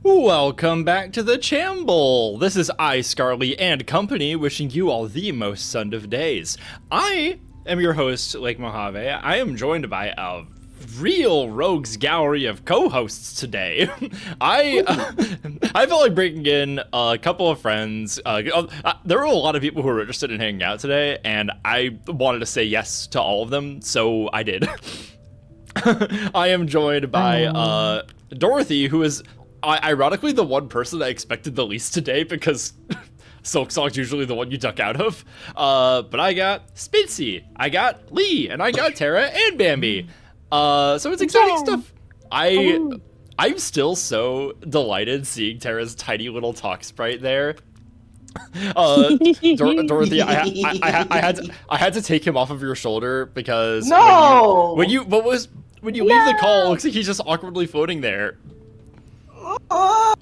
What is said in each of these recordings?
Welcome back to the Chamble! This is I, Scarly, and company wishing you all the most sun of days. I am your host, Lake Mojave. I am joined by a real rogues gallery of co-hosts today. I felt like bringing in a couple of friends. There were a lot of people who were interested in hanging out today, and I wanted to say yes to all of them, so I did. I am joined by Dorothy, who is ironically the one person I expected the least today because Silksong's usually the one you duck out of. But I got Spitzy, I got Lee, and I got Tara and Bambi. So it's exciting stuff. I'm still so delighted seeing Tara's tiny little talk sprite there. Dorothy, I had to take him off of your shoulder because when you leave the call, it looks like he's just awkwardly floating there. Well,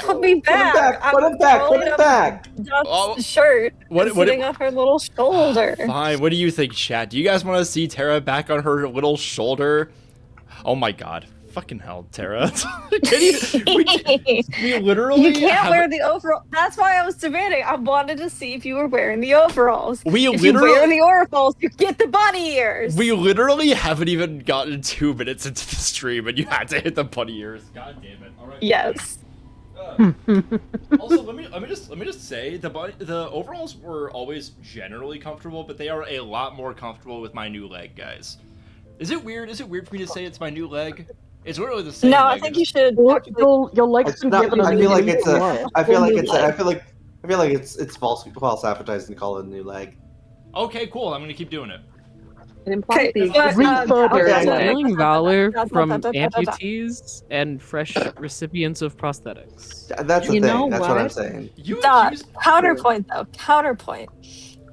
put me back. Put him back. Duck's shirt sitting on her little shoulder. Fine. What do you think, chat? Do you guys want to see Tara back on her little shoulder? Oh my god. Fucking hell, Tara. we literally You can't wear the overall. That's why I was debating. I wanted to see if you were wearing the overalls. If you wear the overalls, you get the bunny ears. We literally haven't even gotten 2 minutes into the stream, and you had to hit the bunny ears. God damn it! All right. Yes. Also, let me just say the overalls were always generally comfortable, but they are a lot more comfortable with my new leg, guys. Is it weird? Is it weird for me to say it's my new leg? It's literally the same. No, I think you should. Your leg's been given. I feel like it's false advertising to call it a new leg. Okay, cool. I'm gonna keep doing it. It implies stealing valor from amputees and fresh recipients of prosthetics. That's the thing. That's what I'm saying. Counterpoint though. Counterpoint.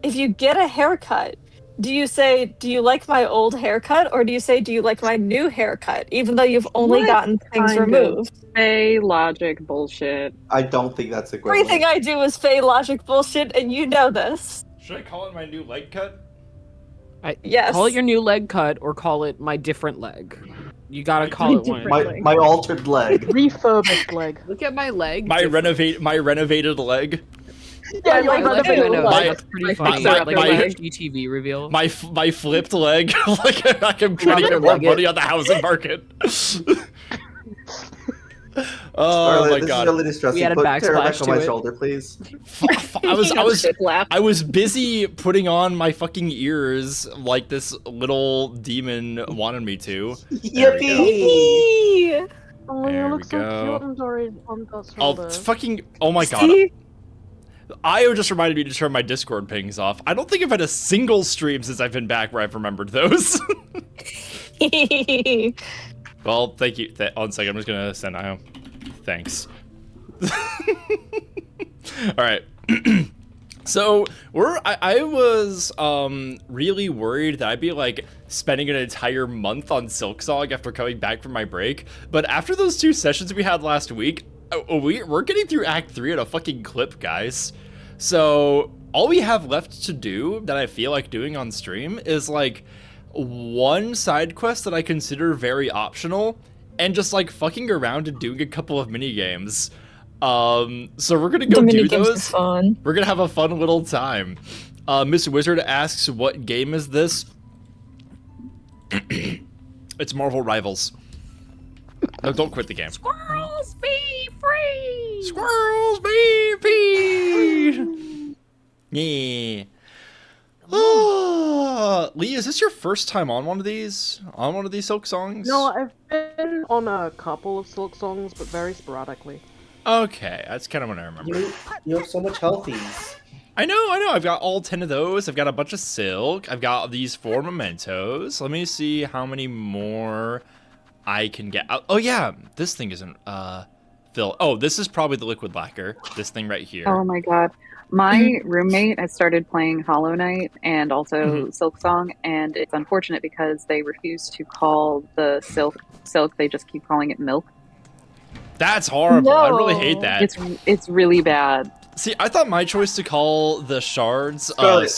If you get a haircut, do you say, "Do you like my old haircut," or do you say, "Do you like my new haircut?" Even though you've only gotten things removed. Fey logic bullshit. I don't think that's equivalent. Everything I do is Fey logic bullshit, and you know this. Should I call it my new leg cut? Yes. Call it your new leg cut, or call it my different leg. You gotta call it one. My altered leg. Refurbished leg. Look at my leg. My renovated leg. Yeah, your renovated leg. That's pretty funny. My GTV reveal. My flipped leg. Like I'm trying to get more money on the housing market. Oh my god! This is really distressing. Put Tara back on my shoulder, please. I was busy putting on my fucking ears like this little demon wanted me to. Yippee! Oh, you look so cute. I'm sorry. Oh my god. See? Io just reminded me to turn my Discord pings off. I don't think I've had a single stream since I've been back where I've remembered those. Well, thank you. 1 second, I'm just gonna send Io. Thanks. Alright. So, I was really worried that I'd be like spending an entire month on Silksong after coming back from my break. But after those 2 sessions we had last week, we're getting through Act 3 at a fucking clip, guys. So, all we have left to do that I feel like doing on stream is like one side quest that I consider very optional and just like fucking around and doing a couple of mini games. So we're gonna go do those. Fun. We're gonna have a fun little time. Miss Wizard asks, what game is this? It's Marvel Rivals. No, don't quit the game. Squirrels be free! Squirrels be free! Yeah. Lee, is this your first time on one of these? On one of these Silksongs? No, I've been on a couple of Silksongs, but very sporadically. Okay, that's kind of what I remember. You have so much healthies. I know. I've got all 10 of those. I've got a bunch of silk. I've got these 4 mementos. Let me see how many more I can get. Oh yeah, this thing isn't Phil. Oh, this is probably the liquid lacquer. This thing right here. Oh my god. My roommate has started playing Hollow Knight and also Silksong, and it's unfortunate because they refuse to call the silk, they just keep calling it milk. That's horrible. No. I really hate that. It's really bad. See, I thought my choice to call the shards Scarlet.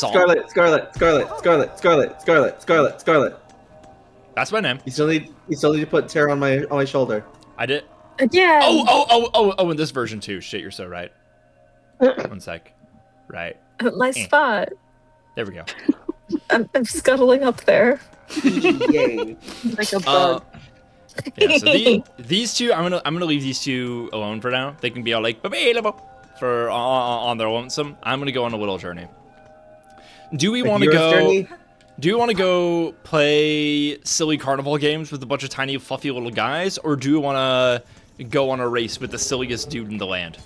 That's my name. You still need to put Tara on my shoulder. I did. Again. Oh, in this version too. Shit, you're so right. 1 sec. Right. My spot. There we go. I'm scuttling up there. Yay. Like a bug. Yeah, so these two, I'm gonna leave these two alone for now. They can be all like available for on their lonesome. I'm gonna go on a little journey. Do we want to go? Journey? Do you want to go play silly carnival games with a bunch of tiny, fluffy little guys, or do you want to go on a race with the silliest dude in the land?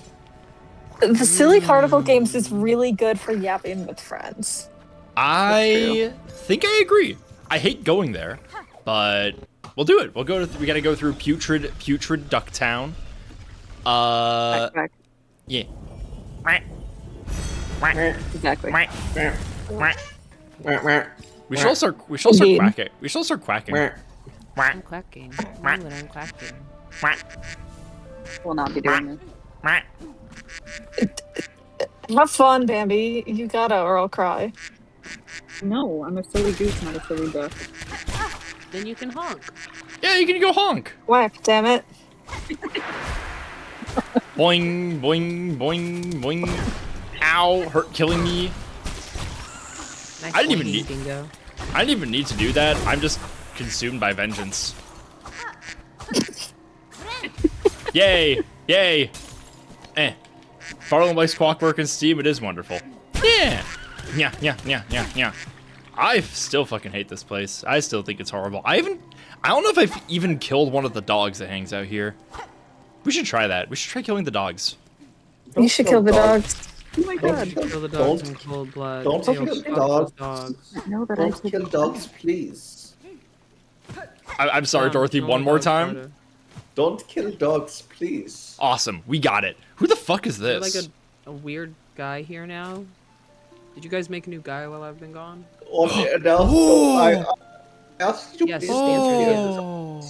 The silly carnival games is really good for yapping with friends. I think I agree. I hate going there, but we'll do it. We'll go. We gotta go through Putrid Ducktown. Backpack. Yeah. Exactly. We should all start quacking. We should all start quacking. I'm quacking. I'm quacking. Will not be doing this. Have fun, Bambi. You gotta, or I'll cry. No, I'm a silly goose, not a silly duck. Then you can honk. Yeah, you can go honk. Whack, damn it. Boing, boing, boing, boing. Ow, killing me. Nice I didn't even need to do that. I'm just consumed by vengeance. Yay, yay. Farland likes clockwork and steam. It is wonderful. Yeah. Yeah. I still fucking hate this place. I still think it's horrible. I don't know if I've even killed one of the dogs that hangs out here. We should try that. We should try killing the dogs. You should kill the dogs. Oh my god. Kill the dogs in cold blood. Don't Kill kill those dogs. No, that I Don't kill dogs, please. I'm sorry, Dorothy, one more time. Don't kill dogs, please. Awesome, we got it. Who the fuck is Is there this? like a weird guy here now? Did you guys make a new guy while I've been gone? I asked you Yes, please. the answer is yes. Oh.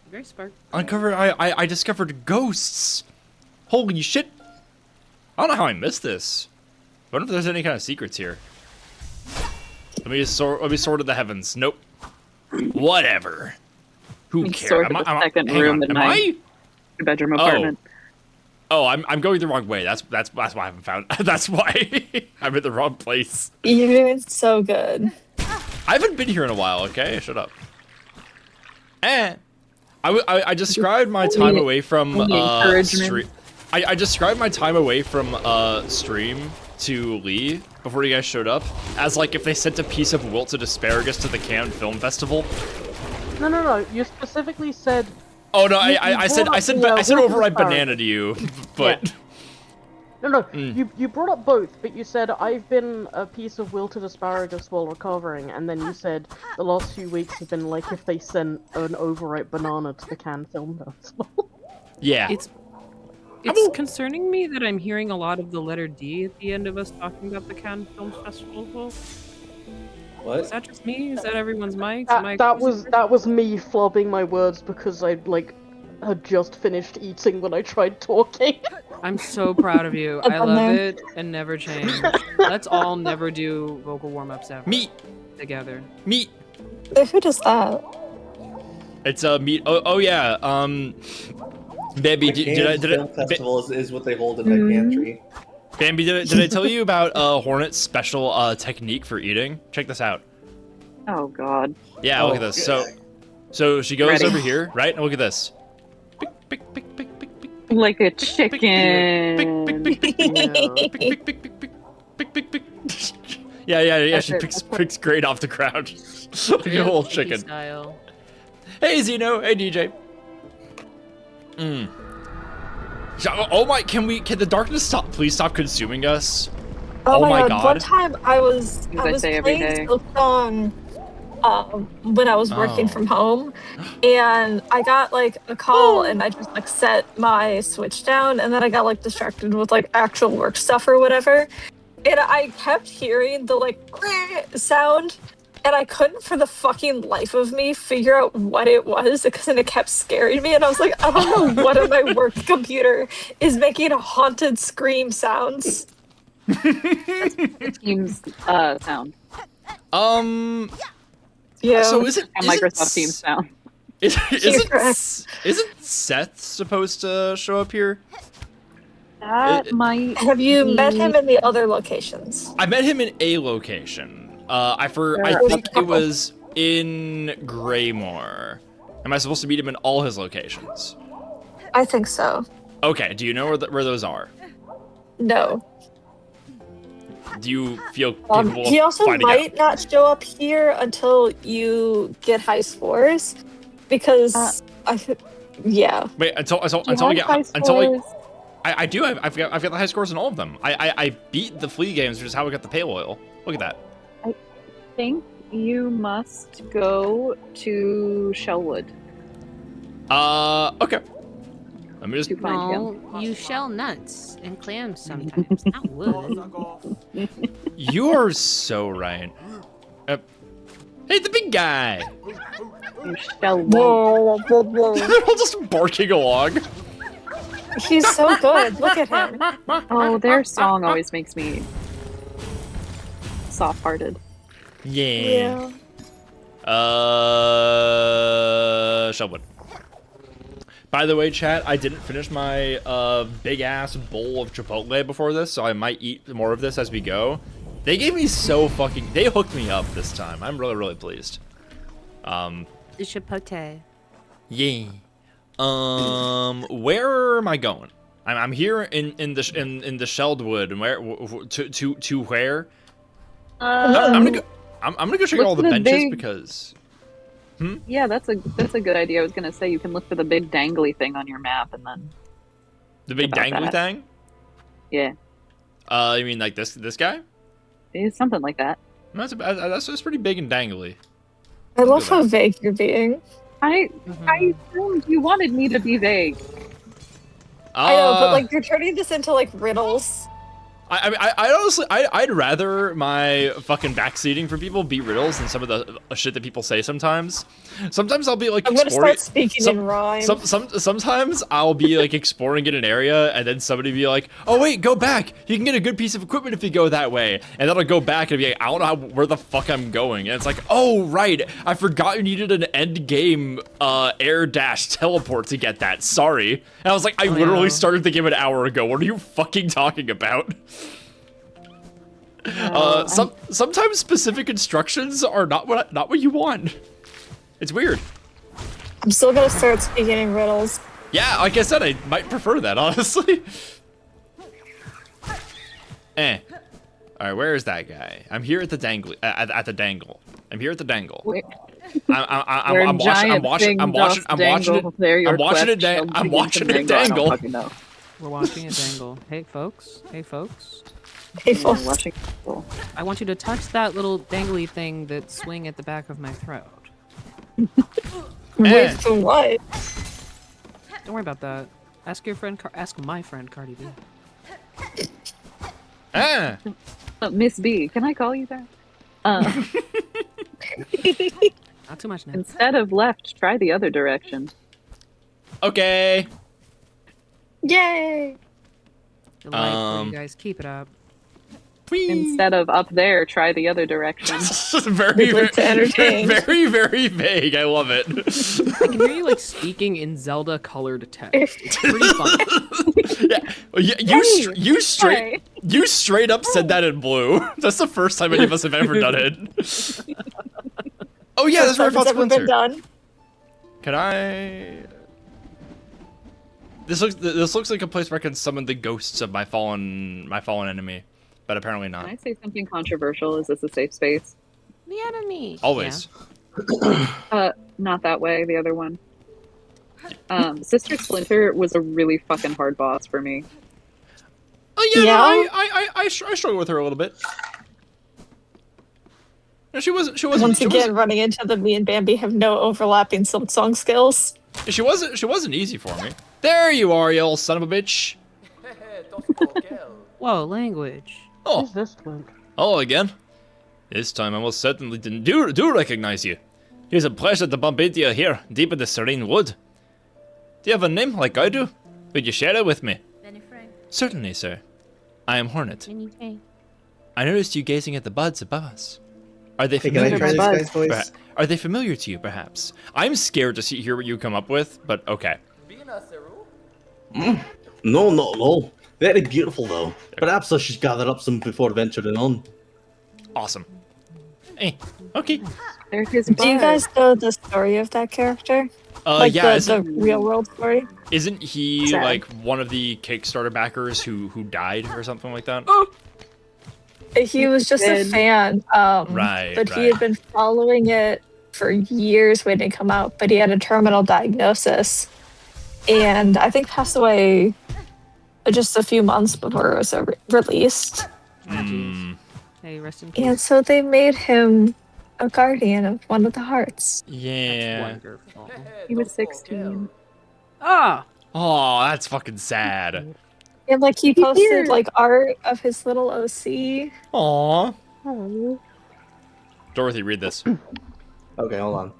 Very smart. I discovered ghosts. Holy shit. I don't know how I missed this. I wonder if there's any kind of secrets here. Let me sort the heavens. Nope. Whatever. Who cares? Sort the second room in my bedroom apartment. Oh, I'm going the wrong way. That's why I haven't found. That's why I'm in the wrong place. You're doing so good. I haven't been here in a while. Okay, shut up. I described my time away from stream. I described my time away from stream to Lee before you guys showed up as like if they sent a piece of wilted asparagus to the Cannes Film Festival. No. You specifically said. Oh no, I said overripe banana to you, but. Yeah. No. You brought up both, but you said I've been a piece of wilted asparagus while recovering, and then you said the last few weeks have been like if they sent an overripe banana to the Cannes Film Festival. Yeah. It's concerning me that I'm hearing a lot of the letter D at the end of us talking about the Cannes Film Festival. What? Is that just me? Is that everyone's mic? That was me flobbing my words because I had just finished eating when I tried talking. I'm so proud of you. I love it and never change. Let's all never do vocal warm-ups ever. Meat. Together. Meat. Who does that? It's meat. Oh yeah. Bambi, did Film Festival is what they hold in my pantry. Bambi, did I tell you about Hornet's special technique for eating? Check this out. Oh god. Yeah, look at this. So she goes Ready. over here, right? And look at this. Like a chicken. Yeah. She picks grain off the ground. Like a little chicken. Style. Hey Zeno. Hey DJ. Oh my! Can the darkness please stop consuming us? Oh my god! One time I was say every playing day. Silksong when I was working from home, and I got like a call, and I just like set my Switch down, and then I got like distracted with like actual work stuff or whatever, and I kept hearing the like sound. And I couldn't for the fucking life of me figure out what it was because then it kept scaring me. And I was like, I don't know what on my work computer is making haunted scream sounds. The Teams sound. Yeah. So is it And Microsoft Teams sound. Isn't Seth supposed to show up here? That might. Have you met be- him in the other locations? I met him in a location. I think it was in Greymore. Am I supposed to meet him in all his locations? I think so. Okay. Do you know where those are? No. Do you feel capable He of also finding might out? not show up here until you get high scores, because yeah. Wait until Do you we have get high until we. scores? I do. I've got the high scores in all of them. I beat the flea games, which is how I got the pale oil. Look at that. I think you must go to Shellwood Okay. Let me just. to find him. No, you shell nuts and clams sometimes, not wood. You are so right. Hey, the big guy. You Shellwood. They're all just barking along. He's so good. Look at him. Oh, their song always makes me soft-hearted. Yeah. Shelwood. By the way, chat, I didn't finish my big ass bowl of Chipotle before this, so I might eat more of this as we go. They gave me they hooked me up this time. I'm really, really pleased. The chipotle. Yeah. Where am I going? I'm here in the Sheldwood, and where to where? I'm gonna go check out all the look for the benches big- because. Yeah, that's a good idea. I was gonna say you can look for the big dangly thing on your map, and then The big about dangly that. thing? yeah, You mean like this guy? it's something like that. That's pretty big and dangly. I love how vague you're being. I assumed you wanted me to be vague. I know, but like you're turning this into like riddles. I mean, I honestly, I'd rather my fucking backseating for people be riddles than some of the shit that people say sometimes. Sometimes I'll be like I'm gonna exploring. start speaking in rhyme. Sometimes I'll be like exploring in an area, and then somebody be like, "Oh wait, go back. You can get a good piece of equipment if you go that way." And then I'll go back and be like, "I don't know where the fuck I'm going." And it's like, "Oh right, I forgot you needed an end game air dash teleport to get that. Sorry." And I was like, "I literally started the game an hour ago. What are you fucking talking about?" Sometimes specific instructions are not what you want. It's weird. I'm still gonna start speaking in riddles. Yeah, like I said, I might prefer that, honestly. Alright, where is that guy? I'm here at the dangle. At the dangle. I'm here at the dangle. I'm watching it dangle. We're watching it dangle. Hey folks. Hey folks. People. Watching people. I want you to touch that little dangly thing that swing at the back of my throat. Wait for what? Don't worry about that. Ask your friend. Ask my friend Cardi B. Miss B, can I call you that? Not too much now. Instead of left, try the other direction. Okay. Yay! Delightful, you guys. Keep it up. Instead of up there, try the other direction. very, Like to entertain. very, very vague. I love it. I can hear you like speaking in Zelda colored text. It's pretty fun. You straight up said that in blue. That's the first time any of us have ever done it. Oh yeah, that's where I fought Has ever been Splinter. done. Can I? This looks like a place where I can summon the ghosts of my fallen enemy, but apparently not. Can I say something controversial? Is this a safe space? The enemy. Always. Not that way, the other one. Sister Splinter was a really fucking hard boss for me. Oh yeah, Yeah? no, I struggle with her a little bit. No, she wasn't. Once again, running into the me and Bambi have no overlapping Silksong skills. She wasn't easy for me. There you are, you old son of a bitch. Whoa, language. Oh, Who's this twink? hello again. This time I most certainly do recognize you. It is a pleasure to bump into you here, deep in the serene wood. Do you have a name like I do? Could you share it with me? Certainly, sir. I am Hornet. I noticed you gazing at the buds above us. Are they Hey, can I familiar? try this Buzz. guy's voice? Are they familiar to you, perhaps? I'm scared to hear what you come up with, but okay. No, not at all. Very beautiful, though. Perhaps I should gather up some before venturing on. Awesome. Okay. Circus Do you Buzz. guys know the story of that character? Yeah, the real world story? isn't he Sad. like one of the Kickstarter backers who died or something like that? He was just a Dead. fan. Right, But he right. had been following it for years waiting to come out, but he had a terminal diagnosis. And I think passed away just a few months before it was released. Hey, rest in peace. And so they made him a guardian of one of the hearts. Yeah. Wonderful. He was 16. Ah! Oh, that's fucking sad. And like he Here. posted like art of his little OC. Aw. Oh. Dorothy, read this. Okay, hold on.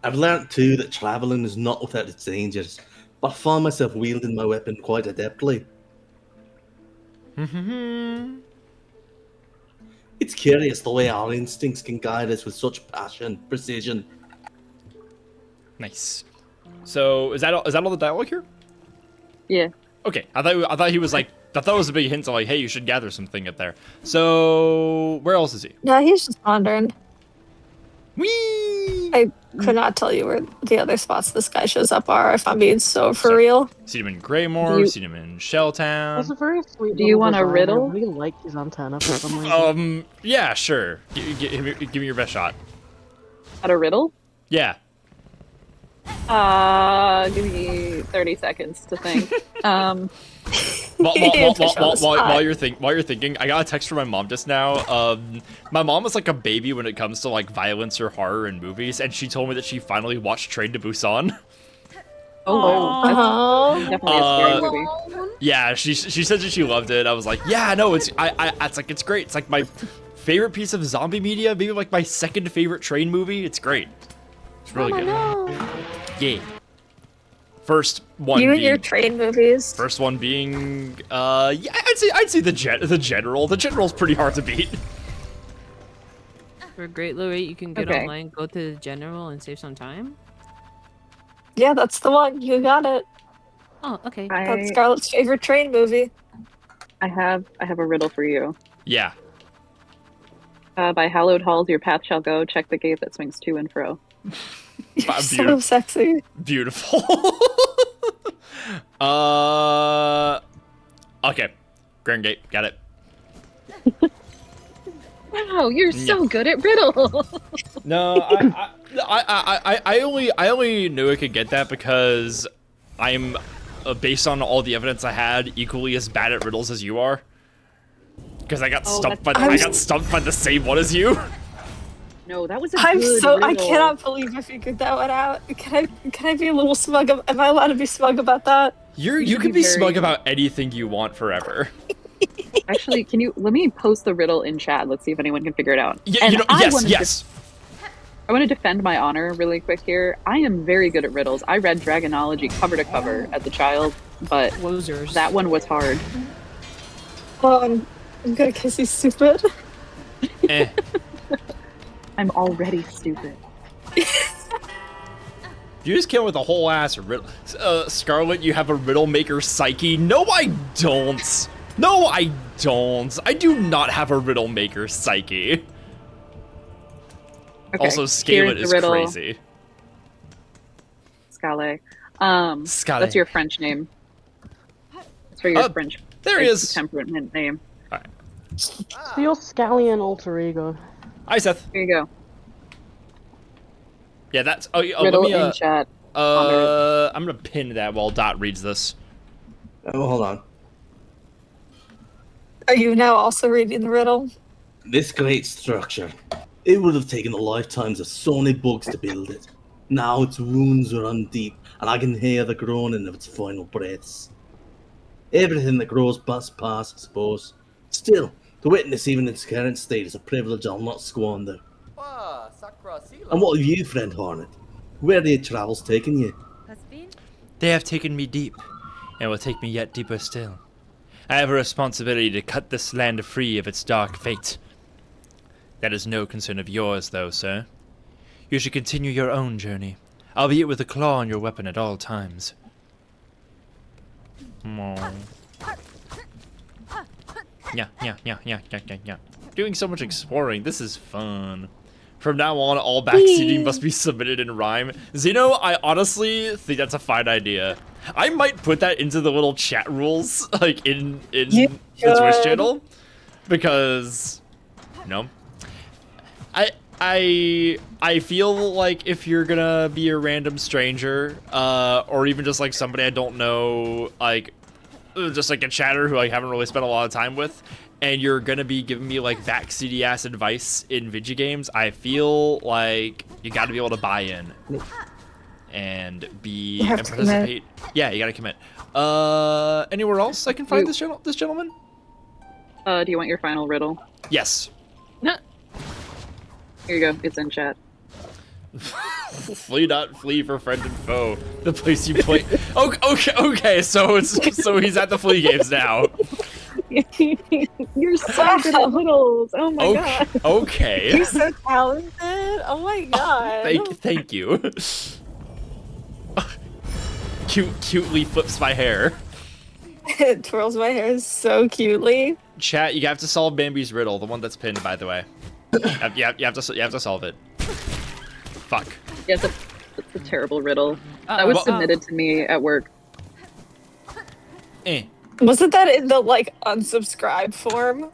I've learnt too that travelling is not without its dangers, but I find myself wielding my weapon quite adeptly. It's curious the way our instincts can guide us with such passion, precision. Nice. So is that all the dialogue here? Yeah. Okay, I thought he was like, I thought it was a big hint to like, hey, you should gather something up there. So where else is he? No, he's just wandering. Whee! I could not tell you where the other spots this guy shows up are, if I'm being so for real. Seen him in Greymore, Do you- seen him in Shelltown. That's a very sweet. Do you little want a design. riddle? I really like his antenna for some reason. Yeah, sure. Give me your best shot. At a riddle? Yeah. Give me 30 seconds to think. While you're thinking, I got a text from my mom just now. My mom was like a baby when it comes to like violence or horror in movies, and she told me that she finally watched Train to Busan. Oh, that's Oh, definitely a scary movie. Yeah, she said that she loved it. I was like, yeah, no, it's it's great. It's like my favorite piece of zombie media, maybe like my second favorite train movie. It's great. It's really good. Yeah. First one. you and being, your train movies. First one being, yeah, I'd say the general. The general's pretty hard to beat. For a great low rate, you can get Okay. online, go to the general, and save some time. Yeah, that's the one. You got it. Oh, okay. That's Scarlett's favorite train movie. I have a riddle for you. Yeah. By hallowed halls your path shall go. Check the gate that swings to and fro. You're so sexy. Beautiful. Okay. Grand Gate, got it. Wow, you're so good at riddle. No, I only knew I could get that because I'm, based on all the evidence I had, equally as bad at riddles as you are. Because I got stumped by the same one as you. No, that was a I'm good so riddle. I cannot believe I figured that one out. Can I be a little smug? Am I allowed to be smug about that? You should can be be very- smug about anything you want forever. Actually, let me post the riddle in chat. Let's see if anyone can figure it out. Yeah, And you know, I yes, wanna yes. I want to defend my honor really quick here. I am very good at riddles. I read Dragonology cover to cover as a child, but Losers. that one was hard. I'm gonna kiss you, stupid. Eh. I'm already stupid. You just came with a whole ass riddle. Scarlet, you have a riddle maker psyche. No, I don't. No, I don't. I do not have a riddle maker psyche. Okay, Also, here's Scalet the is riddle. crazy. Scale. Scale. That's your French name. That's for your French. There he is. Temperament name. So your scallion alter ego. Hi, Seth. Here you go. Yeah, that's. Let Riddle me. in chat. I'm gonna pin that while Dot reads this. Oh, hold on. Are you now also reading the riddle? This great structure, it would have taken the lifetimes of so many bugs to build it. Now its wounds run deep, and I can hear the groaning of its final breaths. Everything that grows must pass, I suppose. Still, to witness even its current state is a privilege I'll not squander. And what of you, friend Hornet? Where are your travels taking you? They have taken me deep, and will take me yet deeper still. I have a responsibility to cut this land free of its dark fate. That is no concern of yours, though, sir. You should continue your own journey, albeit with a claw on your weapon at all times. Aww. Yeah. Doing so much exploring. This is fun. From now on, all backseating must be submitted in rhyme. Zeno, I honestly think that's a fine idea. I might put that into the little chat rules, like in the Twitch channel, because, you know, I feel like if you're gonna be a random stranger, or even just like somebody I don't know, like just like a chatter who I haven't really spent a lot of time with, and you're gonna be giving me like backseaty ass advice in video games, I feel like you got to be able to buy in and participate. Yeah, you gotta commit. Anywhere else I can find this gentleman? Do you want your final riddle? Yes. Here you go. It's in chat. Flea for friend and foe. The place you play. Okay. So he's at the Flea games now. You're so good at riddles. Oh my god. Okay. You're so talented. Oh my god. Thank you. Cutely flips my hair. It twirls my hair so cutely. Chat, you have to solve Bambi's riddle, the one that's pinned, by the way. You have to solve it. Fuck. Yeah, that's a terrible riddle. That was submitted to me at work. Wasn't that in the like unsubscribe form?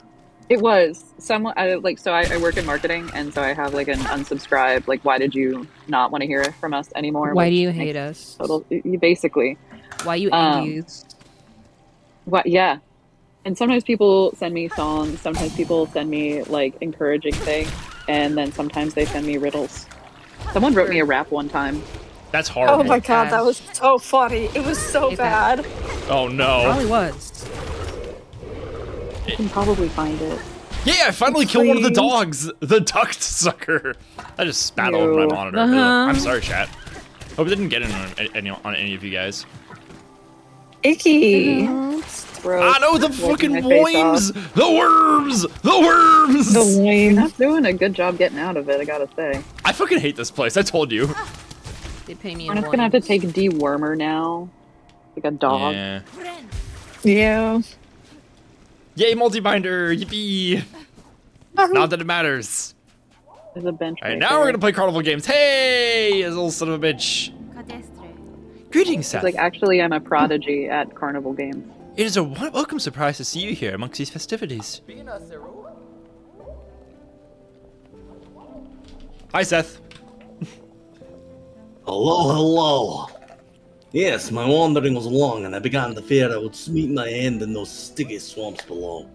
It was. Someone I work in marketing, and so I have like an unsubscribe. Like, why did you not want to hear from us anymore? Why do you hate us? You basically. Why you envious? What? Yeah. And sometimes people send me songs. Sometimes people send me like encouraging things, and then sometimes they send me riddles. Someone wrote me a rap one time. That's horrible. Oh my god, that was so funny. It was so bad. Oh no. It probably was. You can probably find it. Yeah, I finally killed one of the dogs. The duct sucker. I just spat all over my monitor. I'm sorry, chat. Hope it didn't get in on any of you guys. Icky. I know the fucking worms! The worms! The worms! The worms. You're not doing a good job getting out of it, I gotta say. I fucking hate this place, I told you. They pay me. I'm just gonna have to take dewormer now. Like a dog. Yeah. Yeah. Yay, multi-binder! Yippee! Not that it matters. There's a bench. Alright, now we're gonna play carnival games. Hey, you little son of a bitch. Greetings, Seth. It's like, actually, I'm a prodigy at carnival games. It is a welcome surprise to see you here amongst these festivities. Hi, Seth. Hello. Yes, my wandering was long, and I began to fear I would meet my end in those sticky swamps below.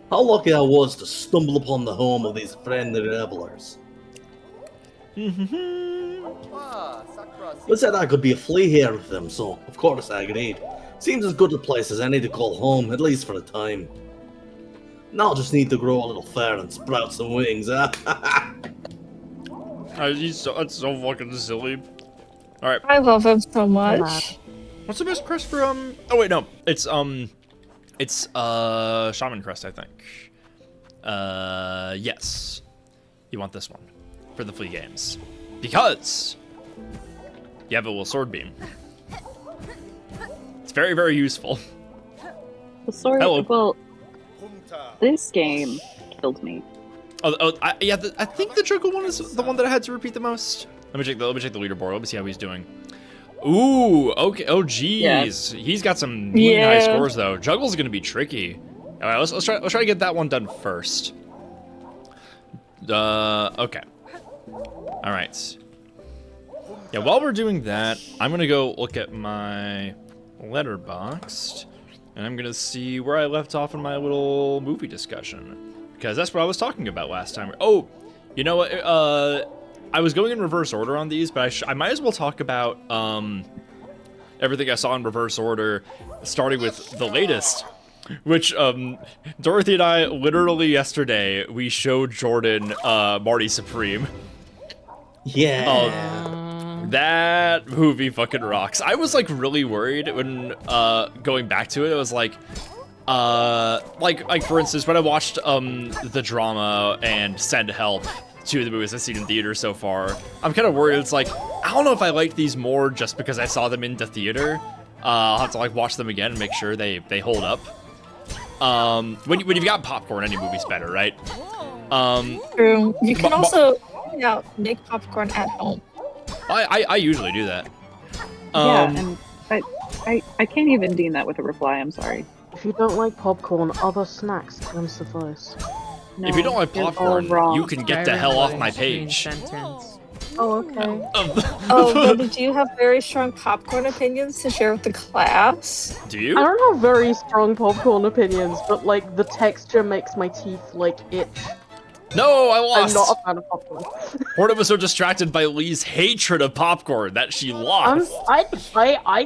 How lucky I was to stumble upon the home of these friendly revelers. They said I could be a flea here with them, so of course I agreed. Seems as good a place as any to call home, at least for a time. Now I just need to grow a little fur and sprout some wings, huh? That's so fucking silly. Alright. I love him so much. What's the best crest for, oh wait, no. It's Shaman crest, I think. Yes. You want this one for the flea games. Because you have a little sword beam. It's very, very useful. The sword, well, this game killed me. I think the Juggle one is the one that I had to repeat the most. Let me check the leaderboard. Let me see how he's doing. Ooh, okay. Oh, geez, yeah. He's got some really high scores though. Juggle's gonna be tricky. All right, let's try to get that one done first. Okay. All right. Yeah, while we're doing that, I'm gonna go look at my Letterboxd, and I'm gonna see where I left off in my little movie discussion, because that's what I was talking about last time. Oh, you know what? I was going in reverse order on these, but I might as well talk about everything I saw in reverse order, starting with the latest, which Dorothy and I literally yesterday we showed Jordan Marty Supreme. Yeah. That movie fucking rocks. I was like really worried when going back to it. I was like, like for instance, when I watched the drama and Send Help, two of the movies I've seen in theater so far, I'm kind of worried. It's like, I don't know if I like these more just because I saw them in the theater. I'll have to like watch them again and make sure they hold up. When you've got popcorn, any movie's better, right? True. You can also make popcorn at home. Yeah, I usually do that. and I can't even deem that with a reply. I'm sorry. If you don't like popcorn, other snacks can suffice. No, If you don't like you're all popcorn, wrong. you can get the hell off my page. Sentence. Oh, okay. Oh, Wendy, do you have very strong popcorn opinions to share with the class? Do I you? don't have very strong popcorn opinions, but like the texture makes my teeth like itch. No, I I'm lost. not a fan of popcorn. Hornet was so distracted by Lee's hatred of popcorn that she lost. I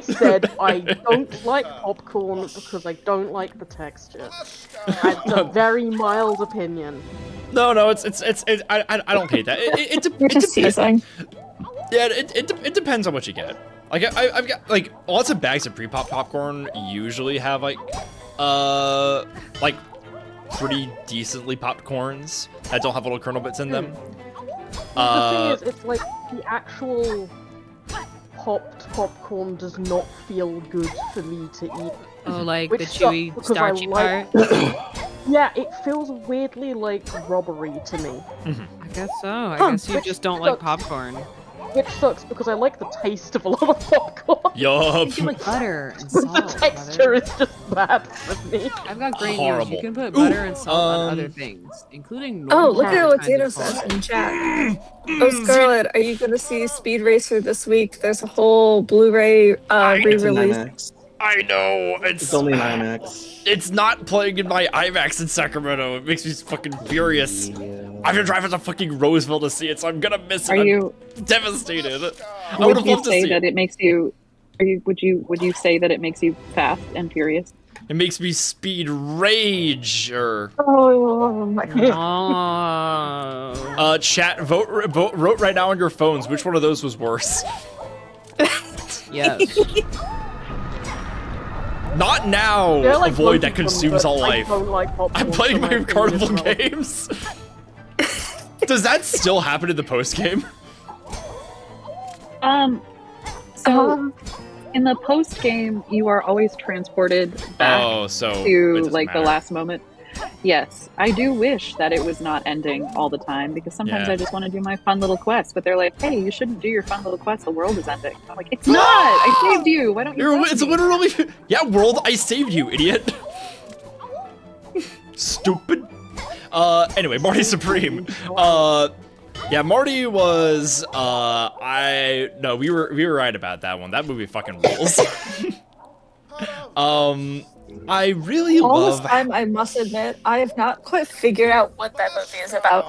said I don't like popcorn because I don't like the texture. It's a very mild opinion. No, I don't hate that. You're just teasing. Yeah, it depends on what you get. Like I've got like lots of bags of pre-pop popcorn usually have like pretty decently popped corns that don't have little kernel bits in them. The thing is, it's like the actual popped popcorn does not feel good for me to eat. Oh, like Which the sucks chewy, because I starchy like- part? Yeah, it feels weirdly like rubbery to me. I guess so. I guess you which just don't like sucks. popcorn. Which sucks because I like the taste of a lot of popcorn. Yup. You like butter and The salt. texture is just bad for me. I've got great Horrible. news. You can put butter and salt on other things, including normal Oh, look at what kinds Zeno of salt. says in chat. Oh, Scarlett, are you going to see Speed Racer this week? There's a whole Blu-ray It's an re-release. IMAX. I know It's only an IMAX. It's not playing in my IMAX in Sacramento. It makes me fucking furious. I have to drive to fucking Roseville to see it, so I'm gonna miss it. Are you? I'm devastated. I would Would have you loved to say see that it. it makes you? Would you say that it makes you fast and furious? It makes me speed rage. Or Oh my god. Oh. chat, vote right now on your phones. Which one of those was worse? Yes. Not now. They're like Avoid both that of them, consumes but all I life. don't like popcorn, I'm playing so my opinion carnival is relevant. games. Does that still happen in the post game? So in the post game, you are always transported back Oh, so it to doesn't like the matter. last moment. Yes, I do wish that it was not ending all the time because sometimes Yeah. I just want to do my fun little quest, but they're like, "Hey, you shouldn't do your fun little quest. The world is ending." I'm like, "It's not. I saved you. Why don't you?" trust It's me?" literally, yeah, world. I saved you, idiot. Stupid. Anyway, Marty Supreme. Yeah, Marty was. No, we were right about that one. That movie fucking rules. I really All love. this time, I must admit, I have not quite figured out what that movie is about.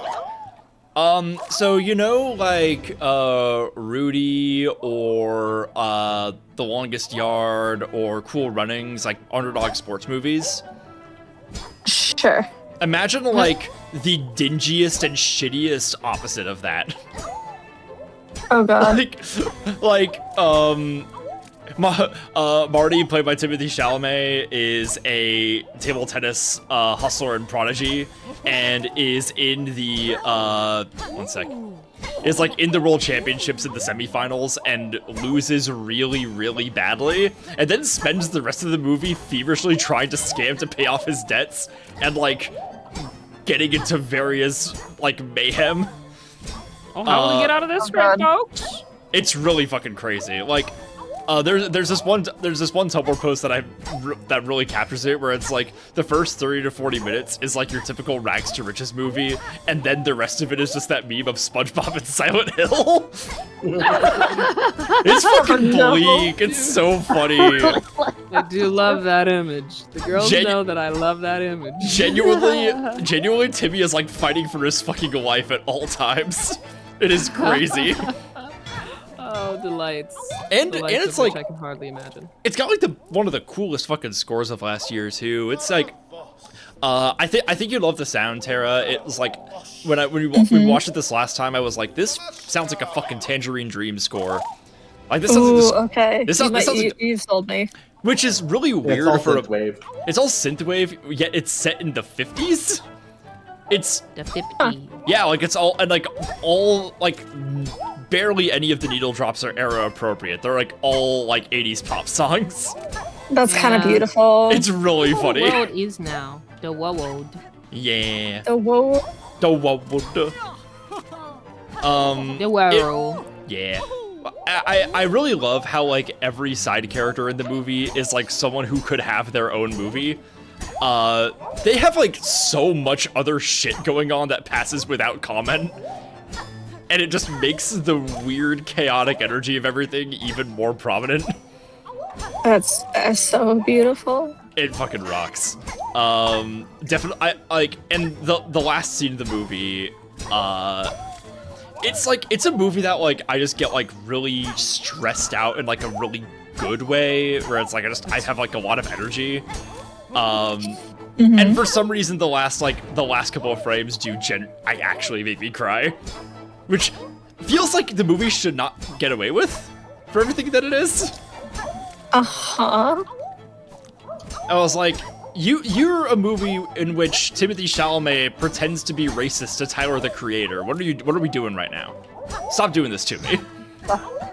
So you know, like, Rudy or The Longest Yard or Cool Runnings, like underdog sports movies. Sure. Imagine like the dingiest and shittiest opposite of that. Oh god. Marty, played by Timothy Chalamet, is a table tennis hustler and prodigy, and is in the is like in the world championships in the semifinals and loses really, really badly, and then spends the rest of the movie feverishly trying to scam to pay off his debts and like getting into various like mayhem. Oh, how do we get out of this, God. folks? It's really fucking crazy. Like, there's this one Tumblr post that that really captures it, where it's like the first 30 to 40 minutes is like your typical rags to riches movie, and then the rest of it is just that meme of SpongeBob and Silent Hill. It's fucking bleak. It's so funny. I do love that image. The girls know that I love that image. Genuinely, Timmy is like fighting for his fucking life at all times. It is crazy. Oh, delights. And Delights it's of which like I can hardly imagine. it's got like one of the coolest fucking scores of last year too. It's like, I think you love the sound, Tara. It was like when we watched it this last time, I was like, this sounds like a fucking Tangerine Dream score. Like this sounds Ooh, like okay. this sounds like You've sold me. which is really weird it's all for a, synthwave. it's all synthwave, yet it's set in the 50s. It's The 50. yeah, like it's all and like all like barely any of the needle drops are era appropriate. They're like all like 80s pop songs. That's kind of Yeah. beautiful. It's really funny. The world is now the world. Yeah. The whoa. The world. The world. Yeah. I really love how like every side character in the movie is like someone who could have their own movie. They have like so much other shit going on that passes without comment. And it just makes the weird chaotic energy of everything even more prominent. That's so beautiful. It fucking rocks. Definitely, I like, and the last scene of the movie, it's a movie that like I just get like really stressed out in like a really good way, where it's like I have like a lot of energy. And for some reason the last couple of frames I actually make me cry, which feels like the movie should not get away with for everything that it is. Uh-huh. I was like, you're a movie in which Timothée Chalamet pretends to be racist to Tyler the Creator. What are we doing right now? Stop doing this to me.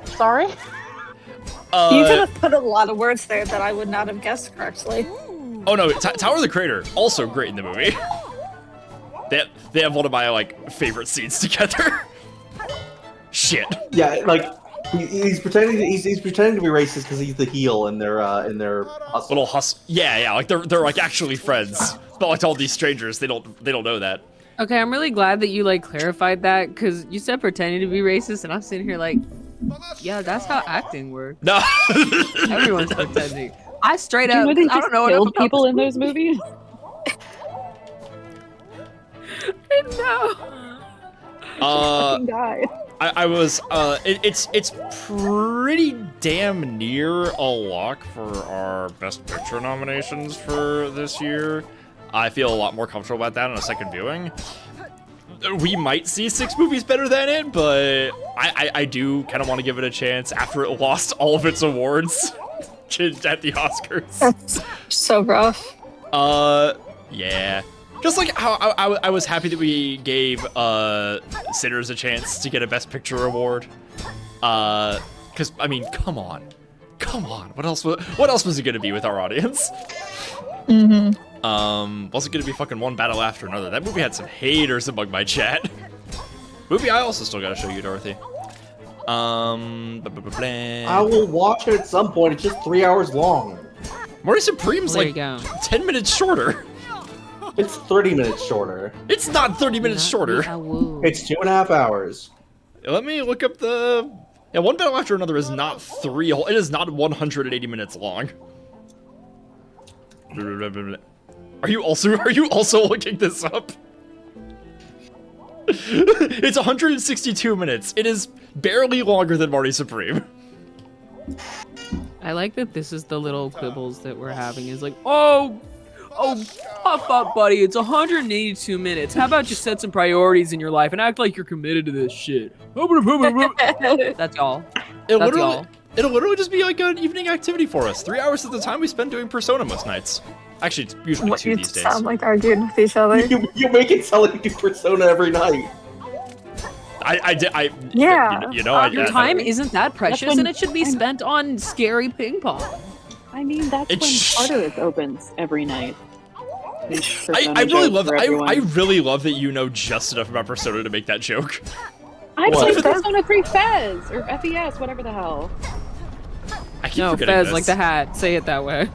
Sorry? You could have put a lot of words there that I would not have guessed correctly. Oh no, Tyler the Creator, also great in the movie. They have one of my like favorite scenes together. Shit. Yeah, like he's pretending to be racist because he's the heel in their hustle. Little hustle. Yeah, like they're like actually friends. But like to all these strangers, they don't know that. Okay, I'm really glad that you like clarified that, because you said pretending to be racist, and I'm sitting here like, yeah, that's how acting works. No. Everyone's pretending. I straight Do you up, know they I just don't know killed enough about people this in those movies? No. Fucking die. I was it's pretty damn near a lock for our Best Picture nominations for this year. I feel a lot more comfortable about that on a second viewing. We might see 6 movies better than it, but I do kind of want to give it a chance after it lost all of its awards at the Oscars. That's so rough. Yeah. Just like how I was happy that we gave Sinners a chance to get a Best Picture award. Because I mean, come on, what else was it gonna be with our audience? Was it gonna be fucking one battle after another? That movie had some haters among my chat. Movie I also still gotta show you, Dorothy. I will watch it at some point. It's just 3 hours long. Morty Supreme's There like you go. 10 minutes shorter. It's 30 minutes shorter. It's not 30 minutes shorter. It's 2.5 hours. Let me look up the... Yeah, one battle after another is not it is not 180 minutes long. Are you also looking this up? It's 162 minutes. It is barely longer than Marty Supreme. I like that this is the little quibbles that we're having. Is like, oh, puff up, buddy. It's 182 minutes. How about you set some priorities in your life and act like you're committed to this shit? That's all. It'll literally just be like an evening activity for us. 3 hours at the time we spend doing Persona most nights. Actually, it's usually What 2 you these days. sound like arguing with each other. You make it sound like you do Persona every night. Yeah. You know, Your time isn't that precious, when and it should be spent on scary ping pong. I mean, that's when Tartarus opens every night. I really love I really love that you know just enough about Persona to make that joke. I What? played Persona 3 Fez or FES, whatever the hell. I keep No, forgetting Fez, this. like the hat. Say it that way.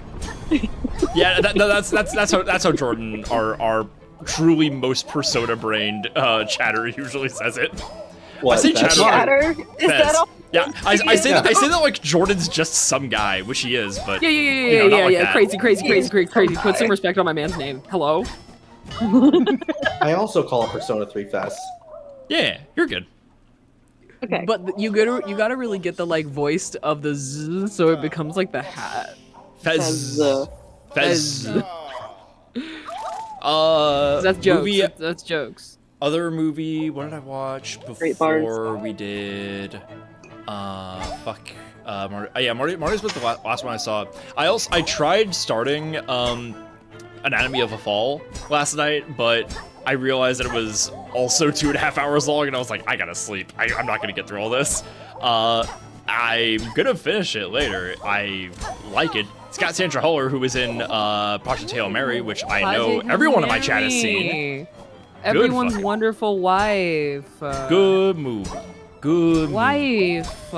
Yeah, that's how Jordan, our truly most Persona brained chatter usually says it. What, I say that's- chatter. Chatter? Is that Fez. all? Yeah, I say that like Jordan's just some guy, which he is, but Yeah, you know, not like that. Crazy. Put some respect on my man's name. Hello. I also call it Persona 3 Fest. Yeah, you're good. Okay. But you gotta really get the like voice of the z, so it becomes like the hat. Fez. Fez. That's jokes. Movie, That's jokes. other movie. What did I watch Great bars. before we did? Fuck. Marty's was the last one I saw. I tried starting Anatomy of a Fall last night, but I realized that it was also 2.5 hours long, and I was like, I gotta sleep. I'm not gonna get through all this. I'm gonna finish it later. I like it. It's got Sandra Huller, who was in Project Hail Mary, which I know everyone in my chat has seen. Everyone's wonderful wife. Good movie. Good wife.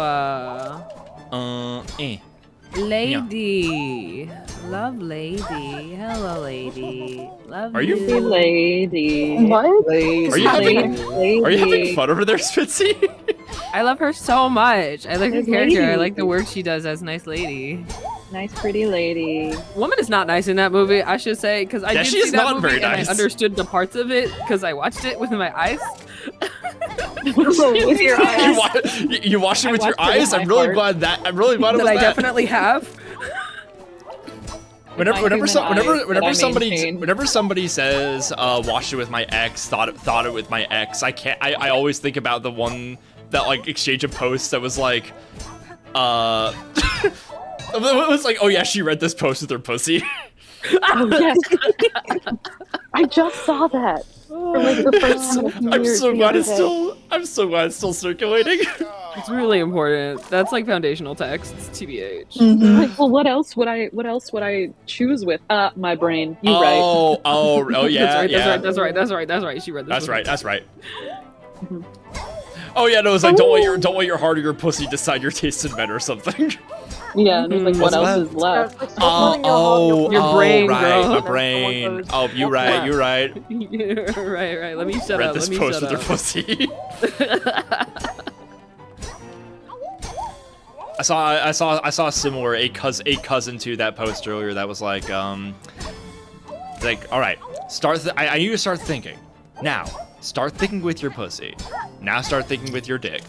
Lady. Love lady. Hello, lady. Love Are you lady? What? Are you having fun over there, Spitzy? I love her so much. I like her Nice character. I lady. like the work she does as nice lady. Nice, pretty lady. Woman is not nice in that movie, I should say, because I did she see is that not movie very and nice. I understood the parts of it because I watched it with my eyes. With your eyes. You watched it with your watched it with eyes. I'm my really heart. glad that. I'm really glad it That was I that. definitely have. Whenever human somebody says watched it with my ex, thought it with my ex, I always think about the one that like exchange of posts that was like it was like, oh yeah, she read this post with her pussy. Oh yes. I just saw that. For like the first time in a few I'm years so the glad other it's day. still circulating. It's really important. That's like foundational texts, TBH. Like, well, what else would I choose with? My brain. You right. Oh yeah, yeah. That's right. She read this. That's right. Oh yeah, no, it's like don't let your heart or your pussy decide your taste in men or something. Yeah, and it's like, what What's else that? is left? Like, stop letting your heart, Your brain, right, girl. my And then brain. someone goes, Oh, you're "What's right. right. Let me shut Read up. this Let me post shut with up. her pussy. I saw a similar a cousin to that post earlier that was like all right, I need you to start thinking. Now, start thinking with your pussy. Now start thinking with your dick.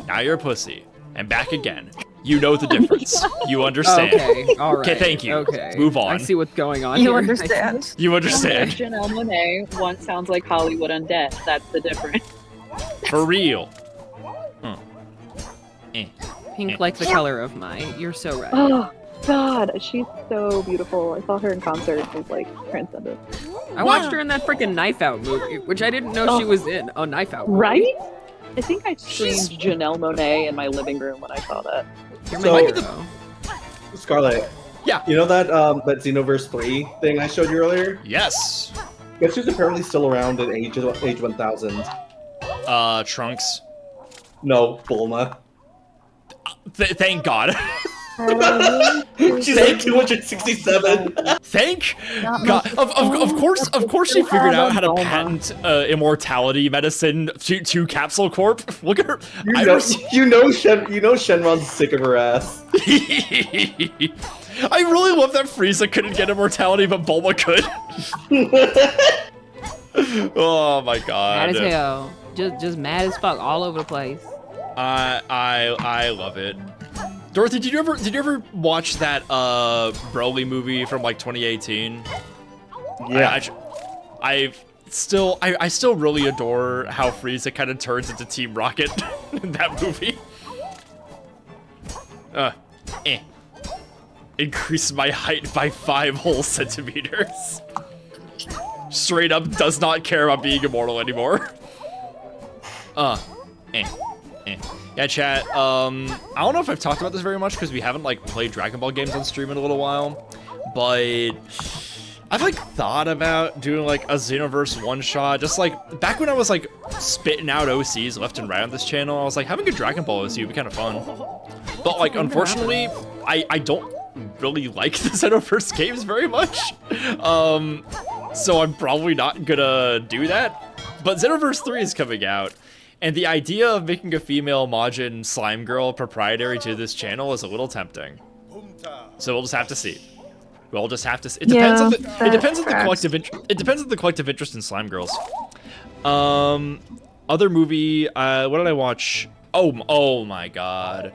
Now your pussy. And back again. You know the difference. You understand. Okay, all right. Okay, thank you. Okay. Move on. I see what's going on You here. understand? You One understand. is Janelle Monáe, one sounds like Hollywood Undead. That's the difference. For real. Pink like the color of mine. You're so right. Oh God, she's so beautiful. I saw her in concert. It was like transcendent. I watched her in that freaking Knife Out movie, which I didn't know she was in. A Knife Out movie. Right? I think I streamed Janelle Monáe in my living room when I saw that. You're So- my hero. Scarlet. Yeah. You know that that Xenoverse 3 thing I showed you earlier? Yes. Guess who's apparently still around at age 1000? Trunks. No, Bulma. Thank God. She's like 267. Thank God. Of course she figured out how to patent immortality medicine to Capsule Corp. Look at her. You know Shenron's sick of her ass. I really love that Frieza couldn't get immortality, but Bulma could. Oh my God. Mad as hell. Just mad as fuck all over the place. I love it. Dorothy, did you ever watch that Broly movie from like 2018? Yeah. I still really adore how Frieza kind of turns into Team Rocket in that movie. Increase my height by 5 whole centimeters. Straight up does not care about being immortal anymore. Yeah, chat. I don't know if I've talked about this very much because we haven't like played Dragon Ball games on stream in a little while, but I've like thought about doing like a Xenoverse one-shot. Just like back when I was like spitting out OCs left and right on this channel, I was like having a Dragon Ball OC would be kind of fun. But like unfortunately, I don't really like the Xenoverse games very much. So I'm probably not gonna do that. But Xenoverse 3 is coming out. And the idea of making a female Majin slime girl proprietary to this channel is a little tempting. So we'll just have to see. We'll just have to see. It depends on the collective interest in slime girls. Other movie, what did I watch? Oh my God.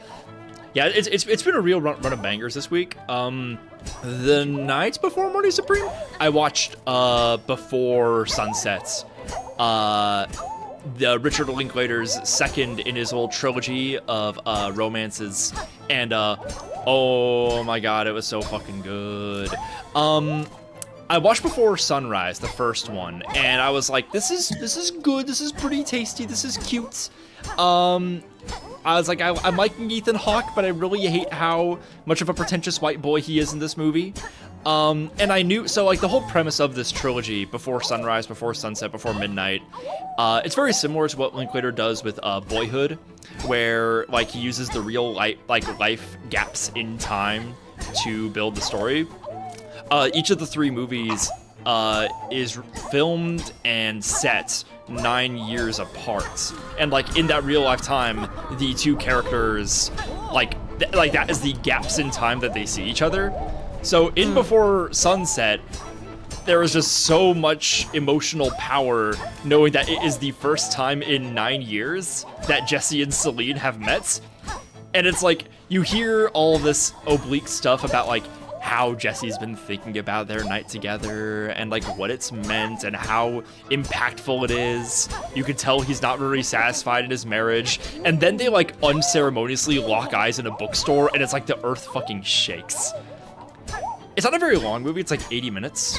Yeah, it's been a real run of bangers this week. The night before Morning Supreme, I watched Before Sunsets. the Richard Linklater's second in his whole trilogy of romances, and oh my god, it was so fucking good. I watched Before Sunrise, the first one, and I was like, this is good, this is pretty tasty, this is cute. I was like, I'm liking Ethan Hawke, but I really hate how much of a pretentious white boy he is in this movie. And I knew, so like the whole premise of this trilogy, Before Sunrise, Before Sunset, Before Midnight, it's very similar to what Linklater does with Boyhood, where like he uses the real life gaps in time to build the story. Each of the 3 movies is filmed and set 9 years apart, and like in that real life time, the 2 characters like that is the gaps in time that they see each other. So in Before Sunset, there was just so much emotional power knowing that it is the first time in 9 years that Jesse and Celine have met, and it's like you hear all this oblique stuff about like how Jesse's been thinking about their night together and like what it's meant and how impactful it is. You could tell he's not very satisfied in his marriage, and then they like unceremoniously lock eyes in a bookstore, and it's like the earth fucking shakes. It's not a very long movie, it's like 80 minutes.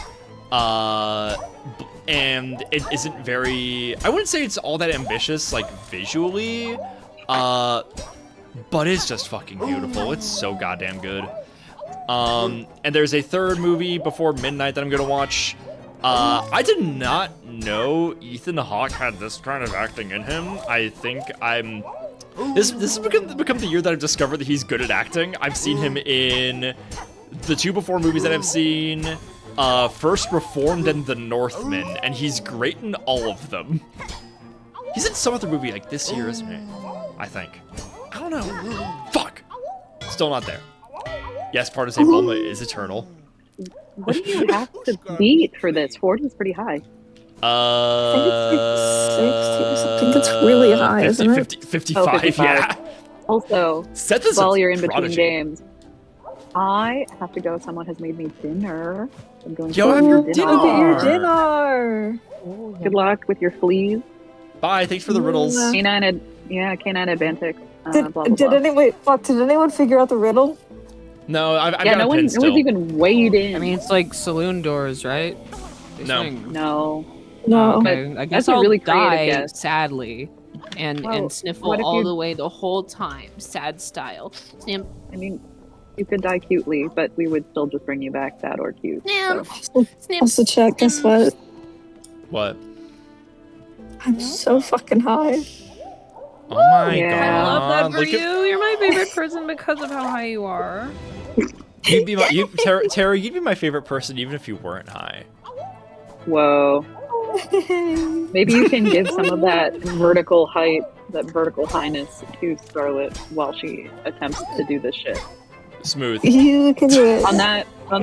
And it isn't very, I wouldn't say it's all that ambitious like visually, but it's just fucking beautiful. It's so goddamn good. And there's a 3rd movie, Before Midnight, that I'm gonna watch. I did not know Ethan Hawke had this kind of acting in him. I think this has become the year that I've discovered that he's good at acting. I've seen him in the 2 Before movies that I've seen, First Reformed and The Northman, and he's great in all of them. He's in some other movie like this year, isn't he? I think. I don't know. Fuck! Still not there. Yes, Partisan Bulma is eternal. What do you have to beat for this? 40 is pretty high. I think it's like 60 or something. That's really high, 50, isn't it? 50, 55, 55, yeah. Also, Seth is while a you're in between prodigy. games, I have to go. Someone has made me dinner. I'm going Yo, to have your dinner. dinner. Go get your dinner. Good luck with your fleas. Bye, thanks for the riddles. Canine Advantic. Did Blah, blah, blah. did anyone figure out the riddle? No, I've Yeah, got no a one, pin no still. one's even weighed in. I mean, it's like saloon doors, right? They No. swing. no. No. Okay, I guess That's a I'll really creative die guess. sadly, and Well, sniffle what if all you- the way the whole time, sad style. Snip, I mean, you could die cutely, but we would still just bring you back sad or cute. snip, So. snip. Also, check. Guess what? What? I'm so fucking high. Oh my Yeah. I love that god. for Look you. at, You're my favorite person because of how high you are. you'd be my, Tara, you'd be my favorite person even if you weren't high. Whoa. Maybe you can give some of that vertical height, that vertical highness to Scarlet while she attempts to do this shit. Smooth. You can do it. On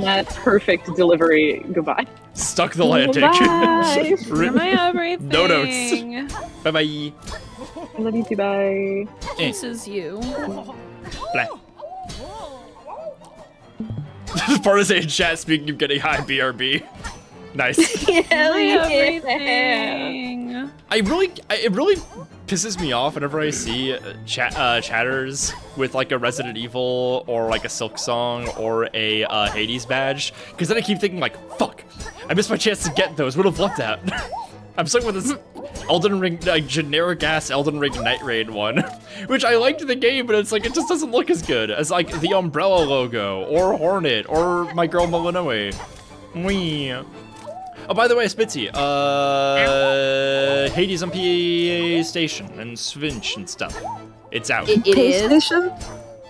that perfect delivery, goodbye. Stuck the landing. Bye. You're my everything. No notes. Bye bye. I love you too, bye. This is you. Blah. Partisan chat, speaking of getting high, BRB. Nice. My everything. It really pisses me off whenever I see chatters with like a Resident Evil or like a Silksong or a Hades badge, because then I keep thinking like, fuck, I missed my chance to get those. Would have loved that. I'm stuck with this Elden Ring, like generic ass Elden Ring Night Raid one, which I liked the game, but it's like it just doesn't look as good as like the Umbrella logo or Hornet or my girl Malinoe. Wee. Oh, by the way, Spitzy, Hades on PA Station and Svinch and stuff. It's out. It is PlayStation?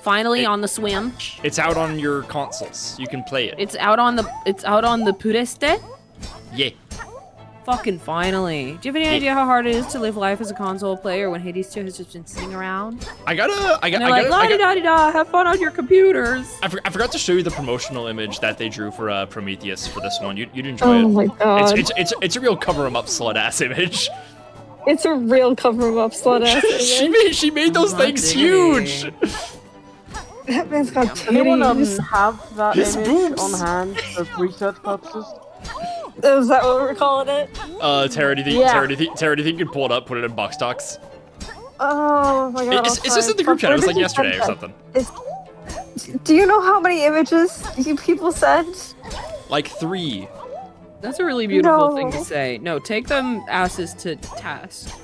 finally on the swim. It's out on your consoles. You can play it. It's out on the Pureste. Yeah. Fucking finally. Do you have any idea how hard it is to live life as a console player when Hades 2 has just been sitting around? And they're like, la-di-da-di-da, have fun on your computers. I forgot to show you the promotional image that they drew for Prometheus for this one. You'd enjoy Oh it. my god. It's a real cover 'em up slut ass image. It's a real cover 'em up slut ass. she made those things huge. That man's got Anyone titties. have that His image boobs. on hand for research purposes? Is that what we're calling it? Tara, do you think, Yeah. Tara, do you think you can pull it up, put it in box talks? Oh my god. It's just in the group chat. It was like yesterday or something. Do you know how many images you people sent? Like 3. That's a really beautiful No. thing to say. No, take them asses to task.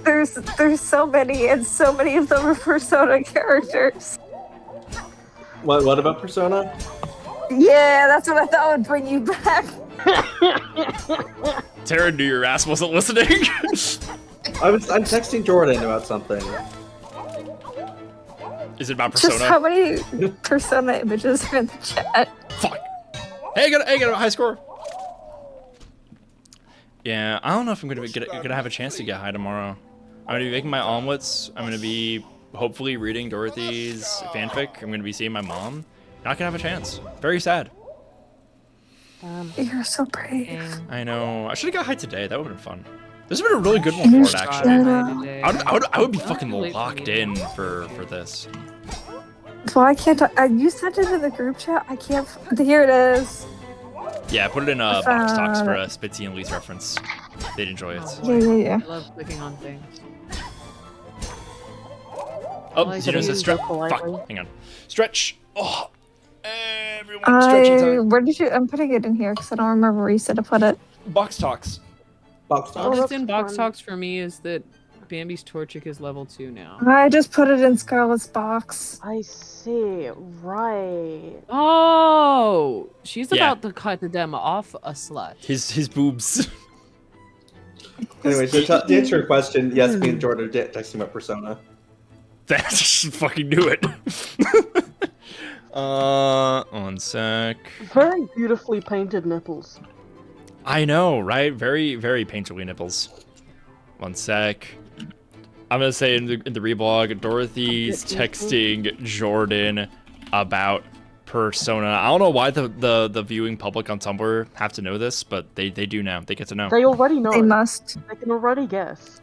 There's so many, and so many of them are Persona characters. What about Persona? Yeah, that's what I thought would bring you back. Tara knew your ass wasn't listening. I'm texting Jordan about something. Is it about Just how Persona? many Persona images are in the chat? Fuck. Hey, I got a high score. Yeah, I don't know if I'm gonna have a chance to get high tomorrow. I'm gonna be making my omelets. I'm gonna be hopefully reading Dorothy's fanfic. I'm gonna be seeing my mom. Not gonna have a chance. Very sad. You're so brave. I know. I should have got high today. That would have been fun. This has been a really good one for it, actually. I would be fucking locked in for this. Why can't I? You sent it in the group chat. I can't. Here it is. Yeah, put it in a box talks for a Spitzy and Lee's reference. They'd enjoy it. Yeah. I love clicking on things. Oh, I Zeno says see. stretch. Politely. Fuck, hang on. Stretch. Oh, everyone stretching time. Where did you? I'm putting it in here because I don't remember where you said to put it. Box talks. Box All talks. that's in box fun. talks for me is that Bambi's Torchic is level 2 now. I just put it in Scarlet's box. I see. Right. Oh, she's Yeah. about to cut them off a slut. His boobs. Anyway, so to answer your question, yes, me and Jordan are texting about Persona. That fucking knew it. 1 sec. Very beautifully painted nipples. I know, right? Very, very painterly nipples. 1 sec. I'm gonna say in the reblog, Dorothy's texting Jordan about Persona. I don't know why the viewing public on Tumblr have to know this, but they do now. They get to know. They already know. They it. must. They can already guess.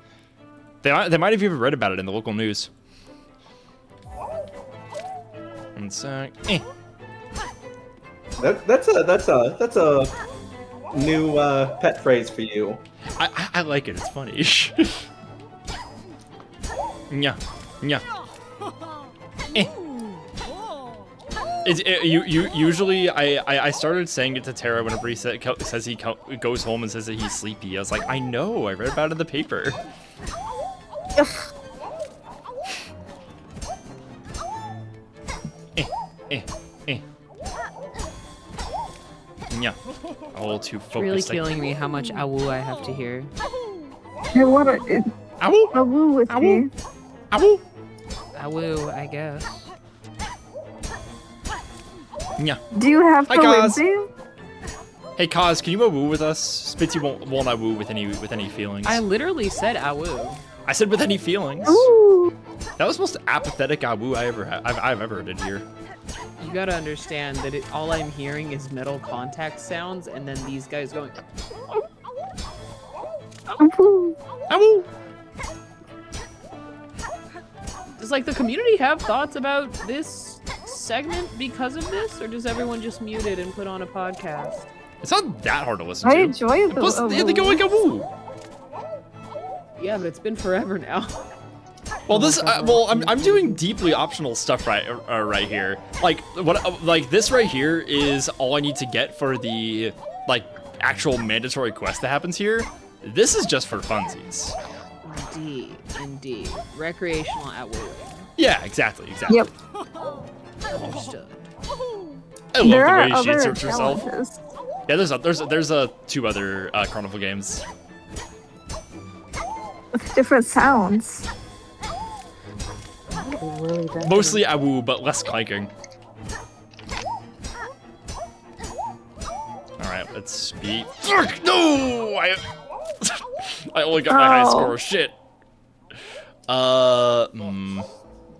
They might have even read about it in the local news. 1 sec. That's a new pet phrase for you. I like it. It's funny. Yeah. Usually I started saying it to Tara whenever he says he goes home and says that he's sleepy. I was like, I know. I read about it in the paper. Yeah. A little too focused. Really like- killing me how much awoo I have to hear. I want to. Ow! A woo with Ow. me. Ow! Awoo, I guess. Yeah. Do you have Hi, to Kaz. Lindsay? Hey, Kaz, can you woo with us? Spitzy won't woo with any feelings. I literally said awoo. I said with any feelings. Ooh. That was the most apathetic awoo I've ever did here. You gotta understand that all I'm hearing is metal contact sounds, and then these guys going. Ooh. Awoo! Does like the community have thoughts about this segment because of this, or does everyone just mute it and put on a podcast? It's not that hard to listen I to. enjoy the. Plus, they go like a woo. Yeah, but it's been forever now. Well, I'm doing deeply optional stuff right here. Like this right here is all I need to get for the actual mandatory quest that happens here. This is just for funsies. Indeed. Recreational awoo. Yeah, exactly. Yep. Understood. I love There the are way she other inserts herself. challenges Yeah, there's 2 other Carnival games. with different sounds. Really definite. Mostly awoo, but less clanking. Alright, let's be. Fuck! No! I only got my high Oh. score. Shit.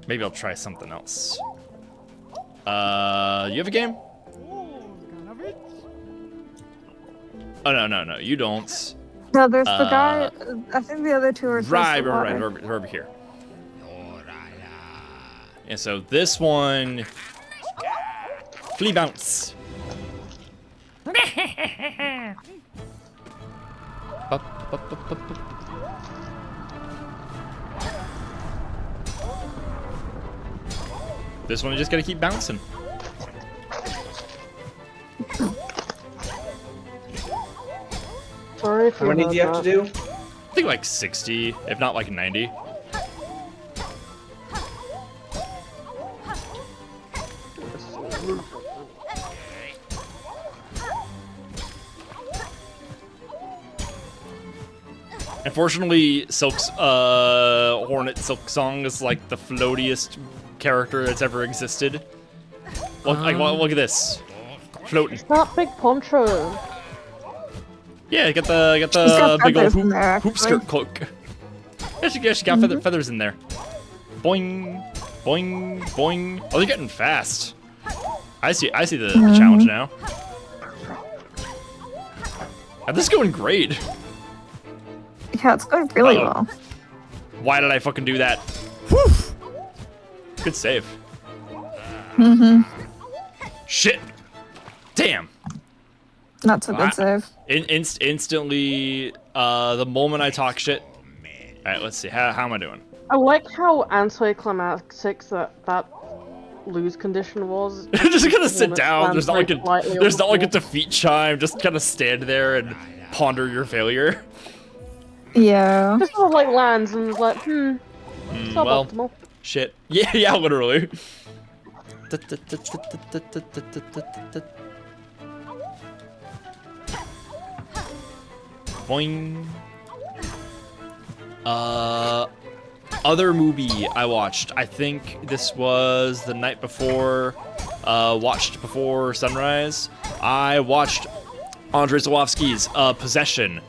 Maybe I'll try something else. You have a game? Oh, no, you don't. No, there's the guy. I think the other two are. just Right, the water. we're over here. And so this one, Flea Bounce. Bup, bup, bup, bup, bup. This one you just gotta keep bouncing. Sorry if How you many heard do you have to do? I think like 60, if not like 90. Unfortunately, Hornet Silksong is like the floatiest character that's ever existed. Look at this, floating. That big poncho. Yeah, get the got big old feathers in there, hoop skirt cloak. Yeah, she got feathers in there. Boing, boing, boing. Oh, they're getting fast. I see the challenge now. And this is going great. Yeah, it's going really well. Why did I fucking do that? Whew. Good save. Shit. Damn. Not so good save. Instantly, the moment I talk shit. All right, let's see. How am I doing? I like how anticlimactic that lose condition was. Just gonna sit down. There's There's not like a defeat chime. Just kind of stand there and ponder your failure. Yeah. Just sort of like lands and is like, Well, suboptimal. shit. Yeah, literally. Boing. Other movie I watched. I think this was the night before. Watched before sunrise. I watched Andrei Zulawski's Possession.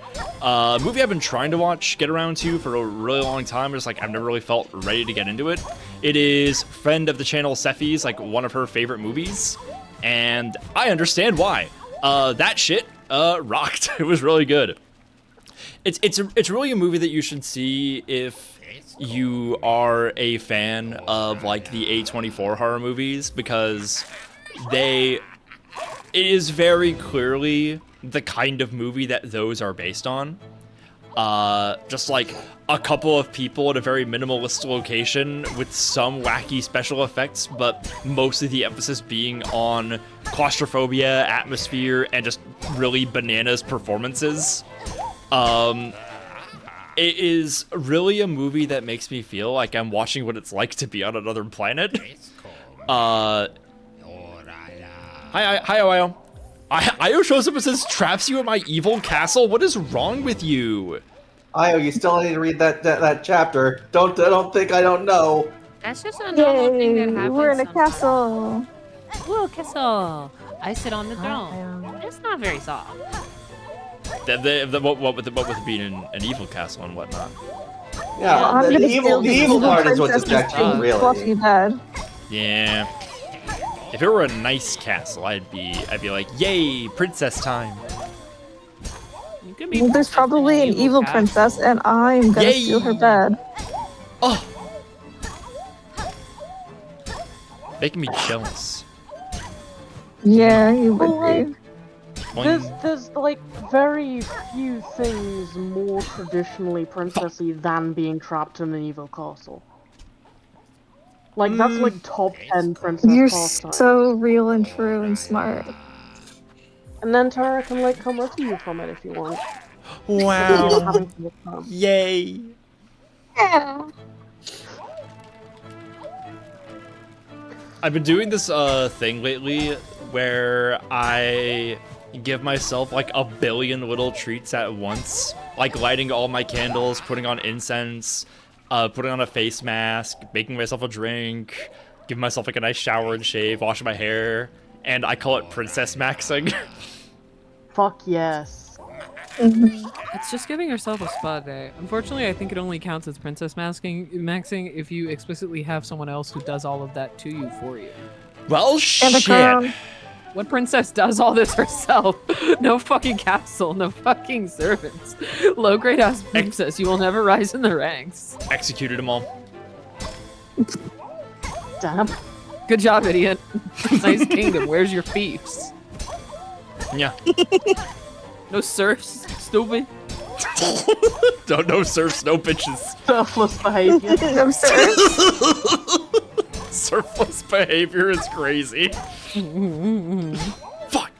Movie I've been trying to get around to for a really long time. Just like I've never really felt ready to get into it. It is friend of the channel Sephi's like one of her favorite movies, and I understand why. That shit rocked. It was really good. It's really a movie that you should see if you are a fan of like the A24 horror movies, because it is very clearly the kind of movie that those are based on. Just like a couple of people at a very minimalist location with some wacky special effects, but most of the emphasis being on claustrophobia, atmosphere, and just really bananas performances. It is really a movie that makes me feel like I'm watching what it's like to be on another planet. Hi, Io. Io shows up and says, "Traps you at my evil castle." What is wrong with you? Io, you still need to read that chapter. Don't think I don't know. That's just a normal thing that happens. We're in a sometimes. castle. Whoa, castle! I sit on the throne. It's not very soft. What with it being an evil castle and whatnot. Yeah, I'm the gonna evil part is what's objecting, really. Walking Dead. Yeah. If it were a nice castle, I'd be like, yay, princess time. You could be Well, there's probably an evil castle. princess, and I'm gonna Yay. steal her bed. Oh, making me jealous. Yeah, you would be. Boing. There's like very few things more traditionally princessy than being trapped in an evil castle. Like that's like top 10 princess You're pastime. so real and true and smart. And then Tara can like come rescue you from it if you want. Wow. Having to look down. Yay. Yeah. I've been doing this thing lately where I give myself like a billion little treats at once, like lighting all my candles, putting on incense, putting on a face mask, making myself a drink, giving myself like a nice shower and shave, washing my hair, and I call it princess maxing. Fuck yes. It's just giving yourself a spa day. Unfortunately, I think it only counts as princess maxing if you explicitly have someone else who does all of that to you for you. Well, And a shit. crown. What princess does all this herself? No fucking castle, no fucking servants. Low-grade ass princess, you will never rise in the ranks. Executed them all. Damn. Good job, idiot. Nice kingdom, where's your fiefs? Yeah. No serfs, stupid. No serfs, no bitches. Surplus behavior. I'm sorry. Surplus behavior is crazy. Fuck.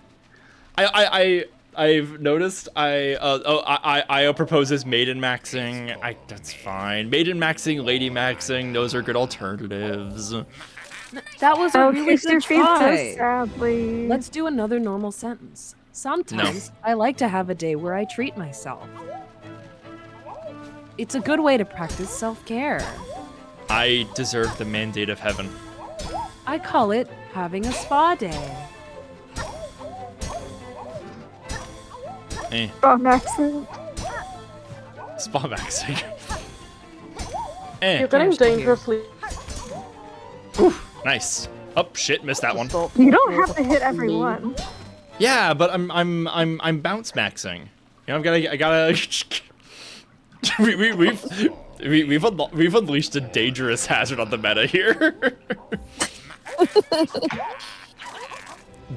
I've noticed Io proposes maiden maxing. That's fine. Maiden maxing, lady maxing, those are good alternatives. That was a really kiss your good feet so try. sadly. Let's do another normal sentence. Sometimes I like to have a day where I treat myself. It's a good way to practice self-care. I deserve the mandate of heaven. I call it having a spa day. Spa maxing. Spa maxing. You're getting dangerously. Oof, nice. Oh shit, missed that one. You don't have to hit everyone. Yeah, but I'm bounce maxing. You know, I gotta. we've unleashed a dangerous hazard on the meta here.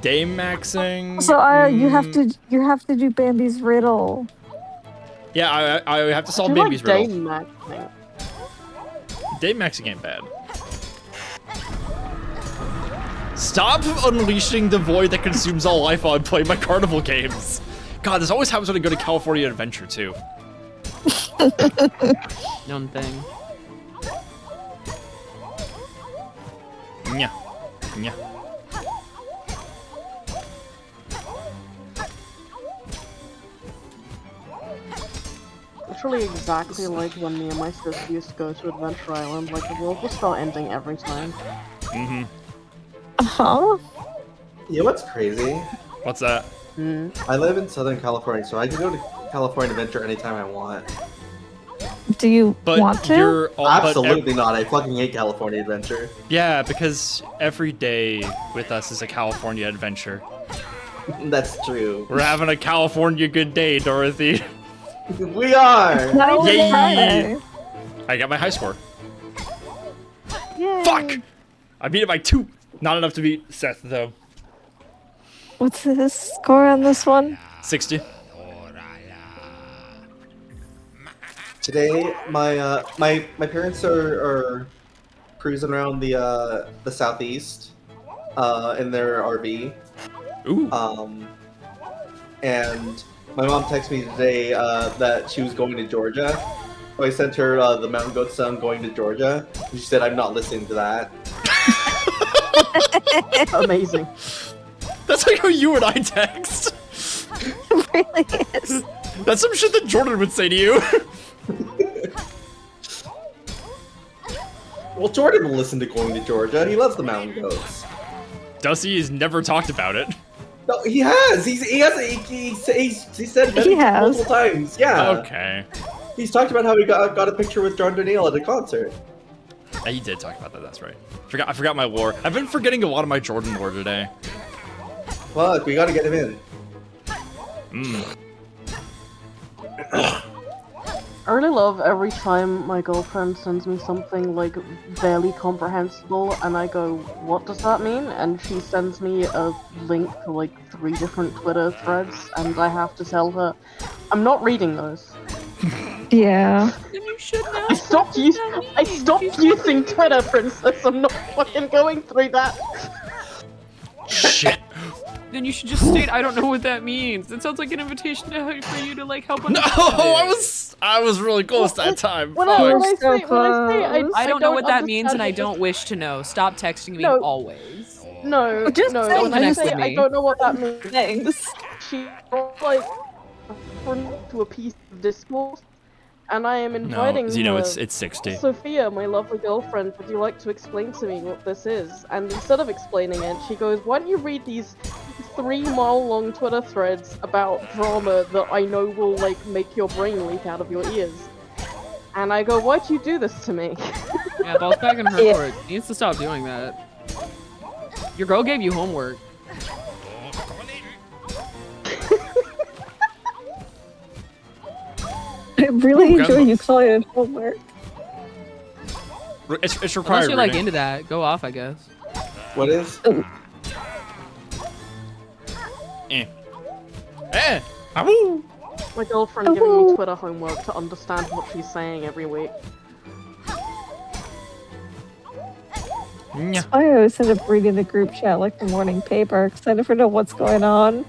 Dame maxing. So you have to do Bambi's riddle. Yeah, I have to solve I feel Bambi's like riddle. Dame maxing. Dame maxing ain't bad. Stop unleashing the void that consumes all life while I play my carnival games. God, this always happens when I go to California Adventure too. Known thing. Yeah. Yeah. Literally exactly like when me and my sister used to go to Adventure Island. Like the world will start ending every time. Mm-hmm. Huh? Yeah, what's crazy? What's that? I live in Southern California, so I can go to California Adventure anytime I want. Do you But want to? you're Absolutely not. I fucking hate California Adventure. Yeah, because every day with us is a California adventure. That's true. We're having a California good day, Dorothy. We are! No, Yay! Friday. I got my high score. Yay. Fuck! I beat it by 2. Not enough to beat Seth, though. What's his score on this one? 60. Today, my parents are cruising around the southeast in their RV. Ooh. And my mom texted me today that she was going to Georgia. So I sent her the Mountain Goat song "Going to Georgia." She said, "I'm not listening to that." Amazing. That's like how you and I text. It really is. That's some shit that Jordan would say to you. Well, Jordan will listen to "Going to Georgia." He loves the Mountain Goats. Dusty has never talked about it. No, he has. He said He has. multiple times. Yeah. Okay. He's talked about how he got a picture with John Daniel at a concert. Yeah, he did talk about that, that's right. I forgot my lore. I've been forgetting a lot of my Jordan lore today. Fuck, we gotta get him in. I really love every time my girlfriend sends me something like barely comprehensible and I go, what does that mean? And she sends me a link to like 3 different Twitter threads and I have to tell her, I'm not reading those. Yeah. Then you should know. I stopped using Twitter, princess. I'm not fucking going through that. Shit. Then you should just state, I don't know what that means. It sounds like an invitation for you to like help No, understand. I was really close that time. When Fuck. I You're say, so I don't know what that means, and I understand don't wish to know. Stop texting me No. always. No, Just no. say When I connect say with I me. don't know what that means, Thanks. she like to a piece of discourse, and I am inviting No, you know, her. it's 60. Sophia, my lovely girlfriend, would you like to explain to me what this is? And instead of explaining it, she goes, why don't you read these 3-mile-long Twitter threads about drama that I know will, like, make your brain leak out of your ears? And I go, why'd you do this to me? Yeah, ball's back in her Yeah. court. He needs to stop doing that. Your girl gave you homework. I really Ooh, enjoy grandma. you calling it homework. It's Unless required you're like reading. into that, go off, I guess. What is? Eh. Eh! Awoo! My girlfriend giving me Twitter homework to understand what she's saying every week. Yeah. I always end up reading the group chat like the morning paper because I never know what's going on.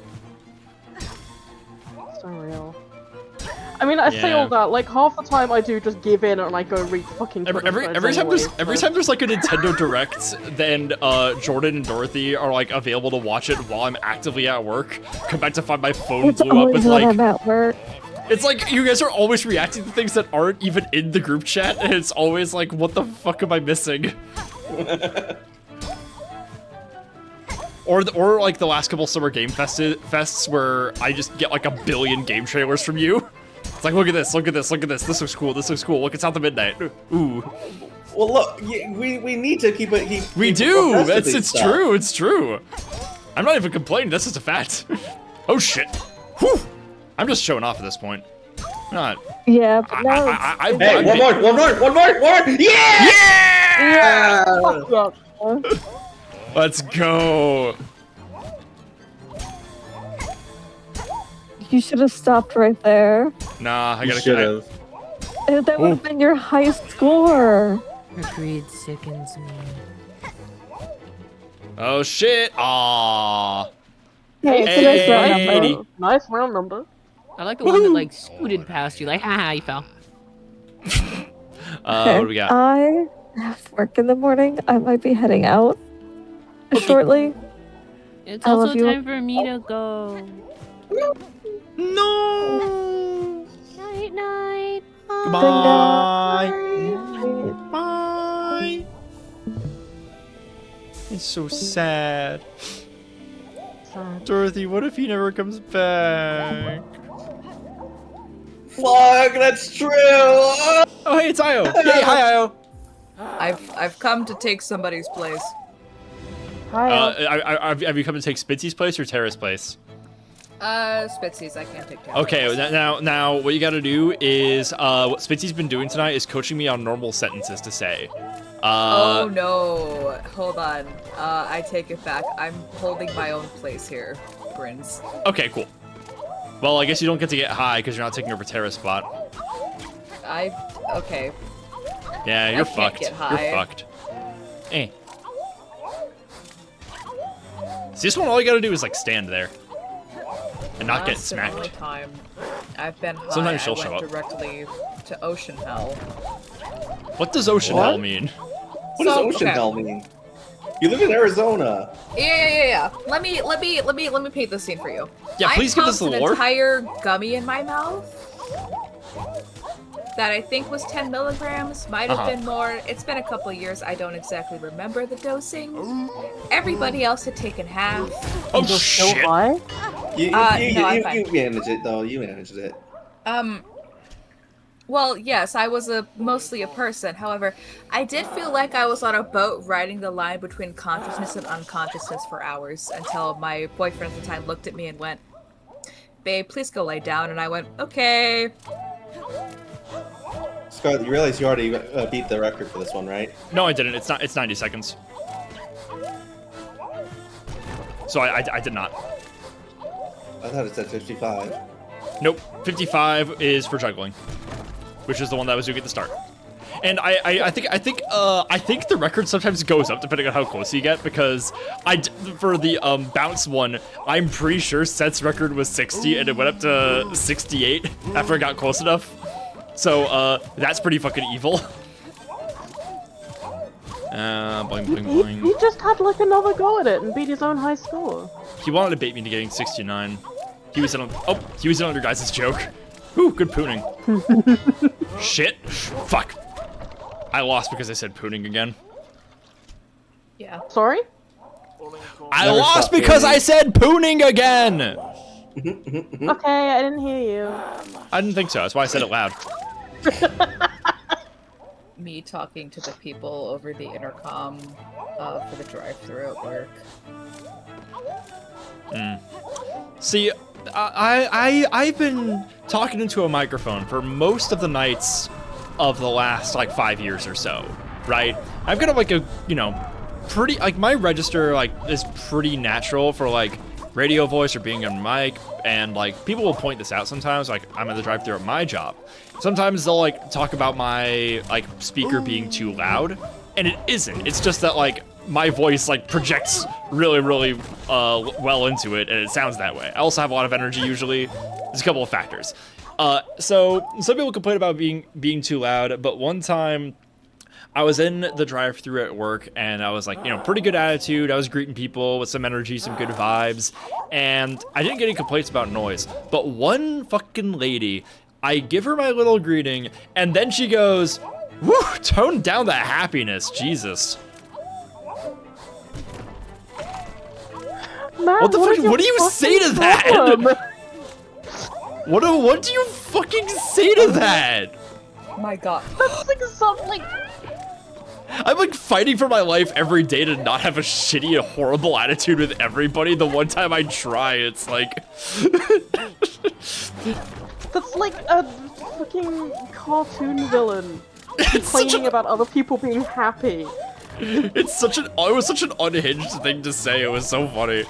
So real. I mean, I say all that, like, half the time I do just give in and I go read fucking Twitter Every time there's like a Nintendo Direct, then Jordan and Dorothy are like available to watch it while I'm actively at work. Come back to find my phone It's blew up always with when like I'm at work. it's like you guys are always reacting to things that aren't even in the group chat, and it's always like, what the fuck am I missing? Or like the last couple summer game fests where I just get like a billion game trailers from you. It's like, look at this, look at this, look at this. This looks cool. This looks cool. Look, it's out the midnight. Ooh. Well, look, we need to keep it. We do. It's true. It's true. I'm not even complaining. That's just a fact. Oh shit. Whew. I'm just showing off at this point. Not. Yeah, but now Hey, one more! Yeah! Yeah! Let's go. you should have stopped right there. Nah, I gotta. Should have. That would have been your high score. Your greed sickens me. Oh shit! Aww. Hey, it's a nice round number. Nice round number. I like the one that like scooted past you, like haha, you fell. What do we got? I have work in the morning. I might be heading out shortly. It's I also love you. time for me to go. No. Night, night. Goodbye. Bye. It's so sad. Dorothy, what if he never comes back? Fuck, that's true. Oh, hey, it's Io. Hey, hi, Io. I've come to take somebody's place. Hi. Have you come to take Spitzy's place or Tara's place? Spitzies, I can't take care of Okay, now what you gotta do is, what Spitzy's been doing tonight is coaching me on normal sentences to say. Oh no, hold on. I take it back. I'm holding my own place here. Grins. Okay, cool. Well, I guess you don't get to get high because you're not taking over Tara's spot. Okay. Yeah, you're I can't fucked. get high. You're fucked. Eh. See, this one, all you gotta do is, like, stand there. And not get That's the only smacked. time I've been high. Sometimes she'll I show went up. directly to Ocean Hell. What does Ocean Hell mean? What does Ocean Hell mean? You live in Arizona. Yeah. Let me paint this scene for you. Yeah, please give us the I lore. popped an entire gummy in my mouth that I think was 10 milligrams. Might have been more. It's been a couple years. I don't exactly remember the dosing. Everybody else had taken half. Oh shit! Why? You managed it though. You managed it. Well, yes, I was mostly a person. However, I did feel like I was on a boat riding the line between consciousness and unconsciousness for hours until my boyfriend at the time looked at me and went, "Babe, please go lay down." And I went, "Okay." Scott, you realize you already beat the record for this one, right? No, I didn't. It's not. It's 90 seconds. So I did not. I thought it said 55. Nope. 55 is for juggling, which is the one that I was doing at the start. And I think the record sometimes goes up depending on how close you get, because for the bounce one, I'm pretty sure Seth's record was 60 and it went up to 68 after I got close enough. So that's pretty fucking evil. Boing, boing, boing. He just had like another go at it and beat his own high score. He wanted to bait me into getting 69. He was in on your guys' joke. Ooh, good pooning. Shit. Fuck. I lost because I said pooning again. Yeah. Sorry? I lost because I said pooning again! Okay, I didn't hear you. I didn't think so. That's why I said it loud. Me talking to the people over the intercom for the drive-thru at work. See, I've been talking into a microphone for most of the nights of the last, like, 5 years or so, right? I've got, like, a, pretty, like, my register, like, is pretty natural for, like, radio voice or being on mic, and like people will point this out sometimes. Like I'm at the drive-thru at my job. Sometimes they'll like talk about my like speaker being too loud, and it isn't. It's just that like my voice like projects really well into it, and it sounds that way. I also have a lot of energy usually. There's a couple of factors. So some people complain about being too loud, but one time I was in the drive-thru at work, and I was like, pretty good attitude. I was greeting people with some energy, some good vibes, and I didn't get any complaints about noise. But one fucking lady, I give her my little greeting, and then she goes, "Woo, tone down the happiness, Jesus." Man, What the fuck? What do you say to that? What do you fucking say to that? My God. That's like something. I'm like fighting for my life every day to not have a shitty and horrible attitude with everybody. The one time I try, it's like... That's like a fucking cartoon villain complaining about other people being happy. It was such an unhinged thing to say. It was so funny.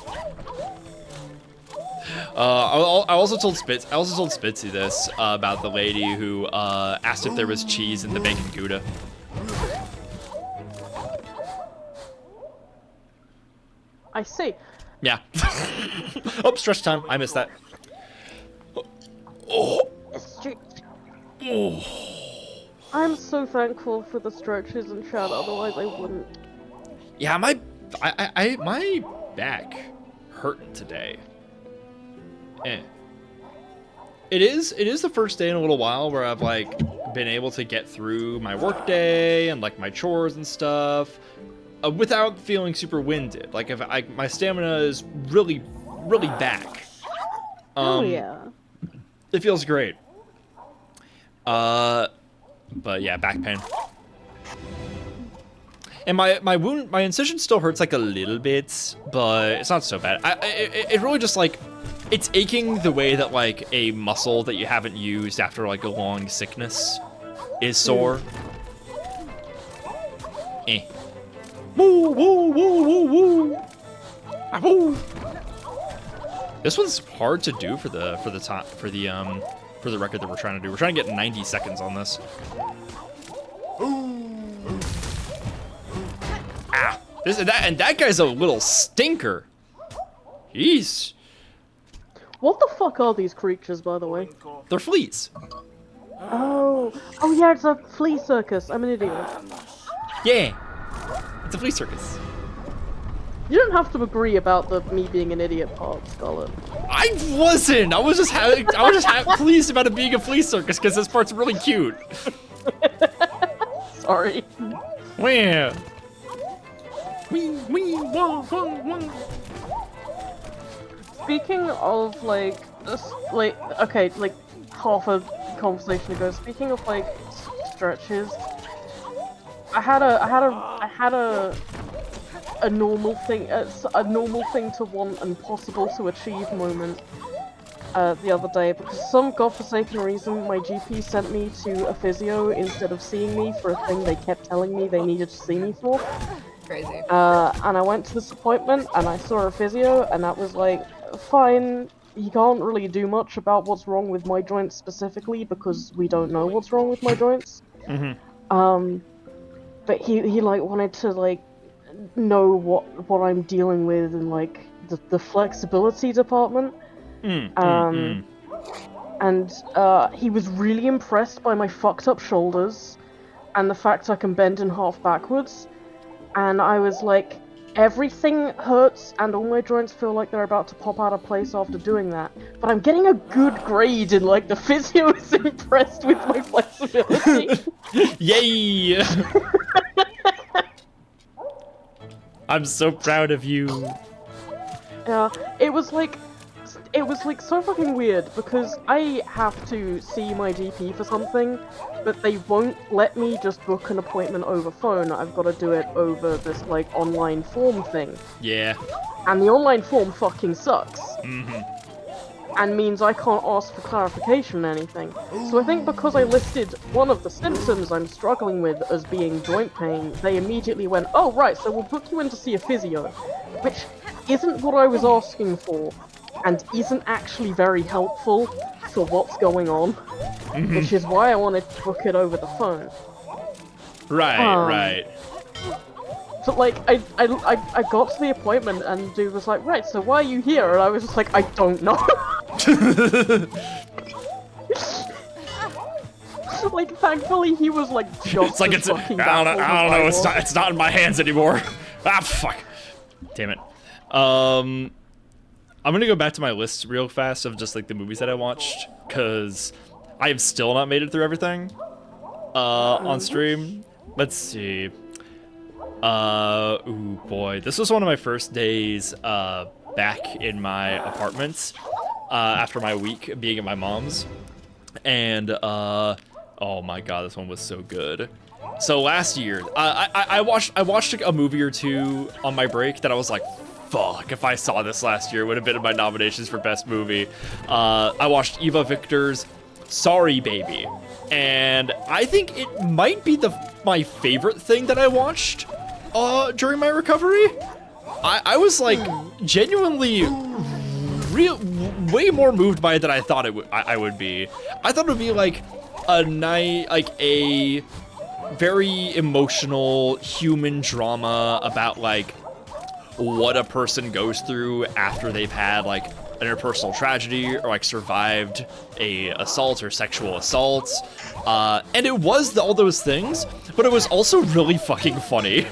I also told Spitzy this about the lady who asked if there was cheese in the bacon Gouda. I see. Yeah. Oh, stretch time. I missed that. Oh. Oh. I'm so thankful for the stretches in chat, otherwise I wouldn't. Yeah, my back hurt today. It is the first day in a little while where I've like been able to get through my work day and like my chores and stuff without feeling super winded. Like if my stamina is really back. Oh yeah. It feels great. But yeah, back pain. And my wound, my incision still hurts like a little bit, but it's not so bad. It really just like, it's aching the way that like a muscle that you haven't used after like a long sickness is sore. Woo woo woo woo woo. Ah, woo. This one's hard to do for the record that we're trying to do. We're trying to get 90 seconds on this. Ah, that guy's a little stinker. Jeez. What the fuck are these creatures, by the way? They're fleas. Oh yeah, it's a flea circus. I'm an idiot. Yeah, it's a flea circus. You don't have to agree about the me being an idiot part, Scarlet. I wasn't. I was just pleased about it being a flea circus because this part's really cute. Sorry. Where? Wee, wah, wah, wah. Speaking of like half a conversation ago. Speaking of like stretches, I had a normal thing, to want and possible to achieve moment the other day, because for some godforsaken reason my GP sent me to a physio instead of seeing me for a thing they kept telling me they needed to see me for. Crazy. And I went to this appointment and I saw a physio, and that was like, fine, he can't really do much about what's wrong with my joints specifically because we don't know what's wrong with my joints. Mm-hmm. But he like wanted to like know what I'm dealing with in like the flexibility department. And he was really impressed by my fucked up shoulders and the fact I can bend in half backwards. And I was like, everything hurts and all my joints feel like they're about to pop out of place after doing that. But I'm getting a good grade and like the physio is impressed with my flexibility. Yay! I'm so proud of you. Yeah, it was like so fucking weird because I have to see my GP for something, but they won't let me just book an appointment over phone. I've got to do it over this like online form thing. Yeah. And the online form fucking sucks. Mm-hmm. And means I can't ask for clarification on anything. So I think because I listed one of the symptoms I'm struggling with as being joint pain, they immediately went, oh right, so we'll book you in to see a physio. Which isn't what I was asking for, and isn't actually very helpful for what's going on, which is why I wanted to book it over the phone. Right. So like, I got to the appointment and dude was like, right, so why are you here? And I was just like, I don't know. Like, thankfully he was like just It's like as fucking I don't baffled know. as I was. It's not in my hands anymore. Ah, fuck. Damn it. I'm gonna go back to my list real fast of just like the movies that I watched, because I have still not made it through everything on stream. Let's see. Ooh boy, this was one of my first days back in my apartment after my week being at my mom's, and oh my god, this one was so good. So last year, I watched a movie or two on my break that I was like, fuck, if I saw this last year, it would have been in my nominations for best movie. I watched Eva Victor's Sorry Baby, and I think it might be my favorite thing that I watched during my recovery. I was like genuinely way more moved by it than I thought I would be. I thought it would be like a very emotional human drama about like what a person goes through after they've had like an interpersonal tragedy or like survived a assault or sexual assault, and it was all those things, but it was also really fucking funny.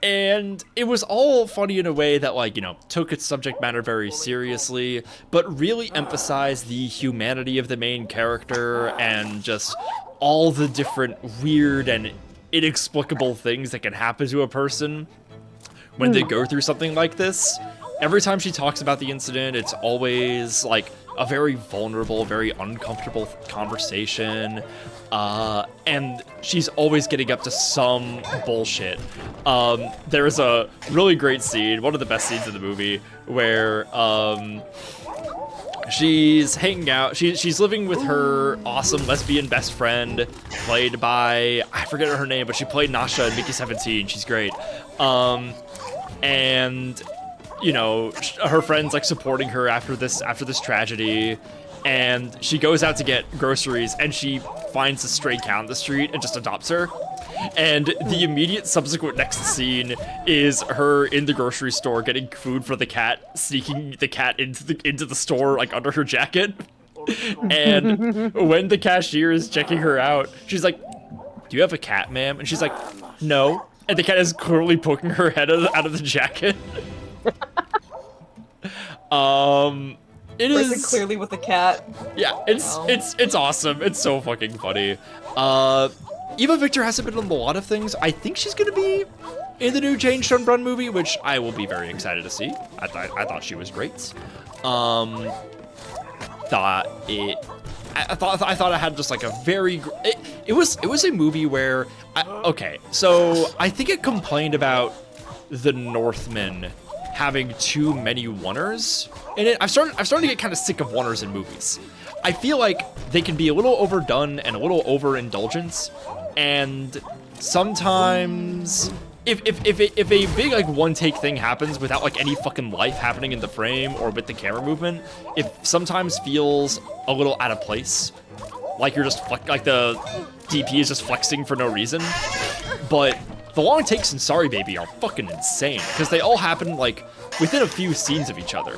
And it was all funny in a way that, like, you know, took its subject matter very seriously, but really emphasized the humanity of the main character and just all the different weird and inexplicable things that can happen to a person when they go through something like this. Every time she talks about the incident, it's always, like, a very vulnerable, very uncomfortable conversation. And she's always getting up to some bullshit. There's a really great scene, one of the best scenes in the movie, where she's hanging out. She's living with her awesome lesbian best friend, played by, I forget her name, but she played Nasha in Mickey 17. She's great. And you know, her friend's like supporting her after this tragedy, and she goes out to get groceries and she finds a stray cat on the street and just adopts her. And the immediate subsequent next scene is her in the grocery store getting food for the cat, sneaking the cat into the store like under her jacket. And when the cashier is checking her out, she's like, "Do you have a cat, ma'am?" And she's like, "No." And the cat is clearly poking her head out of the jacket. It is clearly with the cat. Yeah, it's awesome. It's so fucking funny. Eva Victor hasn't been in a lot of things. I think she's gonna be in the new Jane Schoenbrunn movie, which I will be very excited to see. I thought she was great. I thought I had just like a very it was a movie where okay, so I think it complained about The Northman having too many oneers in it. I'm starting to get kind of sick of oneers in movies. I feel like they can be a little overdone and a little overindulgent, and sometimes if a big like one take thing happens without like any fucking life happening in the frame or with the camera movement, it sometimes feels a little out of place. Like you're just like the DP is just flexing for no reason. But the long takes in Sorry Baby are fucking insane because they all happen like within a few scenes of each other.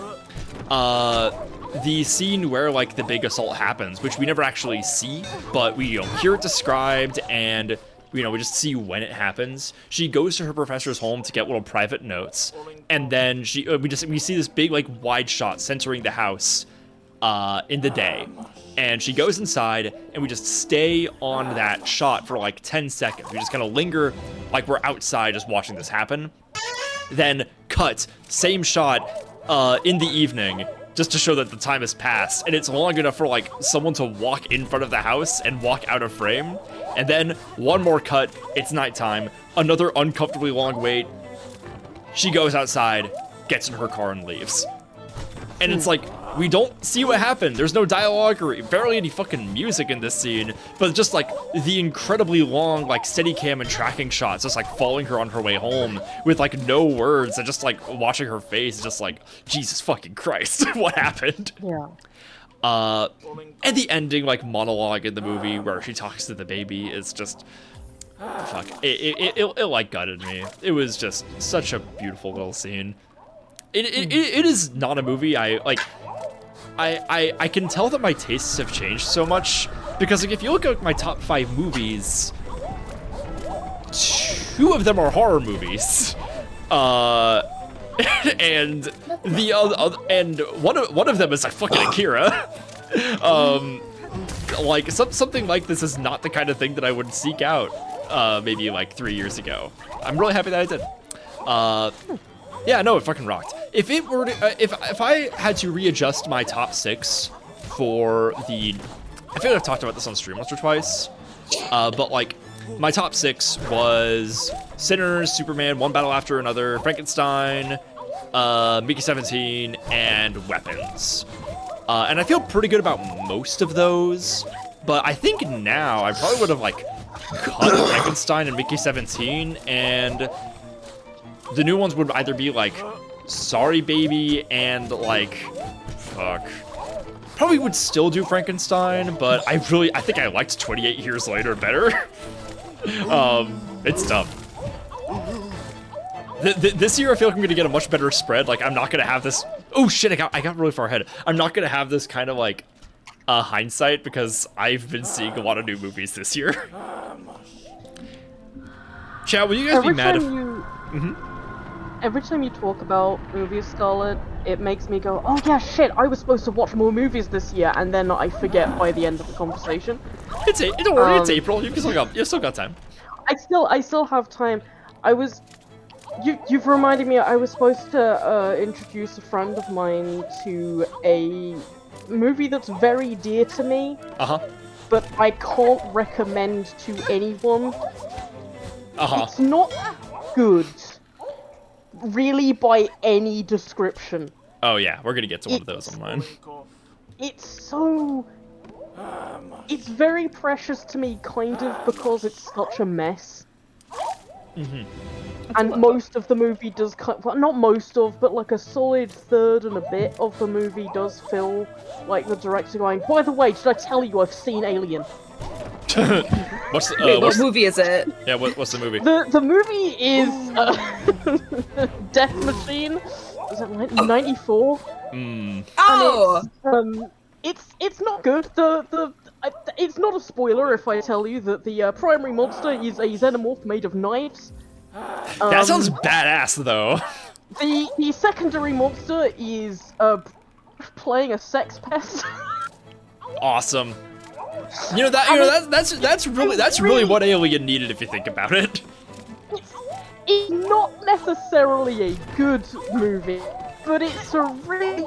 The scene where like the big assault happens, which we never actually see, but we hear it described and we just see when it happens. She goes to her professor's home to get little private notes, and then we see this big like wide shot centering the house in the day. And she goes inside, and we just stay on that shot for like 10 seconds. We just kind of linger like we're outside just watching this happen. Then cut, same shot in the evening, just to show that the time has passed. And it's long enough for like someone to walk in front of the house and walk out of frame. And then one more cut, it's nighttime, another uncomfortably long wait. She goes outside, gets in her car and leaves. And it's like, we don't see what happened. There's no dialogue or barely any fucking music in this scene, but just like the incredibly long like steady cam and tracking shots, just like following her on her way home with like no words and just like watching her face, just like, Jesus fucking Christ, what happened? Yeah. And the ending like monologue in the movie where she talks to the baby is just, fuck, it like gutted me. It was just such a beautiful little scene. It is not a movie I can tell that my tastes have changed so much because like if you look at my top 5 movies, 2 of them are horror movies, and the other and one of them is like fucking Akira. Like something like this is not the kind of thing that I would seek out maybe like 3 years ago. I'm really happy that I did. Yeah, no, it fucking rocked. If it were to, if I had to readjust my top 6 for the, I feel like I've talked about this on stream once or twice, but like my top 6 was Sinners, Superman, One Battle After Another, Frankenstein, Mickey 17, and Weapons. And I feel pretty good about most of those, but I think now I probably would have like cut Frankenstein and Mickey 17, and the new ones would either be like Sorry Baby and like, fuck. Probably would still do Frankenstein, but I think I liked 28 Years Later better. It's tough. This year I feel like I'm gonna get a much better spread. Like I'm not gonna have this, oh shit, I got really far ahead. I'm not gonna have this kind of like hindsight because I've been seeing a lot of new movies this year. Chat, will you guys be mad if... Every time you talk about movies, Scarlet, it makes me go, oh yeah, shit, I was supposed to watch more movies this year, and then I forget by the end of the conversation. Don't worry, it's April. You've still got time. I still have time. You've reminded me. I was supposed to introduce a friend of mine to a movie that's very dear to me. But I can't recommend to anyone. It's not good. Really, by any description. Oh yeah, we're gonna get to one of those on mine. It's so... It's very precious to me, kind of, because it's such a mess. And most of the movie does well, not most of, but like a solid third and a bit of the movie does feel like the director going, by the way, did I tell you I've seen Alien? What movie is it? Yeah, what's the movie? The movie is Death Machine. Was it 94? Oh! It's not good. It's not a spoiler if I tell you that the primary monster is a xenomorph made of knives. That sounds badass, though. The secondary monster is playing a sex pest. Awesome. That's really what Alien needed if you think about it. It's not necessarily a good movie, but it's a really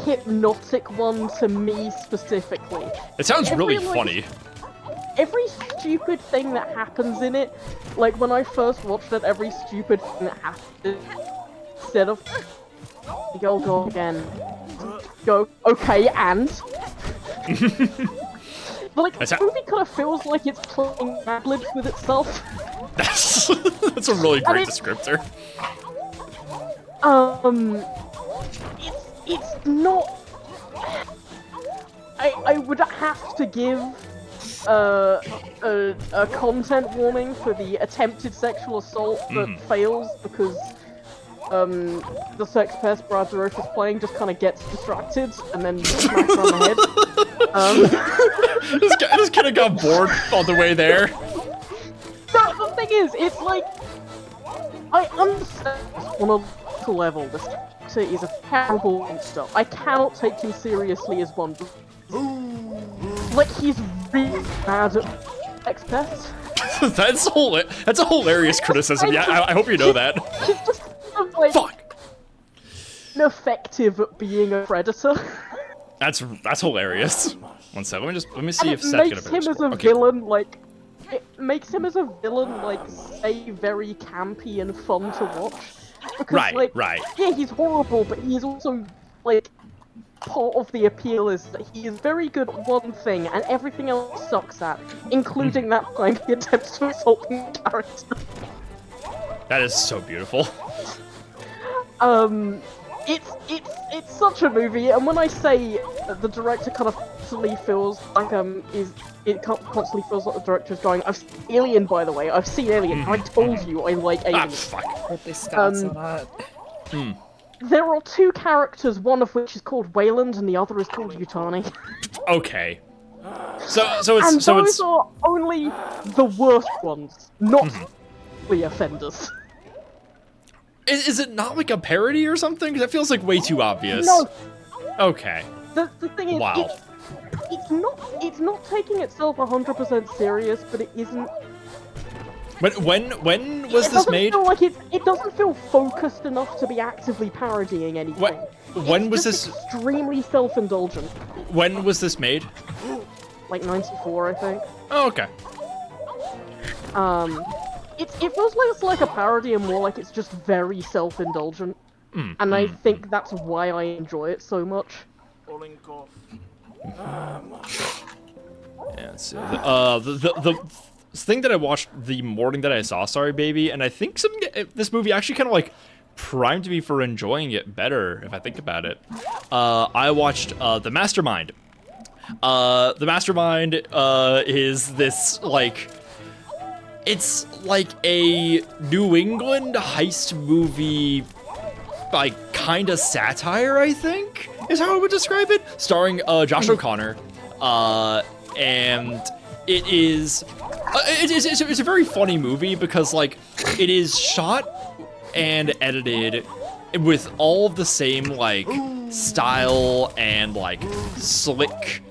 hypnotic one to me specifically. It sounds really funny. Every stupid thing that happens in it, like when I first watched it, every stupid thing that happened, instead of go again, go, okay, and? Like, the movie kind of feels like it's playing Mad Libs with itself. That's a really great descriptor. It's not... I would have to give a content warning for the attempted sexual assault that fails because the sex pest Brad Dourif is playing just kind of gets distracted and then smacks her on the head. This kind of got bored on the way there. No, the thing is, it's like I understand on a local level this character is a terrible monster. I cannot take him seriously as one. Like he's really bad at sex pests. That's a hilarious criticism. Yeah, I hope you know that. He's just like ineffective at being a predator. That's hilarious. One sec. Let me see if Seth makes him as a villain like. It makes him as a villain like say very campy and fun to watch. Because right. yeah, he's horrible, but he's also like part of the appeal is that he is very good at one thing and everything else sucks at, including that time he attempts to assault the character. That is so beautiful. It's such a movie, and when I say that the director kind of constantly feels like constantly feels like the director's going, I've seen Alien, by the way, I've seen Alien. I told you I like Alien. Fuck. Ridley Scott's on that. There are two characters, one of which is called Wayland, and the other is called Yutani. Okay. So And it's those are only the worst ones, not the offenders. Is it not like a parody or something? Because that feels like way too obvious. No. Okay. The thing is, Wow. it's not taking itself 100% serious, but it isn't. When was this made? It doesn't feel focused enough to be actively parodying anything. When was this? Extremely self-indulgent. When was this made? Like 94, I think. Oh, okay. It feels less like a parody and more like it's just very self-indulgent. And I think that's why I enjoy it so much. Yeah, so the thing that I watched the morning that I saw Sorry Baby, and I think this movie actually kind of like primed me for enjoying it better, if I think about it. I watched The Mastermind. The Mastermind is this like... It's like a New England heist movie, like, kind of satire, I think, is how I would describe it, starring Josh O'Connor, and it is, it's a very funny movie because, like, it is shot and edited with all of the same, like, style and, like, slick,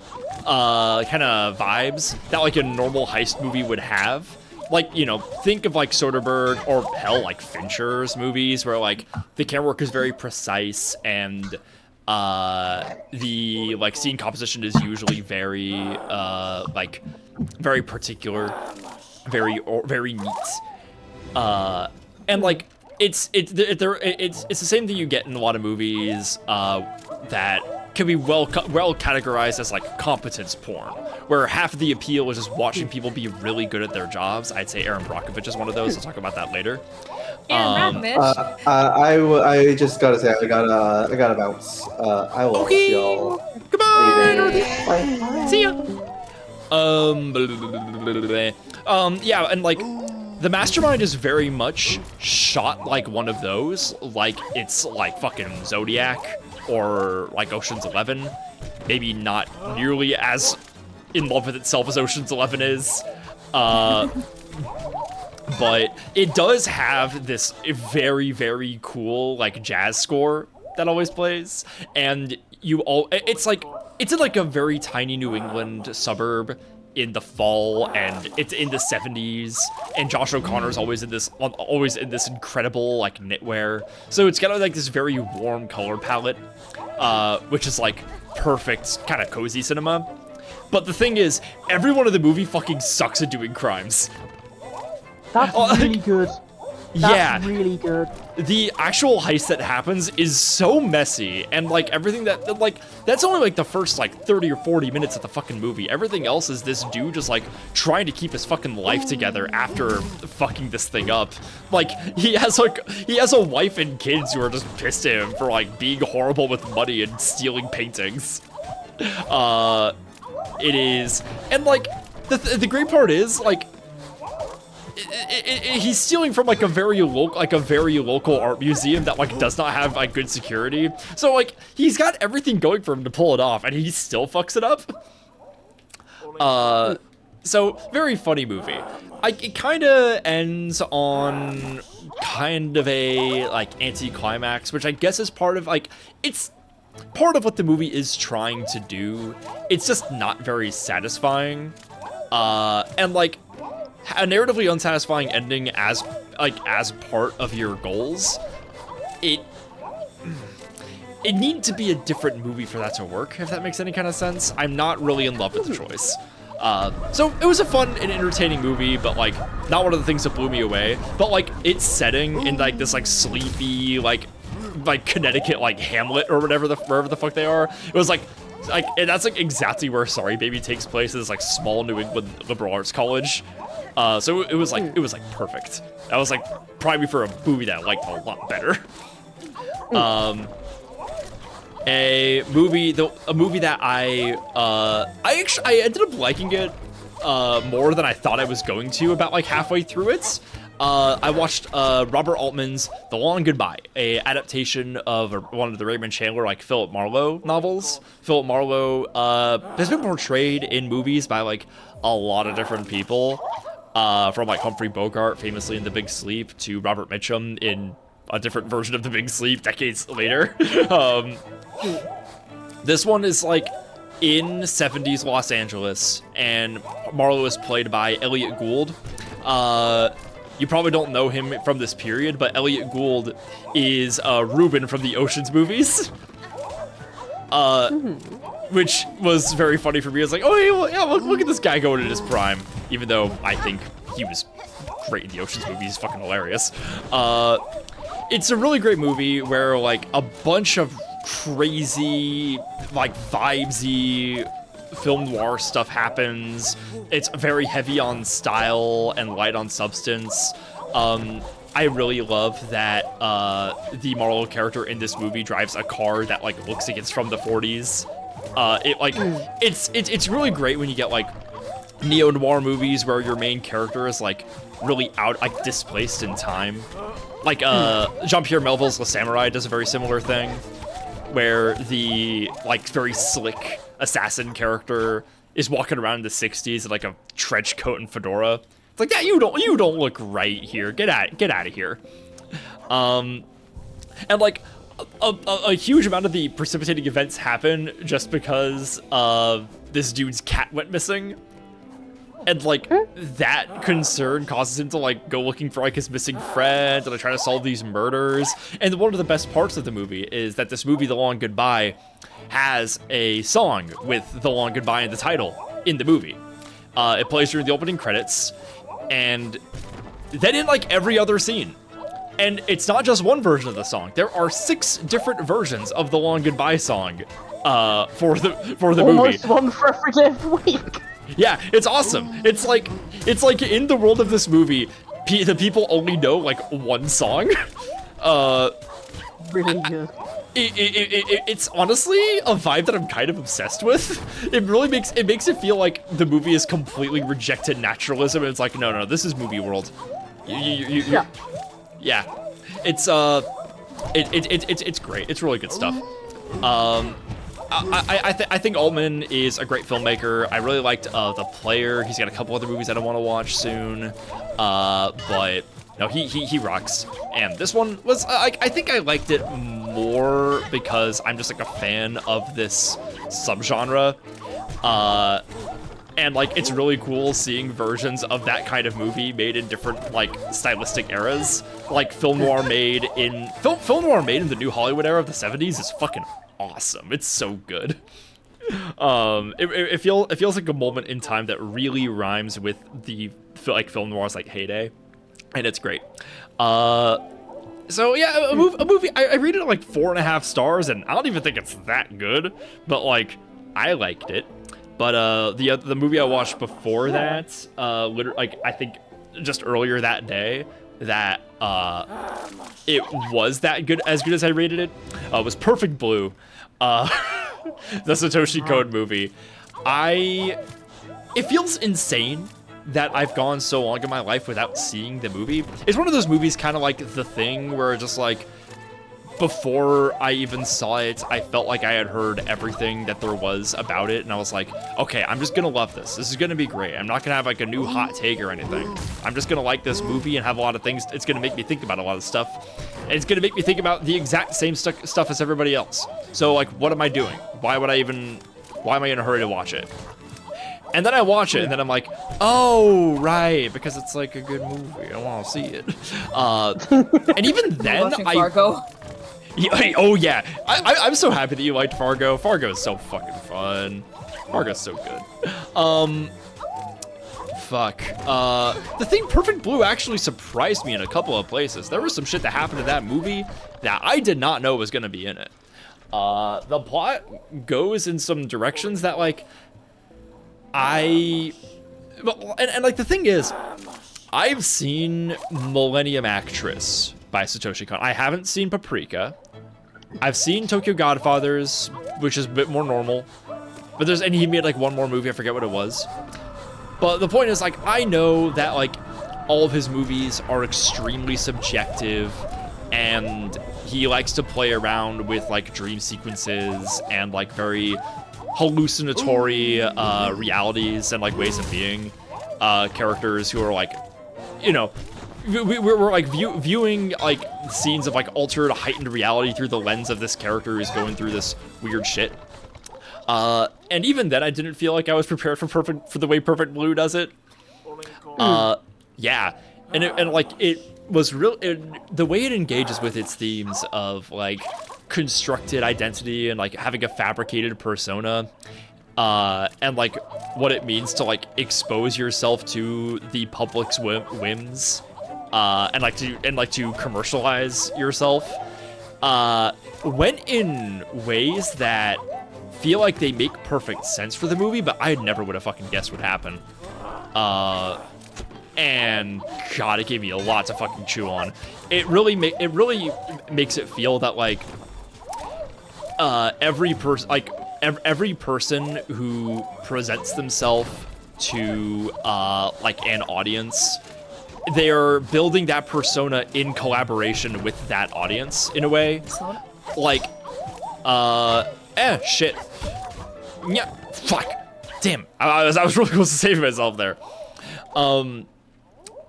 kind of vibes that, like, a normal heist movie would have. Like, you know, think of like Soderbergh or hell, like Fincher's movies where like the camera work is very precise and the like scene composition is usually very like very particular, very neat. And like it's the same thing you get in a lot of movies that can be well categorized as like competence porn, where half of the appeal is just watching people be really good at their jobs. I'd say Aaron Brockovich is one of those. I'll talk about that later. I just gotta say I gotta bounce. I will see y'all. Goodbye, Dorothy. Bye. See ya. Yeah, and like The Mastermind is very much shot like one of those, like it's like fucking Zodiac or like Ocean's 11, maybe not nearly as in love with itself as Ocean's 11 is, but it does have this very, very cool like jazz score that always plays, and it's in like a very tiny New England suburb in the fall, and it's in the 70s, and Josh O'Connor's always in this incredible like knitwear, so it's got like this very warm color palette, which is like perfect kind of cozy cinema. But the thing is, everyone in the movie fucking sucks at doing crimes. That's really good. That's really good. The actual heist that happens is so messy, and like everything that like that's only like the first like 30 or 40 minutes of the fucking movie. Everything else is this dude just like trying to keep his fucking life together after fucking this thing up. Like he has a wife and kids who are just pissed at him for like being horrible with money and stealing paintings. It is, and like the great part is like he's stealing from like a very local art museum that like does not have like good security. So like he's got everything going for him to pull it off, and he still fucks it up. So very funny movie. It kind of ends on kind of a like anti-climax, which I guess is part of like it's part of what the movie is trying to do. It's just not very satisfying, and like a narratively unsatisfying ending as part of your goals, it needed to be a different movie for that to work, if that makes any kind of sense. I'm not really in love with the choice. So it was a fun and entertaining movie, but like not one of the things that blew me away. But like its setting in like this like sleepy, like like Connecticut, like Hamlet or whatever wherever the fuck they are. It was like and that's like exactly where Sorry Baby takes place. It's like small New England liberal arts college. So it was like perfect. That was like probably for a movie that I liked a lot better. A movie that I ended up liking it more than I thought I was going to about like halfway through it. I watched Robert Altman's The Long Goodbye, a adaptation of one of the Raymond Chandler like Philip Marlowe novels. Philip Marlowe has been portrayed in movies by like a lot of different people, from like Humphrey Bogart famously in The Big Sleep to Robert Mitchum in a different version of The Big Sleep decades later. This one is like in 70s Los Angeles, and Marlowe is played by Elliot Gould. You probably don't know him from this period, but Elliot Gould is Ruben from the Ocean's movies. Which was very funny for me. I was like, oh yeah, look at this guy going in his prime. Even though I think he was great in the Ocean's movies, he's fucking hilarious. It's a really great movie where like a bunch of crazy, like vibesy film noir stuff happens. It's very heavy on style and light on substance. I really love that the Marlowe character in this movie drives a car that like looks like it's from the 40s. It's really great when you get like neo-noir movies where your main character is like really displaced in time. Like Jean-Pierre Melville's Le Samurai does a very similar thing, where the like very slick assassin character is walking around in the 60s in like a trench coat and fedora. It's like, yeah, you don't look right here. Get out of here. And like a huge amount of the precipitating events happen just because this dude's cat went missing. And like that concern causes him to like go looking for like his missing friend and like try to solve these murders. And one of the best parts of the movie is that this movie, The Long Goodbye, has a song with The Long Goodbye in the title in the movie. It plays during the opening credits, and then in like every other scene. And it's not just one version of the song. There are 6 different versions of The Long Goodbye song for the movie. Almost one for every day of the week. Yeah, it's awesome. It's like in the world of this movie, the people only know like one song. Really good. It's honestly a vibe that I'm kind of obsessed with. It really makes it feel like the movie has completely rejected naturalism, and it's like, no, this is movie world. Yeah. It's it's great. It's really good stuff. I think Altman is a great filmmaker. I really liked The Player. He's got a couple other movies that I want to watch soon. But no, he rocks. And this one was I think I liked it more because I'm just like a fan of this subgenre. And like it's really cool seeing versions of that kind of movie made in different like stylistic eras. Like film noir made in the New Hollywood era of the 70s is fucking awesome. It's so good. It feels like a moment in time that really rhymes with the like film noir's like heyday, and it's great. So yeah, a movie. I rated it like 4.5 stars, and I don't even think it's that good, but like I liked it. But the movie I watched before that, like I think just earlier that day, that it was that good as I rated it, was Perfect Blue, the Satoshi Kon movie. It feels insane that I've gone so long in my life without seeing the movie. It's one of those movies kind of like The Thing, where just like before I even saw it, I felt like I had heard everything that there was about it, and I was like, okay, I'm just gonna love this. This is gonna be great. I'm not gonna have like a new hot take or anything. I'm just gonna like this movie and have a lot of things. It's gonna make me think about a lot of stuff, and it's gonna make me think about the exact same stuff as everybody else. So like, what am I doing? Why am I in a hurry to watch it? And then I watch it, and then I'm like, oh, right, because it's like a good movie. I want to see it. And even then, Fargo? Oh yeah, I'm so happy that you liked Fargo. Fargo is so fucking fun. Fargo's so good. fuck. The thing Perfect Blue actually surprised me in a couple of places. There was some shit that happened in that movie that I did not know was gonna be in it. The plot goes in some directions that, like, and like, the thing is, I've seen Millennium Actress by Satoshi Kon. I haven't seen Paprika. I've seen Tokyo Godfathers, which is a bit more normal. But and he made like one more movie, I forget what it was. But the point is, like, I know that like all of his movies are extremely subjective, and he likes to play around with like dream sequences and like very hallucinatory realities and like ways of being characters who are like, you know, we're like viewing like scenes of like altered, heightened reality through the lens of this character who's going through this weird shit. And even then, I didn't feel like I was prepared for the way Perfect Blue does it. Yeah, and it was real. The way it engages with its themes of like constructed identity and like having a fabricated persona, and like what it means to like expose yourself to the public's whims, and to commercialize yourself, went in ways that feel like they make perfect sense for the movie, but I never would have fucking guessed would happen. And God, it gave me a lot to fucking chew on. It really makes it feel that like every person who presents themselves to like an audience, they are building that persona in collaboration with that audience in a way. Like, shit. Yeah, fuck. Damn. I was really close to saving myself there.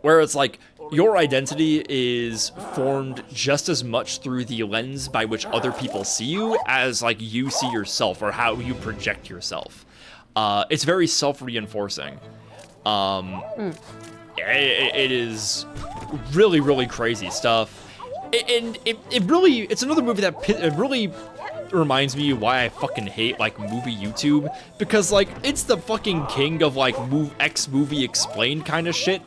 Where it's like, your identity is formed just as much through the lens by which other people see you as like you see yourself or how you project yourself. It's very self-reinforcing. It is really, really crazy stuff. And it's another movie that really reminds me why I fucking hate like movie YouTube, because like it's the fucking king of like movie explained kind of shit.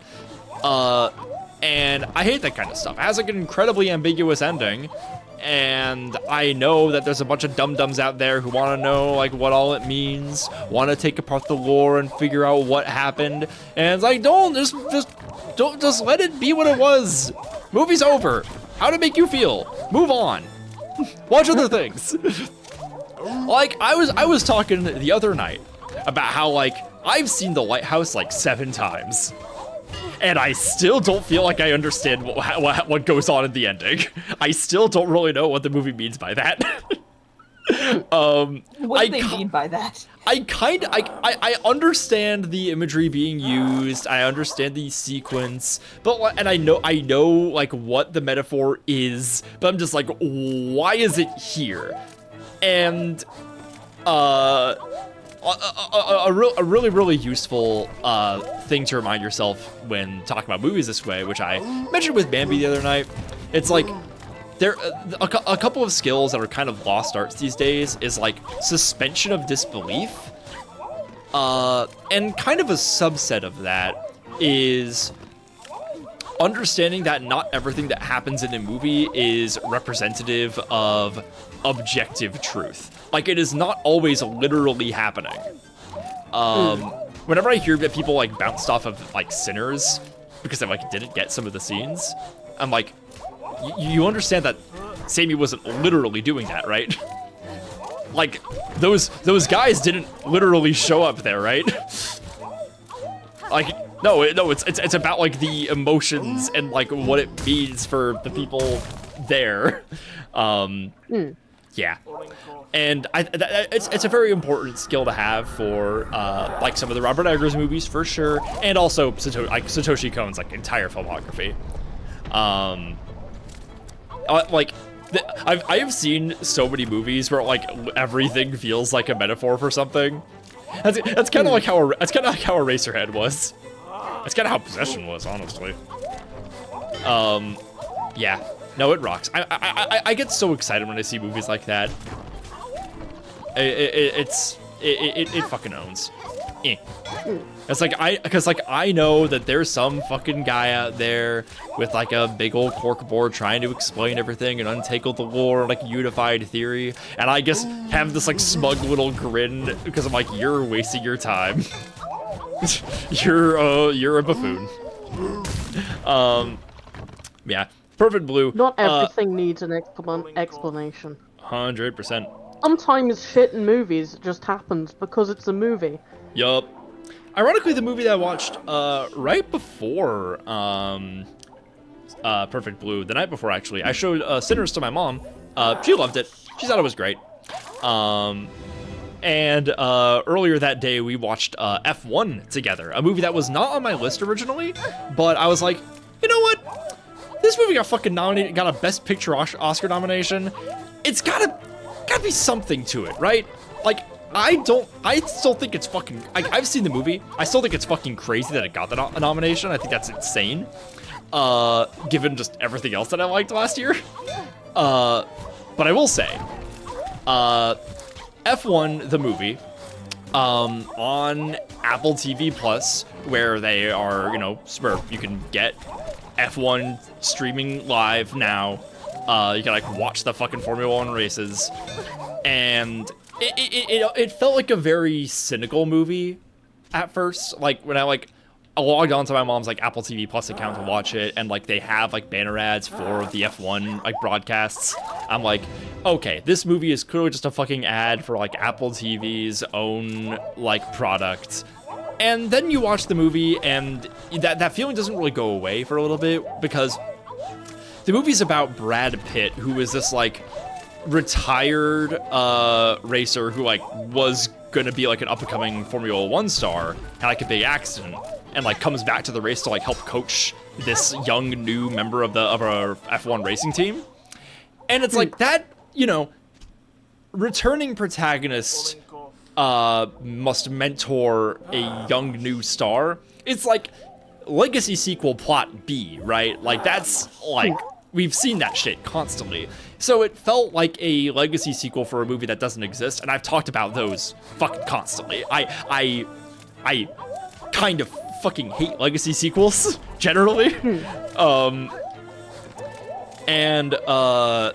And I hate that kind of stuff. It has like an incredibly ambiguous ending, and I know that there's a bunch of dum-dums out there who want to know like what all it means, want to take apart the lore and figure out what happened, and it's like, don't just let it be what it was. Movie's over. How'd it make you feel? Move on. Watch other things. Like I was talking the other night about how like I've seen The Lighthouse like 7 times. And I still don't feel like I understand what goes on in the ending. I still don't really know what the movie means by that. What do they mean by that? I understand the imagery being used. I understand the sequence, and I know like what the metaphor is. But I'm just like, why is it here? And a really, really useful thing to remind yourself when talking about movies this way, which I mentioned with Bambi the other night. It's like there a couple of skills that are kind of lost arts these days is like suspension of disbelief, and kind of a subset of that is understanding that not everything that happens in a movie is representative of objective truth. Like, it is not always literally happening. Whenever I hear that people like bounced off of like Sinners because they like didn't get some of the scenes, I'm like, you understand that Sammy wasn't literally doing that, right? Like, those guys didn't literally show up there, right? Like, no, it's about like the emotions and like what it means for the people there. Yeah, and it's a very important skill to have for like some of the Robert Eggers movies for sure, and also Satoshi Kon's like entire filmography. I have seen so many movies where like everything feels like a metaphor for something. That's kind of like how Eraserhead was. That's kind of how Possession was, honestly. Yeah. No, it rocks. I get so excited when I see movies like that. It fucking owns. It's like I know that there's some fucking guy out there with like a big old corkboard trying to explain everything and untangle the lore like unified theory, and I just have this like smug little grin because I'm like, you're wasting your time. You're a buffoon. Yeah, Perfect Blue. Not everything needs an explanation. 100%. Sometimes shit in movies just happens because it's a movie. Yup. Ironically, the movie that I watched right before Perfect Blue, the night before actually, I showed Sinners to my mom. She loved it. She thought it was great. And earlier that day, we watched F1 together, a movie that was not on my list originally, but I was like, you know what? This movie got fucking nominated, got a Best Picture Oscar nomination. It's gotta be something to it, right? Like, I still think it's fucking, I've seen the movie. I still think it's fucking crazy that it got a nomination. I think that's insane, given just everything else that I liked last year. But I will say, F1, the movie, on Apple TV Plus, where they are, you know, where you can get F1 streaming live now. You can like watch the fucking Formula 1 races, and it felt like a very cynical movie at first. Like when I logged onto my mom's like Apple TV Plus account to watch it, and like they have like banner ads for the F1 like broadcasts. I'm like, okay, this movie is clearly just a fucking ad for like Apple TV's own like product. And then you watch the movie, and that feeling doesn't really go away for a little bit, because the movie's about Brad Pitt, who is this like retired racer who like was gonna be like an up-and-coming Formula 1 star, had like a big accident, and like comes back to the race to like help coach this young new member of our F1 racing team. And it's like that, you know, returning protagonist must mentor a young new star. It's like legacy sequel plot B, right? Like that's like, we've seen that shit constantly. So it felt like a legacy sequel for a movie that doesn't exist, and I've talked about those fucking constantly. I kind of fucking hate legacy sequels generally.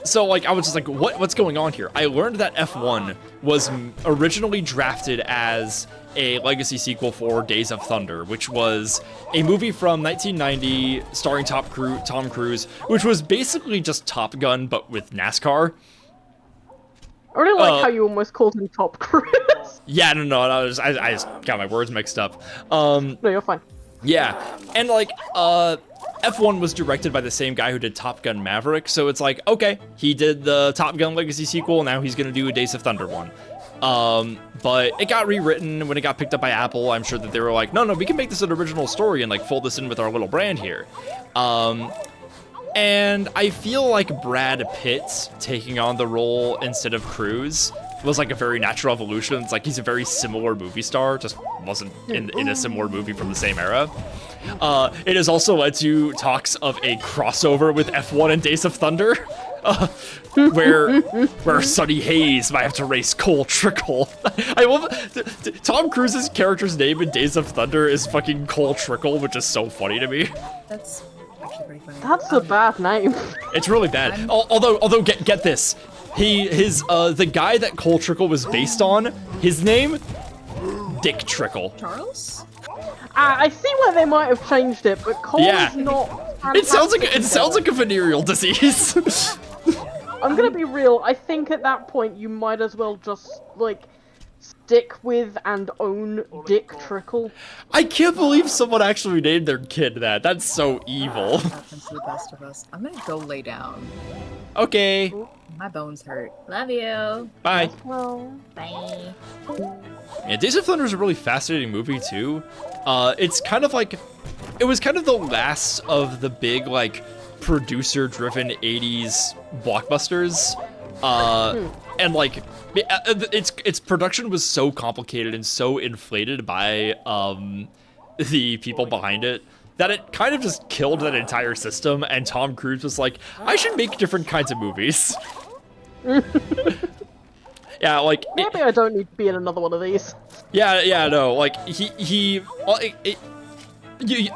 So like I was just like, what's going on here? I learned that F1 was originally drafted as a legacy sequel for Days of Thunder, which was a movie from 1990 starring Tom Cruise, which was basically just Top Gun but with NASCAR. I really like how you almost called him Top Cruise. Yeah, no, I just got my words mixed up. No, you're fine. Yeah, and like F1 was directed by the same guy who did Top Gun Maverick, so it's like, okay, he did the Top Gun Legacy sequel, now he's gonna do a Days of Thunder one. But it got rewritten when it got picked up by Apple. I'm sure that they were like, no, we can make this an original story and like fold this in with our little brand here. And I feel like Brad Pitt taking on the role instead of Cruise was like a very natural evolution. It's like he's a very similar movie star, just wasn't in a similar movie from the same era. It has also led to talks of a crossover with F1 and Days of Thunder, where Sonny Hayes might have to race Cole Trickle. I love Tom Cruise's character's name in Days of Thunder is fucking Cole Trickle, which is so funny to me. That's actually pretty funny. That's a bad name. It's really bad. Although get this, the guy that Cole Trickle was based on, his name, Dick Trickle. Charles? I see why they might have changed it, but Cole is not. It sounds like a venereal disease. I'm gonna be real. I think at that point you might as well just like stick with and own Dick Trickle. I can't believe someone actually named their kid that. That's so evil. Happens to the best of us. I'm gonna go lay down. Okay. Ooh, my bones hurt. Love you. Bye. Well, bye. Yeah, Days of Thunder is a really fascinating movie too. It's kind of like, it was kind of the last of the big like producer-driven 80s blockbusters. And like, its production was so complicated and so inflated by the people behind it that it kind of just killed that entire system. And Tom Cruise was like, I should make different kinds of movies. Yeah, like Maybe I don't need to be in another one of these. yeah, no, like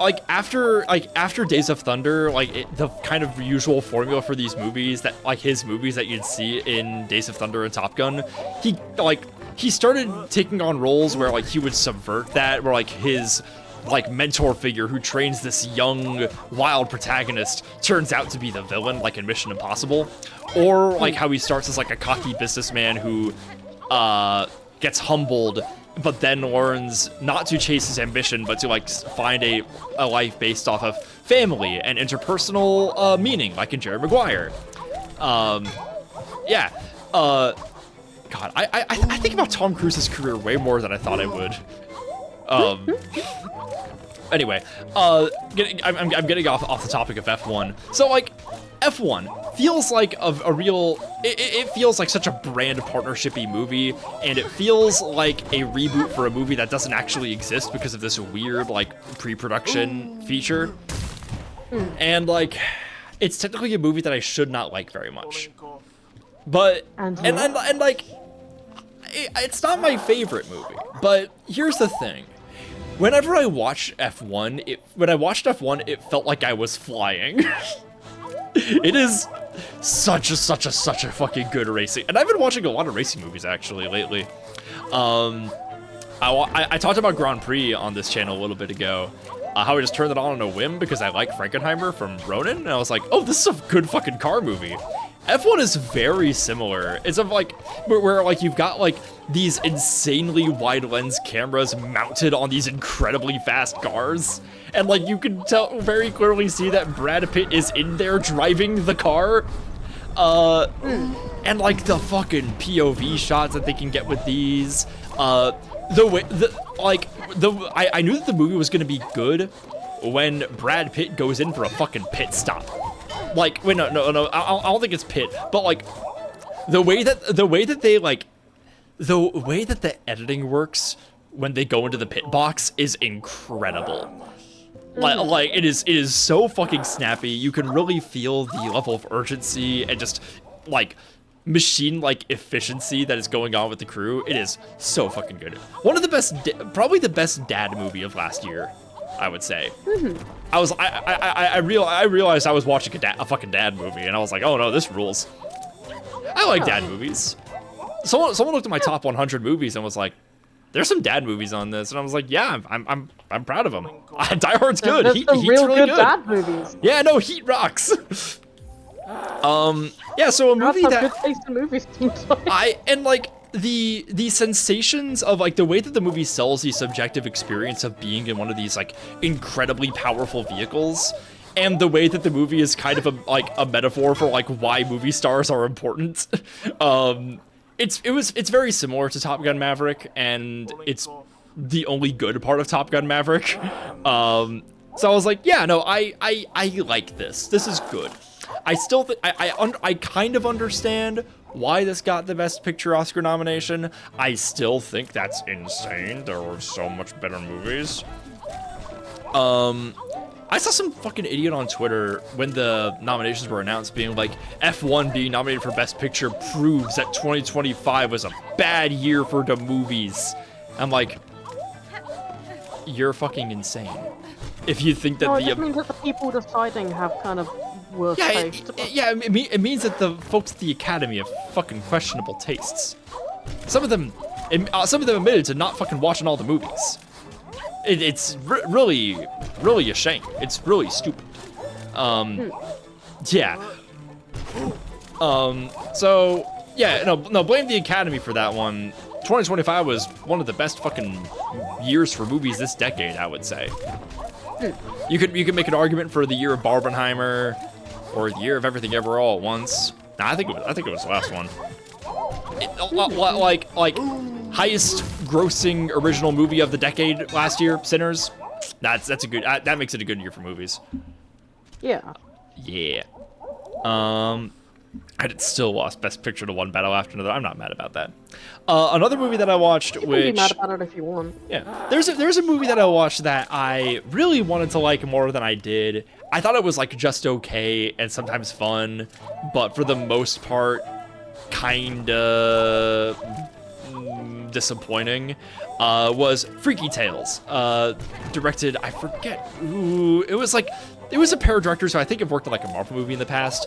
like after Days of Thunder, the kind of usual formula for these movies that like his movies that you'd see in Days of Thunder and Top Gun, he started taking on roles where like he would subvert that, where like his like mentor figure who trains this young wild protagonist turns out to be the villain, like in Mission Impossible, or like how he starts as like a cocky businessman who gets humbled but then learns not to chase his ambition but to like find a life based off of family and interpersonal meaning, like in Jerry Maguire. Yeah, God, I think about Tom Cruise's career way more than I thought I would. Anyway, I'm getting off the topic of F1. So like, F1 feels like a real. It feels like such a brand partnershipy movie, and it feels like a reboot for a movie that doesn't actually exist because of this weird like pre-production feature. And like, it's technically a movie that I should not like very much. But and like, it's not my favorite movie. But here's the thing. Whenever I watch F1, when I watched F1, it felt like I was flying. It is such a fucking good racing, and I've been watching a lot of racing movies actually lately. I talked about Grand Prix on this channel a little bit ago, how I just turned it on a whim because I like Frankenheimer from Ronin, and I was like, oh, this is a good fucking car movie. F1 is very similar. It's of like where like you've got like these insanely wide lens cameras mounted on these incredibly fast cars, and like you can very clearly see that Brad Pitt is in there driving the car. And like the fucking POV shots that they can get with these. I knew that the movie was gonna be good when Brad Pitt goes in for a fucking pit stop. Like, wait, no, I don't think it's Pitt, but like, the way that the editing works when they go into the pit box is incredible. Like it is so fucking snappy. You can really feel the level of urgency and just like machine-like efficiency that is going on with the crew. It is so fucking good. One of the best, probably the best dad movie of last year, I would say. I realized I was watching a fucking dad movie, and I was like, oh no, this rules. I like dad movies. Someone looked at my top 100 movies and was like, there's some dad movies on this, and I was like, yeah, I'm proud of them. Die Hard's good. Heat's really good. Dad movies. Yeah, no, Heat rocks. Yeah, so a movie that good taste in movies. the sensations of like the way that the movie sells the subjective experience of being in one of these like incredibly powerful vehicles, and the way that the movie is kind of a metaphor for like why movie stars are important. It's very similar to Top Gun Maverick, and it's the only good part of Top Gun Maverick. So I was like, yeah, no, I like this. This is good. I still think I kind of understand why this got the Best Picture Oscar nomination. I still think that's insane. There were so much better movies. I saw some fucking idiot on Twitter when the nominations were announced being like, F1 being nominated for Best Picture proves that 2025 was a bad year for the movies. I'm like, you're fucking insane. If you think that it just means that the people deciding have kind of worse taste. It means that the folks at the Academy have fucking questionable tastes. Some of them admitted to not fucking watching all the movies. It's really a shame. It's really stupid. Yeah. So yeah, no, blame the Academy for that one. 2025 was one of the best fucking years for movies this decade, I would say. You could make an argument for the year of Barbenheimer, or the year of Everything Ever All at Once. Nah, I think it was the last one. Like highest grossing original movie of the decade last year, Sinners. That's a good. That makes it a good year for movies. Yeah. Yeah. I still lost Best Picture to one battle after another. I'm not mad about that. Another movie that I watched, you can be mad about it if you want. Yeah, there's a movie that I watched that I really wanted to like more than I did. I thought it was like just okay and sometimes fun, but for the most part, kinda disappointing was Freaky Tales, directed, I forget who, it was a pair of directors who I think have worked on like a Marvel movie in the past.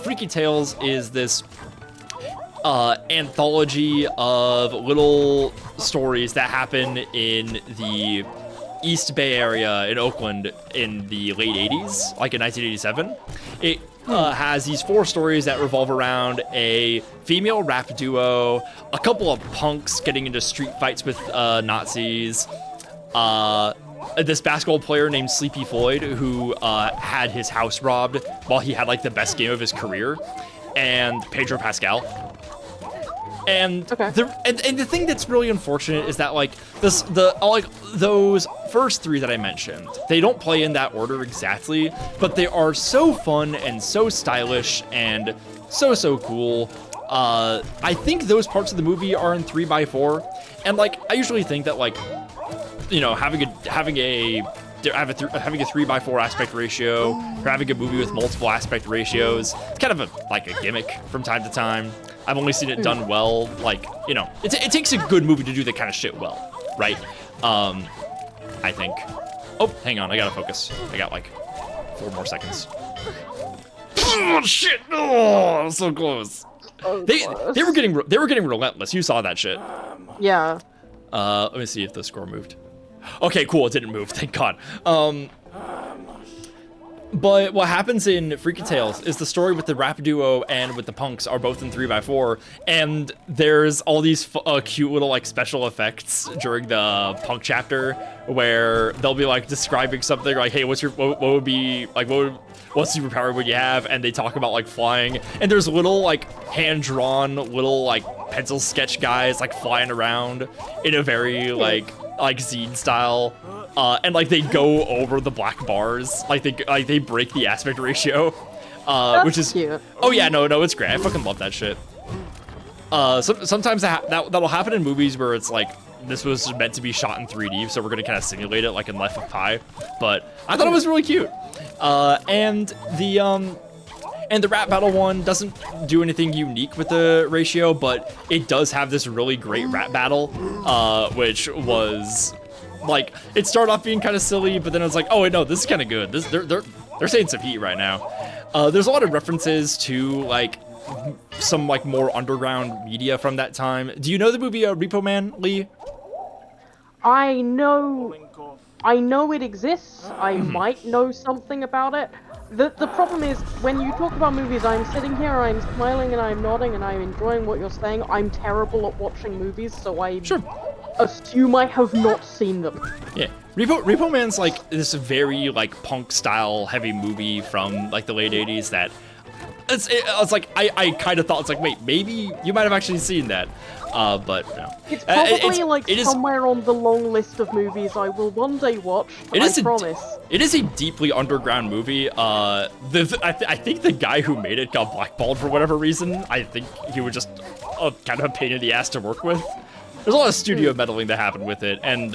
Freaky Tales is this anthology of little stories that happen in the East Bay area in Oakland in the late 80s, like in 1987. It has these 4 stories that revolve around a female rap duo, a couple of punks getting into street fights with Nazis, this basketball player named Sleepy Floyd who had his house robbed while he had like the best game of his career, and Pedro Pascal. And the thing that's really unfortunate is that like those first 3 that I mentioned, they don't play in that order exactly, but they are so fun and so stylish and so cool. I think those parts of the movie are in 3x4, and like I usually think that like, you know, having a 3x4 aspect ratio, or having a movie with multiple aspect ratios, it's kind of a gimmick from time to time. I've only seen it done well, like, you know, it takes a good movie to do that kind of shit well, right? I think. Oh, hang on, I gotta focus. I got like 4 more seconds. Oh shit! Oh, so close. They were getting relentless. You saw that shit. Yeah. Let me see if the score moved. Okay, cool. It didn't move. Thank God. But what happens in Freaky Tales is the story with the rap duo and with the punks are both in 3x4, and there's all these cute little like special effects during the punk chapter where they'll be like describing something like, hey, what's what superpower would you have? And they talk about like flying, and there's little like hand-drawn little like pencil sketch guys like flying around in a very like zine style. And like they go over the black bars, like they break the aspect ratio, which is cute. Oh yeah, no, it's great. I fucking love that shit. Sometimes that'll happen in movies where it's like this was meant to be shot in 3D, so we're gonna kind of simulate it like in Life of Pi. But I thought it was really cute. And the rap battle one doesn't do anything unique with the ratio, but it does have this really great rap battle, which was. Like, it started off being kind of silly, but then it was like, oh wait, no, this is kind of good. They're saying some heat right now. There's a lot of references to like some like more underground media from that time. Do you know the movie Repo Man, Lee? I know it exists. I might know something about it. The problem is, when you talk about movies, I'm sitting here, I'm smiling and I'm nodding and I'm enjoying what you're saying. I'm terrible at watching movies, so I assume I have not seen them. Yeah, Repo Man's like this very like punk style heavy movie from like the late 80s that I kind of thought it's like, wait, maybe you might have actually seen that, but no. It's probably somewhere on the long list of movies I will one day watch. I promise. It is a deeply underground movie. I think the guy who made it got blackballed for whatever reason. I think he was just kind of a pain in the ass to work with. There's a lot of studio meddling that happened with it, and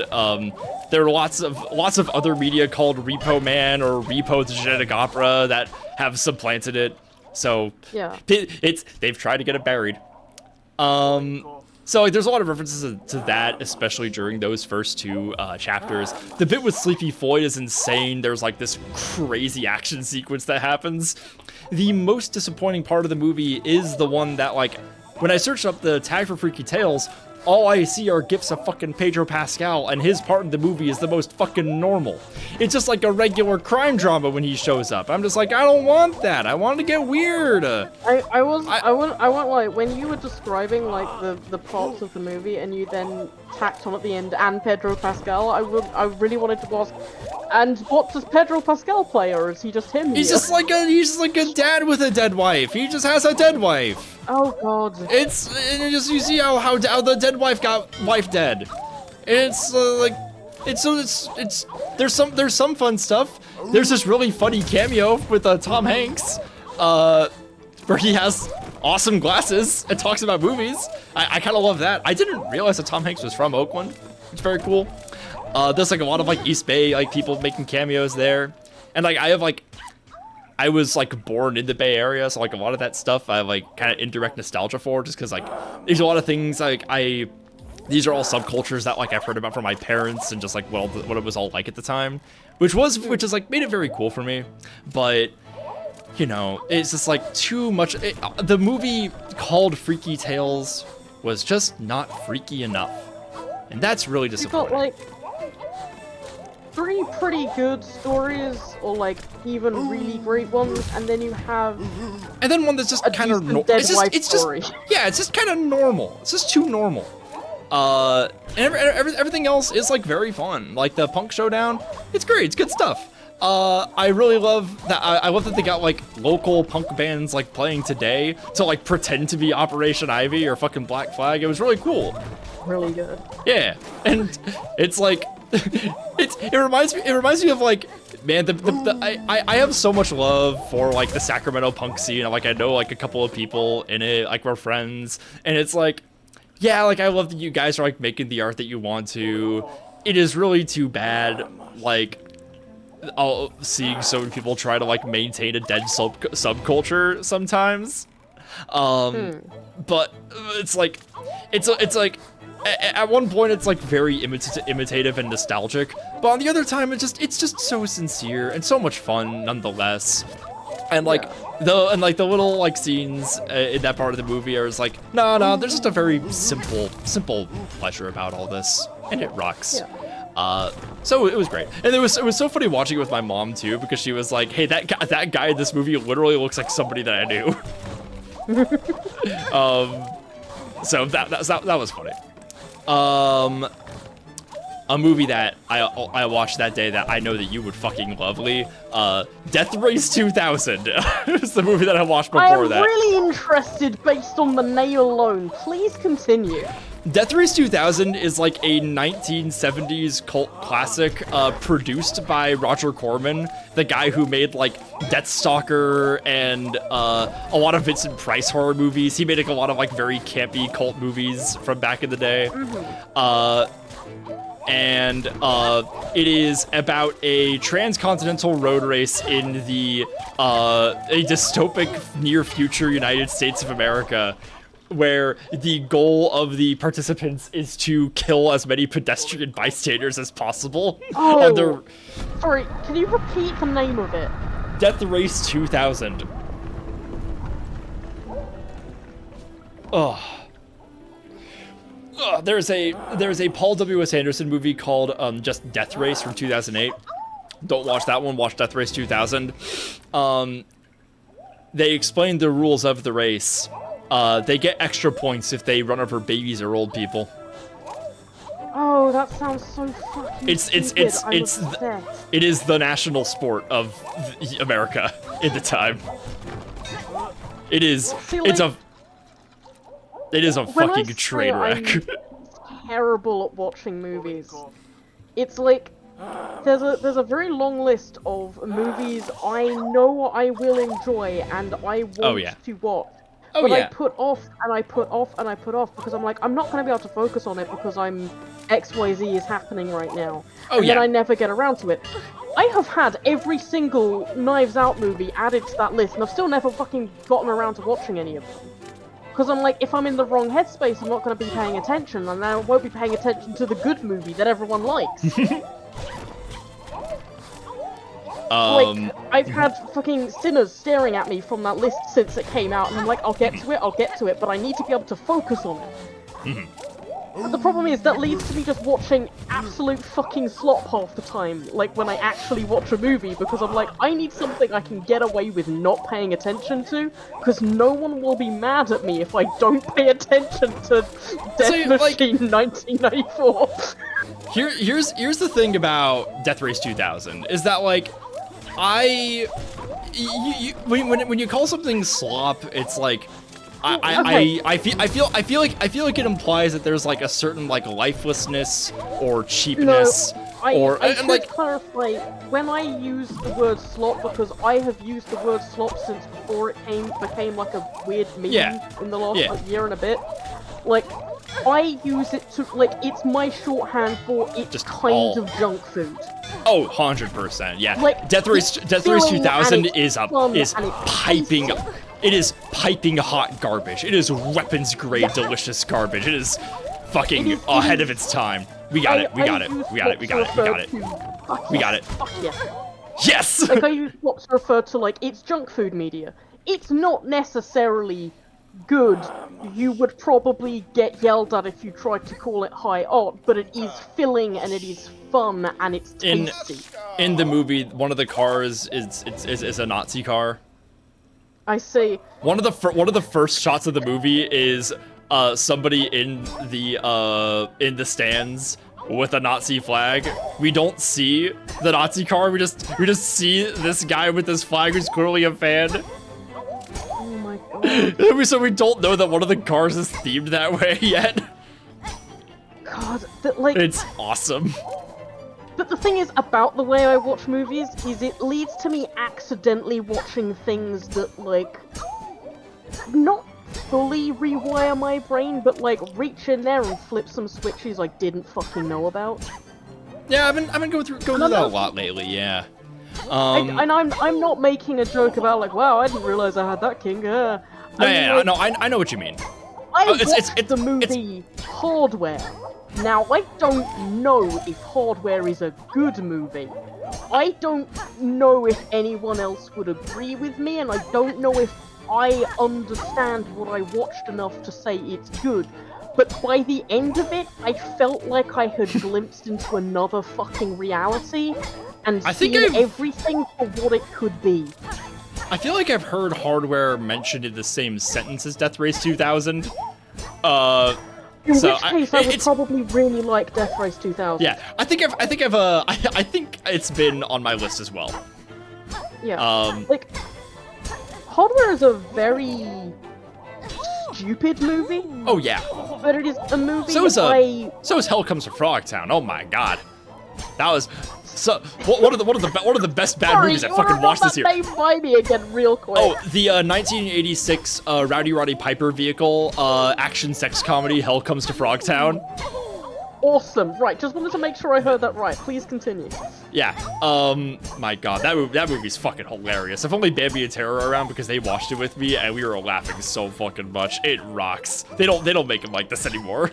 there are lots of other media called Repo Man or Repo the Genetic Opera that have supplanted it. So yeah, they've tried to get it buried. So like, there's a lot of references to that, especially during those first 2 chapters. The bit with Sleepy Floyd is insane. There's like this crazy action sequence that happens. The most disappointing part of the movie is the one that like, when I searched up the tag for Freaky Tales, all I see are gifs of fucking Pedro Pascal, and his part in the movie is the most fucking normal. It's just like a regular crime drama when he shows up. I'm just like, I don't want that. I want to get weird. I want like, when you were describing like the parts of the movie and you then tacked on at the end and Pedro Pascal, I really wanted to ask, and what does Pedro Pascal play, or is he just him? He's just like a dad with a dead wife. He just has a dead wife. Oh god. It's you see how the dead wife got wife dead. It's there's some fun stuff. There's this really funny cameo with Tom Hanks, where he has awesome glasses and talks about movies. I kind of love that. I didn't realize that Tom Hanks was from Oakland. It's very cool. There's like a lot of like East Bay like people making cameos there, and like I have like I was like born in the Bay Area, so like a lot of that stuff I have like kind of indirect nostalgia for, just because like there's a lot of things like these are all subcultures that like I've heard about from my parents and just like what it was all like at the time, which is like made it very cool for me. But you know, it's just like too much. The movie called Freaky Tales was just not freaky enough, and that's really disappointing. You got like 3 pretty good stories, or like even really great ones, and then you have one that's just kind of it's just kind of normal. It's just too normal. And everything else is like very fun. Like the punk showdown, it's great. It's good stuff. I really love that. I love that they got like local punk bands like playing today to like pretend to be Operation Ivy or fucking Black Flag. It was really cool. Really good. Yeah, and it's like it reminds me of like, man, I have so much love for like the Sacramento punk scene. Like I know like a couple of people in it, like we're friends, and it's like, yeah, like I love that you guys are like making the art that you want to. It is really too bad, like, seeing so many people try to like maintain a dead subculture sometimes. But it's like at one point it's like very imitative and nostalgic, but on the other time it's just so sincere and so much fun nonetheless. And like the little like scenes in that part of the movie are just like, no, there's just a very simple pleasure about all this, and it rocks. So it was great, and it was so funny watching it with my mom too, because she was like, hey, that guy in this movie literally looks like somebody that I knew. So that was funny. A movie that I watched that day that I know that you would fucking lovely, Death Race 2000. It was the movie that I watched before that. I'm really interested based on the name alone. Please continue. Death Race 2000 is like a 1970s cult classic, produced by Roger Corman, the guy who made like Deathstalker and a lot of Vincent Price horror movies. He made like a lot of like very campy cult movies from back in the day. And it is about a transcontinental road race in the a dystopic near future United States of America, where the goal of the participants is to kill as many pedestrian bystanders as possible. Oh, sorry, can you repeat the name of it? Death Race 2000. There's a Paul W.S. Anderson movie called just Death Race from 2008. Don't watch that one, watch Death Race 2000. They explain the rules of the race. They get extra points if they run over babies or old people. Oh, that sounds so fucking it is the national sport of America in the time. It is a fucking train wreck. I'm terrible at watching movies. It's like there's a very long list of movies I know I will enjoy and I want to watch. But I put off and I put off and I put off because I'm like, I'm not going to be able to focus on it because XYZ is happening right now. Then I never get around to it. I have had every single Knives Out movie added to that list and I've still never fucking gotten around to watching any of them. Because I'm like, if I'm in the wrong headspace, I'm not going to be paying attention, and I won't be paying attention to the good movie that everyone likes. Like, I've had fucking Sinners staring at me from that list since it came out, and I'm like, I'll get to it, but I need to be able to focus on it. But the problem is, that leads to me just watching absolute fucking slop half the time, like when I actually watch a movie, because I'm like, I need something I can get away with not paying attention to, because no one will be mad at me if I don't pay attention to Death Machine 1994. Here's the thing about Death Race 2000, is that like, when you call something slop, it's like, I feel like it implies that there's like a certain like lifelessness or cheapness. I should clarify, when I use the word slop, because I have used the word slop since before it became like a weird meme in the last like, year and a bit. Like, I use it to, like, it's my shorthand for it's Just kind of junk food. Oh, 100%, yeah. Like, Death Race 2000 is piping. tasty. It is piping hot garbage. It is weapons grade delicious garbage. It is fucking ahead of its time. We got it. We got it. We got it. We got it. We got it. We got it. Fuck yeah. Yes. Like I use what to refer to like it's junk food media. It's not necessarily good. You would probably get yelled at if you tried to call it high art, but it is filling and it is fun and it's tasty. In the movie, one of the cars is a Nazi car. I see. One of the first shots of the movie is somebody in the stands with a Nazi flag. We don't see the Nazi car. We just see this guy with this flag who's clearly a fan. Oh my god. So we don't know that one of the cars is themed that way yet. God, like it's awesome. But the thing is about the way I watch movies is it leads to me accidentally watching things that, like, not fully rewire my brain, but, like, reach in there and flip some switches I didn't fucking know about. Yeah, I've been going through that a lot lately, yeah. And I'm not making a joke about, like, wow, I didn't realize I had that king. No, I know what you mean. I watched the movie Hardware. Now, I don't know if Hardware is a good movie. I don't know if anyone else would agree with me, and I don't know if I understand what I watched enough to say it's good. But by the end of it, I felt like I had glimpsed into another fucking reality, and seen everything for what it could be. I feel like I've heard Hardware mentioned in the same sentence as Death Race 2000. In which case, I would probably really like Death Race 2000. Yeah, I think it's been on my list as well. Yeah. Like, Hardware is a very stupid movie. Oh yeah. But it is a movie. So is Hell Comes to Frogtown. Oh my god, that was one of the best bad movies I fucking watched this year. Name by me again, real quick. Oh, the 1986 Rowdy Roddy Piper vehicle action sex comedy Hell Comes to Frogtown. Awesome. Right, just wanted to make sure I heard that right. Please continue. Yeah. My god, that movie's fucking hilarious. If only Bambi and Tara are around because they watched it with me and we were laughing so fucking much. It rocks. They don't make them like this anymore.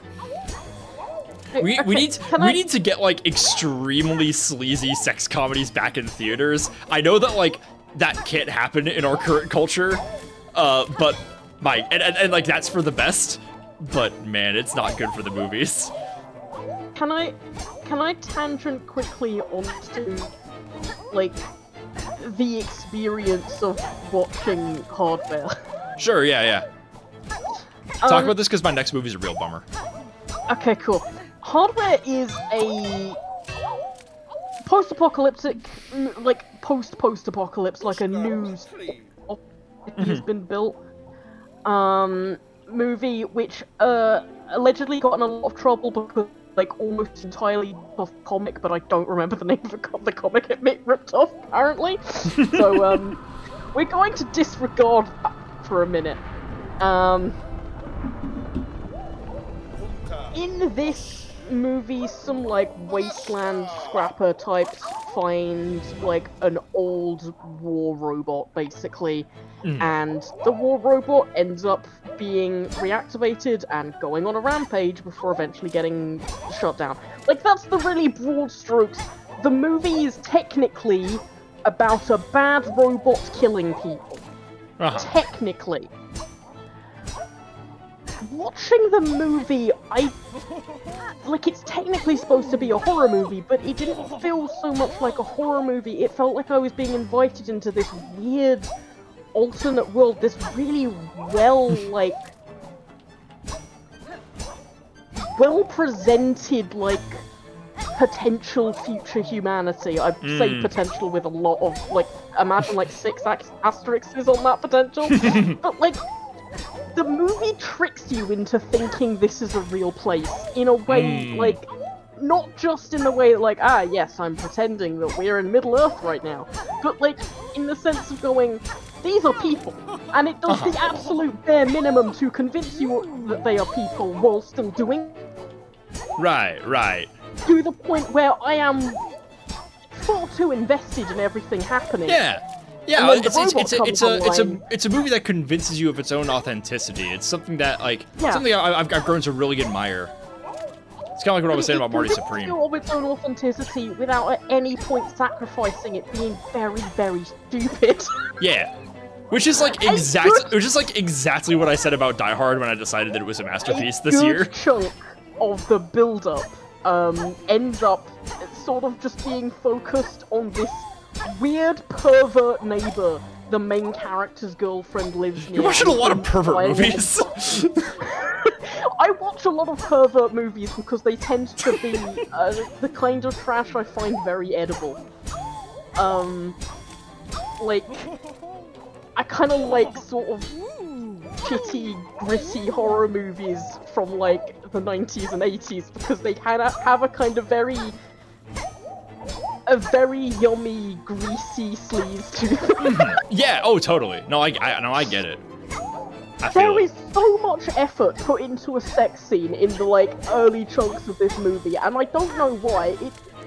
We need to get like extremely sleazy sex comedies back in theaters. I know that like that can't happen in our current culture, but and like that's for the best. But man, it's not good for the movies. Can I tangent quickly onto like the experience of watching Hardware? Sure, yeah. Talk about this because my next movie's a real bummer. Okay, cool. Hardware is a post-apocalyptic, like post-apocalypse, like a news has been built movie, which allegedly got in a lot of trouble because like almost entirely off comic, but I don't remember the name of the comic it ripped off apparently. So we're going to disregard that for a minute. In this movie, some like wasteland scrapper types find like an old war robot basically, and the war robot ends up being reactivated and going on a rampage before eventually getting shut down. Like, that's the really broad strokes. The movie is technically about a bad robot killing people. Technically. Watching the movie, it's technically supposed to be a horror movie, but it didn't feel so much like a horror movie. It felt like I was being invited into this weird alternate world, this really well-presented, like, potential future humanity. I'd say potential with a lot of, like, imagine, like, 6 asterisks on that potential. But, like, the movie tricks you into thinking this is a real place, in a way, like, not just in the way that, like, yes, I'm pretending that we're in Middle-earth right now, but, like, in the sense of going, these are people, and it does the absolute bare minimum to convince you that they are people while still doing. Right. To the point where I am far too invested in everything happening. Yeah, it's a movie that convinces you of its own authenticity. It's something that something I've grown to really admire. It's kind of like what I was saying about Marty Supreme. It of its own authenticity without at any point sacrificing it being very, very stupid. Yeah. Which is exactly what I said about Die Hard when I decided that it was a masterpiece this year. A good chunk of the build-up ends up sort of just being focused on this weird pervert neighbor the main character's girlfriend lives near. You're watching a lot of pervert movies. I watch a lot of pervert movies because they tend to be the kind of trash I find very edible. Like, I kind of like sort of shitty, gritty horror movies from like the 90s and 80s because they kind of have a kind of very yummy, greasy sleaze to them. Yeah, oh totally. No, I get it. There is so much effort put into a sex scene in the like early chunks of this movie, and I don't know why.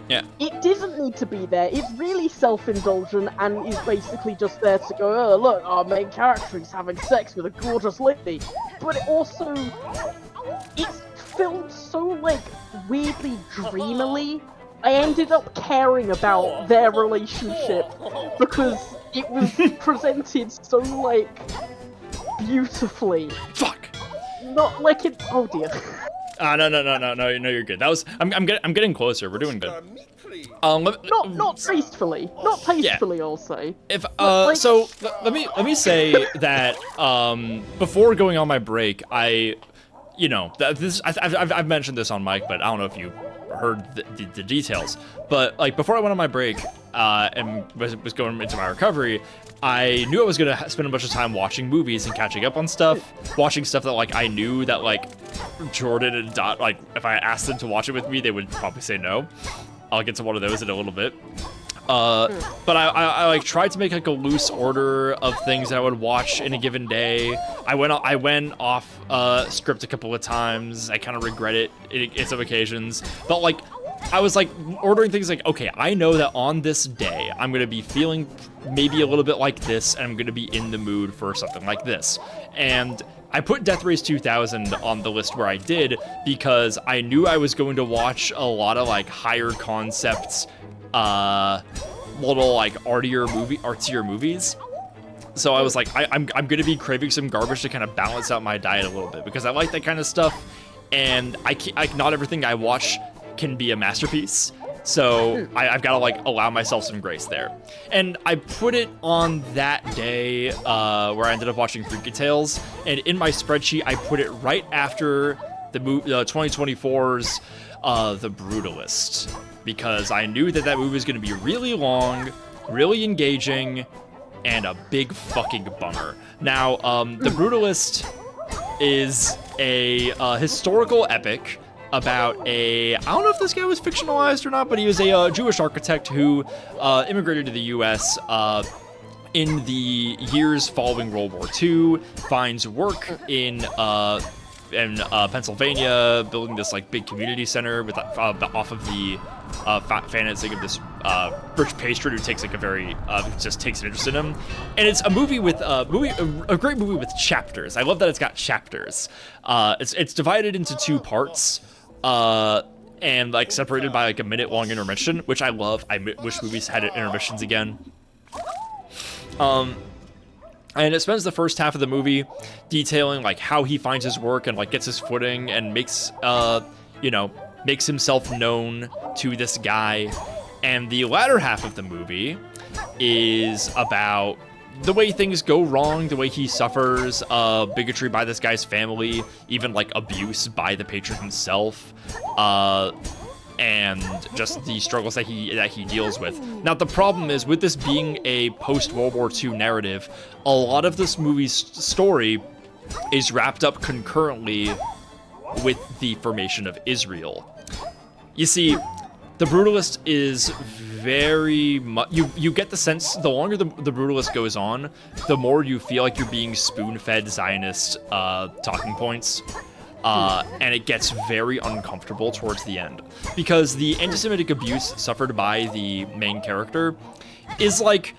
It doesn't need to be there. It's really self-indulgent and is basically just there to go, oh look, our main character is having sex with a gorgeous lady. But it also, it's filmed so like weirdly dreamily. I ended up caring about their relationship because it was presented so like beautifully. Fuck. Not like it. Oh dear. No, you're good. That was. I'm getting closer. We're doing good. Not tastefully. Not tastefully, I'll say. If so let me say that before going on my break, I've mentioned this on mic, but I don't know if you heard the details. But like before I went on my break and was going into my recovery, I knew I was gonna spend a bunch of time watching movies and catching up on stuff, watching stuff that like I knew that like Jordan and Dot, like if I asked them to watch it with me, they would probably say no. I'll get to one of those in a little bit. But I like tried to make like a loose order of things that I would watch in a given day. I went off script a couple of times. I kind of regret it in some occasions, but like I was like ordering things like, okay, I know that on this day I'm gonna be feeling maybe a little bit like this, and I'm gonna be in the mood for something like this. And I put Death Race 2000 on the list where I did because I knew I was going to watch a lot of like higher concepts, little like artsier movies. So I was like, I'm gonna be craving some garbage to kind of balance out my diet a little bit because I like that kind of stuff, and not everything I watch can be a masterpiece. So I've got to like allow myself some grace there. And I put it on that day where I ended up watching Freaky Tales, and in my spreadsheet I put it right after the 2024's The Brutalist, because I knew that movie was going to be really long, really engaging, and a big fucking bummer. Now, The Brutalist is a historical epic about I don't know if this guy was fictionalized or not, but he was a Jewish architect who immigrated to the U.S. In the years following World War II, finds work in Pennsylvania, building this like big community center with off of the financing of this rich patron who takes like a very just takes an interest in him. And it's a movie with a great movie with chapters. I love that it's got chapters. It's divided into two parts. And like separated by like a minute-long intermission, which I love. I wish movies had intermissions again. And it spends the first half of the movie detailing like how he finds his work and like gets his footing and makes himself known to this guy. And the latter half of the movie is about the way things go wrong, the way he suffers bigotry by this guy's family, even like abuse by the patron himself, and just the struggles that he deals with. Now the problem is, with this being a post-World War II narrative, a lot of this movie's story is wrapped up concurrently with the formation of Israel. You see, The Brutalist is very much, you get the sense, the longer the Brutalist goes on, the more you feel like you're being spoon-fed Zionist talking points. And it gets very uncomfortable towards the end. Because the anti-Semitic abuse suffered by the main character is like,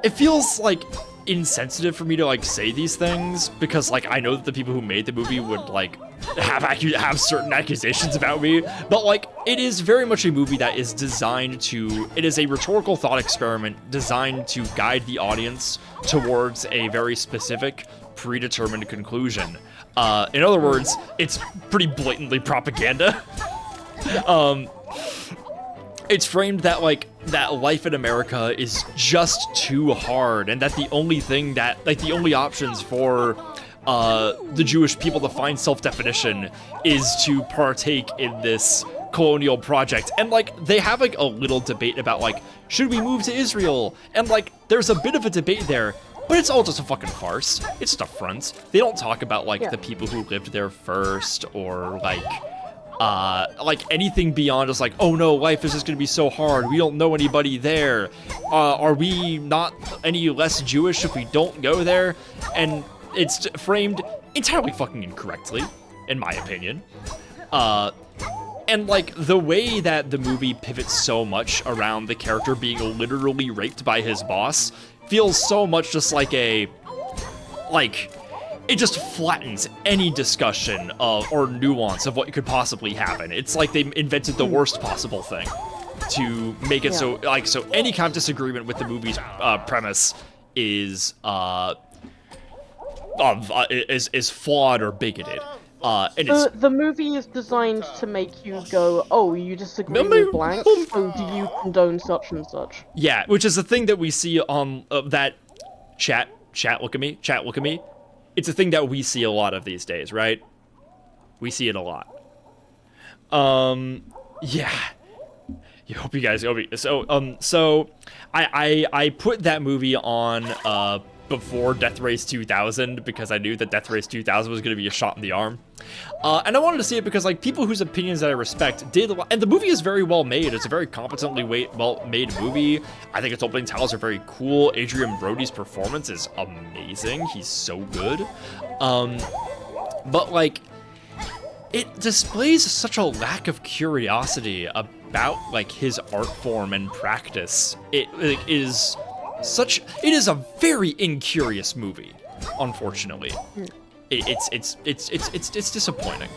it feels like insensitive for me to like say these things, because like I know that the people who made the movie would like have certain accusations about me, but like it is very much a movie that is designed to, it is a rhetorical thought experiment designed to guide the audience towards a very specific predetermined conclusion. In other words, it's pretty blatantly propaganda. It's framed that like that life in America is just too hard, and that the only thing that, like, the only options for the Jewish people to find self-definition is to partake in this colonial project. And like they have like a little debate about like, should we move to Israel? And like there's a bit of a debate there, but it's all just a fucking farce. It's just a front. They don't talk about like the people who lived there first, or like anything beyond just like, oh no, life is just gonna be so hard, we don't know anybody there. Are we not any less Jewish if we don't go there? And it's framed entirely fucking incorrectly, in my opinion. And like the way that the movie pivots so much around the character being literally raped by his boss feels so much just like a, like, it just flattens any discussion of or nuance of what could possibly happen. It's like they invented the worst possible thing to make it so, like, so any kind of disagreement with the movie's premise is flawed or bigoted. And the movie is designed to make you go, oh, you disagree with blank, so do you condone such and such? Yeah, which is a thing that we see on that chat, look at me. It's a thing that we see a lot of these days, right? We see it a lot. Yeah. I hope you guys, so I put that movie on, before Death Race 2000, because I knew that Death Race 2000 was going to be a shot in the arm. And I wanted to see it because, like, people whose opinions that I respect did, and the movie is very well made. It's a very competently well-made movie. I think its opening titles are very cool. Adrian Brody's performance is amazing. He's so good. But, like, it displays such a lack of curiosity about, like, his art form and practice. It is a very incurious movie, unfortunately. It's disappointing.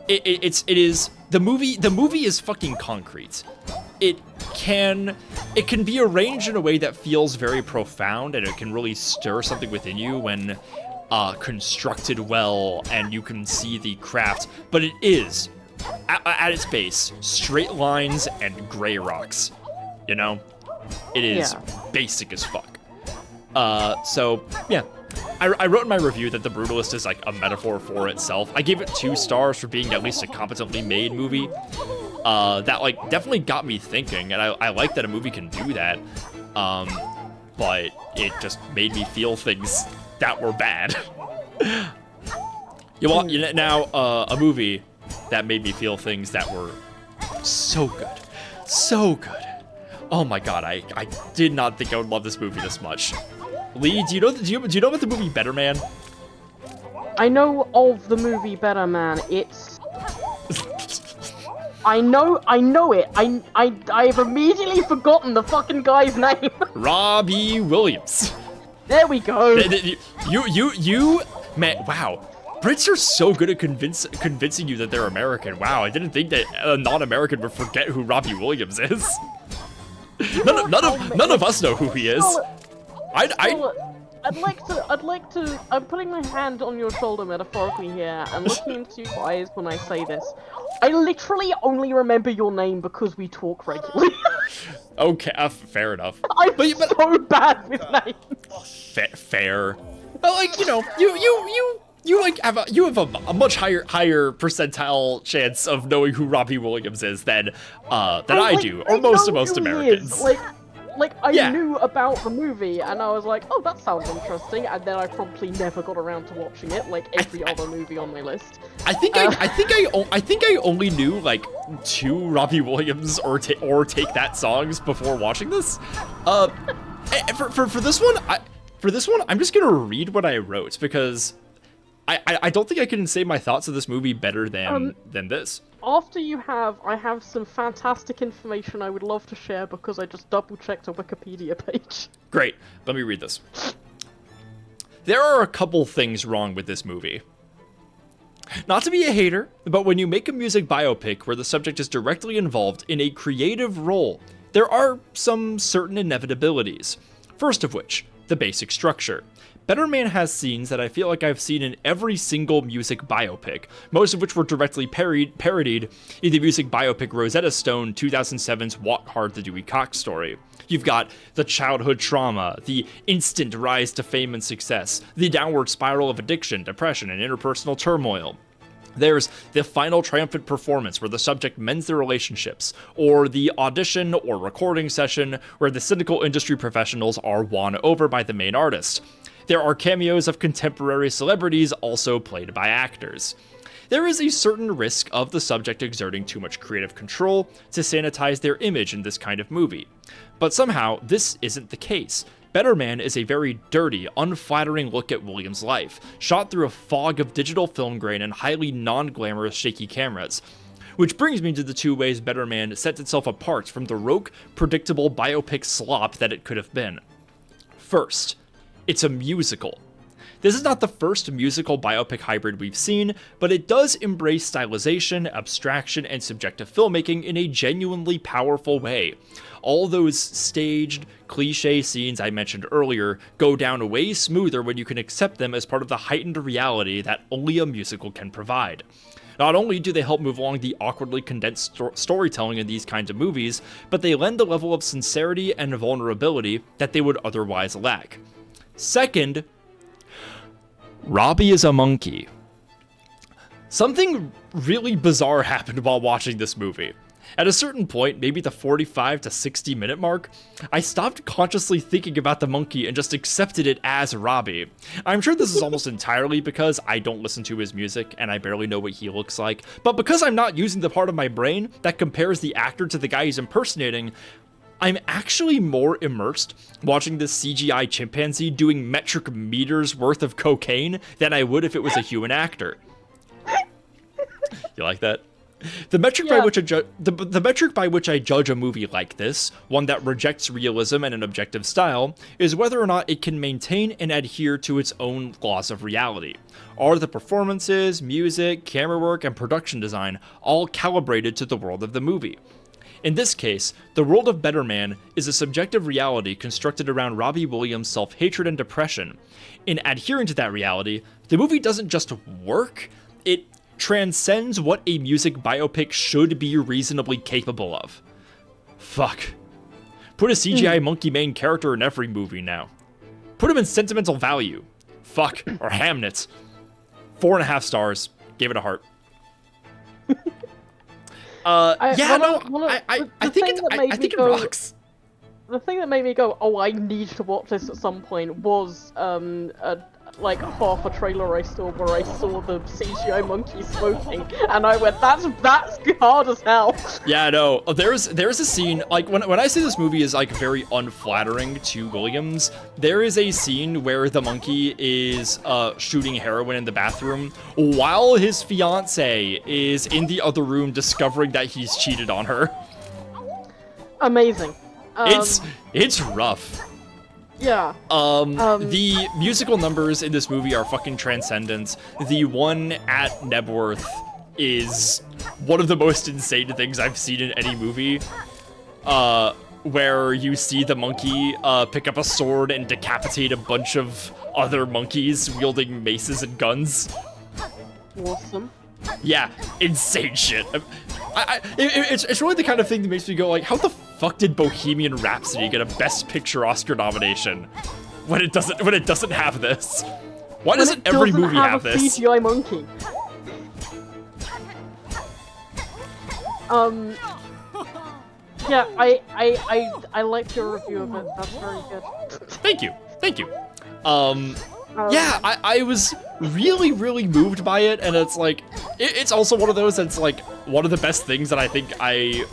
The movie is fucking concrete. It can be arranged in a way that feels very profound, and it can really stir something within you when constructed well and you can see the craft, but it is at its base straight lines and gray rocks, you know? It is basic as fuck. So, yeah. I wrote in my review that The Brutalist is like a metaphor for itself. I gave it 2 stars for being at least a competently made movie. That like definitely got me thinking, and I like that a movie can do that. But it just made me feel things that were bad. A movie that made me feel things that were so good. So good. Oh my god, I did not think I would love this movie this much. Lee, do you know about the movie Better Man? I know of the movie Better Man. It's I know it. I've immediately forgotten the fucking guy's name. Robbie Williams. There we go. You man, wow. Brits are so good at convincing you that they're American. Wow, I didn't think that a non-American would forget who Robbie Williams is. None of us know who he is. I'd like to. I'm putting my hand on your shoulder metaphorically here and looking into your eyes when I say this. I literally only remember your name because we talk regularly. Okay, fair enough. I'm so bad with names. Fair. But like, you know, you have a much higher percentile chance of knowing who Robbie Williams is than I do, or most Americans. Like, Like, I knew about the movie, and I was like, oh, that sounds interesting, and then I promptly never got around to watching it, like every other movie on my list. I think I only knew like 2 Robbie Williams or Take That songs before watching this. For this one, I'm just gonna read what I wrote because I don't think I can say my thoughts of this movie better than this. After I have some fantastic information I would love to share because I just double-checked a Wikipedia page. Great, let me read this. There are a couple things wrong with this movie. Not to be a hater, but when you make a music biopic where the subject is directly involved in a creative role, there are some certain inevitabilities. First of which, the basic structure. Better Man has scenes that I feel like I've seen in every single music biopic, most of which were directly parodied in the music biopic Rosetta Stone 2007's Walk Hard the Dewey Cox story. You've got the childhood trauma, the instant rise to fame and success, the downward spiral of addiction, depression, and interpersonal turmoil. There's the final triumphant performance where the subject mends their relationships, or the audition or recording session where the cynical industry professionals are won over by the main artist. There are cameos of contemporary celebrities also played by actors. There is a certain risk of the subject exerting too much creative control to sanitize their image in this kind of movie. But somehow, this isn't the case. Better Man is a very dirty, unflattering look at Williams' life, shot through a fog of digital film grain and highly non-glamorous shaky cameras. Which brings me to the 2 ways Better Man sets itself apart from the rote, predictable biopic slop that it could have been. First, it's a musical. This is not the first musical biopic hybrid we've seen, but it does embrace stylization, abstraction, and subjective filmmaking in a genuinely powerful way. All those staged, cliche scenes I mentioned earlier go down way smoother when you can accept them as part of the heightened reality that only a musical can provide. Not only do they help move along the awkwardly condensed storytelling in these kinds of movies, but they lend a level of sincerity and vulnerability that they would otherwise lack. Second, Robbie is a monkey. Something really bizarre happened while watching this movie. At a certain point, maybe the 45 to 60 minute mark, I stopped consciously thinking about the monkey and just accepted it as Robbie. I'm sure this is almost entirely because I don't listen to his music and I barely know what he looks like, but because I'm not using the part of my brain that compares the actor to the guy he's impersonating, I'm actually more immersed watching this CGI chimpanzee doing metric meters worth of cocaine than I would if it was a human actor. You like that? The metric by which I judge a movie like this, one that rejects realism and an objective style, is whether or not it can maintain and adhere to its own laws of reality. Are the performances, music, camera work, and production design all calibrated to the world of the movie? In this case, the world of Better Man is a subjective reality constructed around Robbie Williams' self-hatred and depression. In adhering to that reality, the movie doesn't just work, it transcends what a music biopic should be reasonably capable of. Fuck. Put a CGI monkey main character in every movie now. Put him in Sentimental Value. Fuck. Or Hamnet. 4.5 stars. Gave it a heart. I think it rocks. The thing that made me go, oh, I need to watch this at some point was like half a trailer I saw where I saw the CGI monkey smoking, and I went, that's hard as hell. Yeah, no, there's a scene, like, when I say this movie is, like, very unflattering to Williams, there is a scene where the monkey is shooting heroin in the bathroom while his fiance is in the other room discovering that he's cheated on her. Amazing. It's rough. Yeah. The musical numbers in this movie are fucking transcendent. The one at Nebworth is one of the most insane things I've seen in any movie. Where you see the monkey pick up a sword and decapitate a bunch of other monkeys wielding maces and guns. Awesome. Yeah, insane shit. It's really the kind of thing that makes me go like, how the fuck did Bohemian Rhapsody get a Best Picture Oscar nomination when it doesn't have this? Why doesn't every movie have this? CGI monkey. Yeah, I liked your review of it. That's very good. Thank you. Yeah, I was really, really moved by it, and it's like, it's also one of those that's like one of the best things that I think I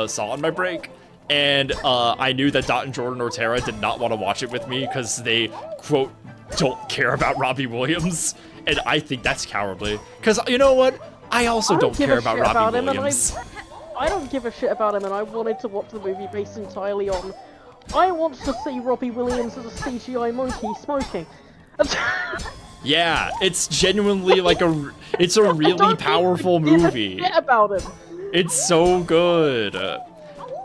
saw on my break. And I knew that Dot and Jordan Ortera did not want to watch it with me because they, quote, don't care about Robbie Williams. And I think that's cowardly. Because you know what? I also don't care about Robbie Williams. I don't give a shit about him, and I wanted to watch the movie based entirely on... I want to see Robbie Williams as a CGI monkey smoking. Yeah, it's genuinely like it's a really powerful movie. Give a shit about him. It's so good.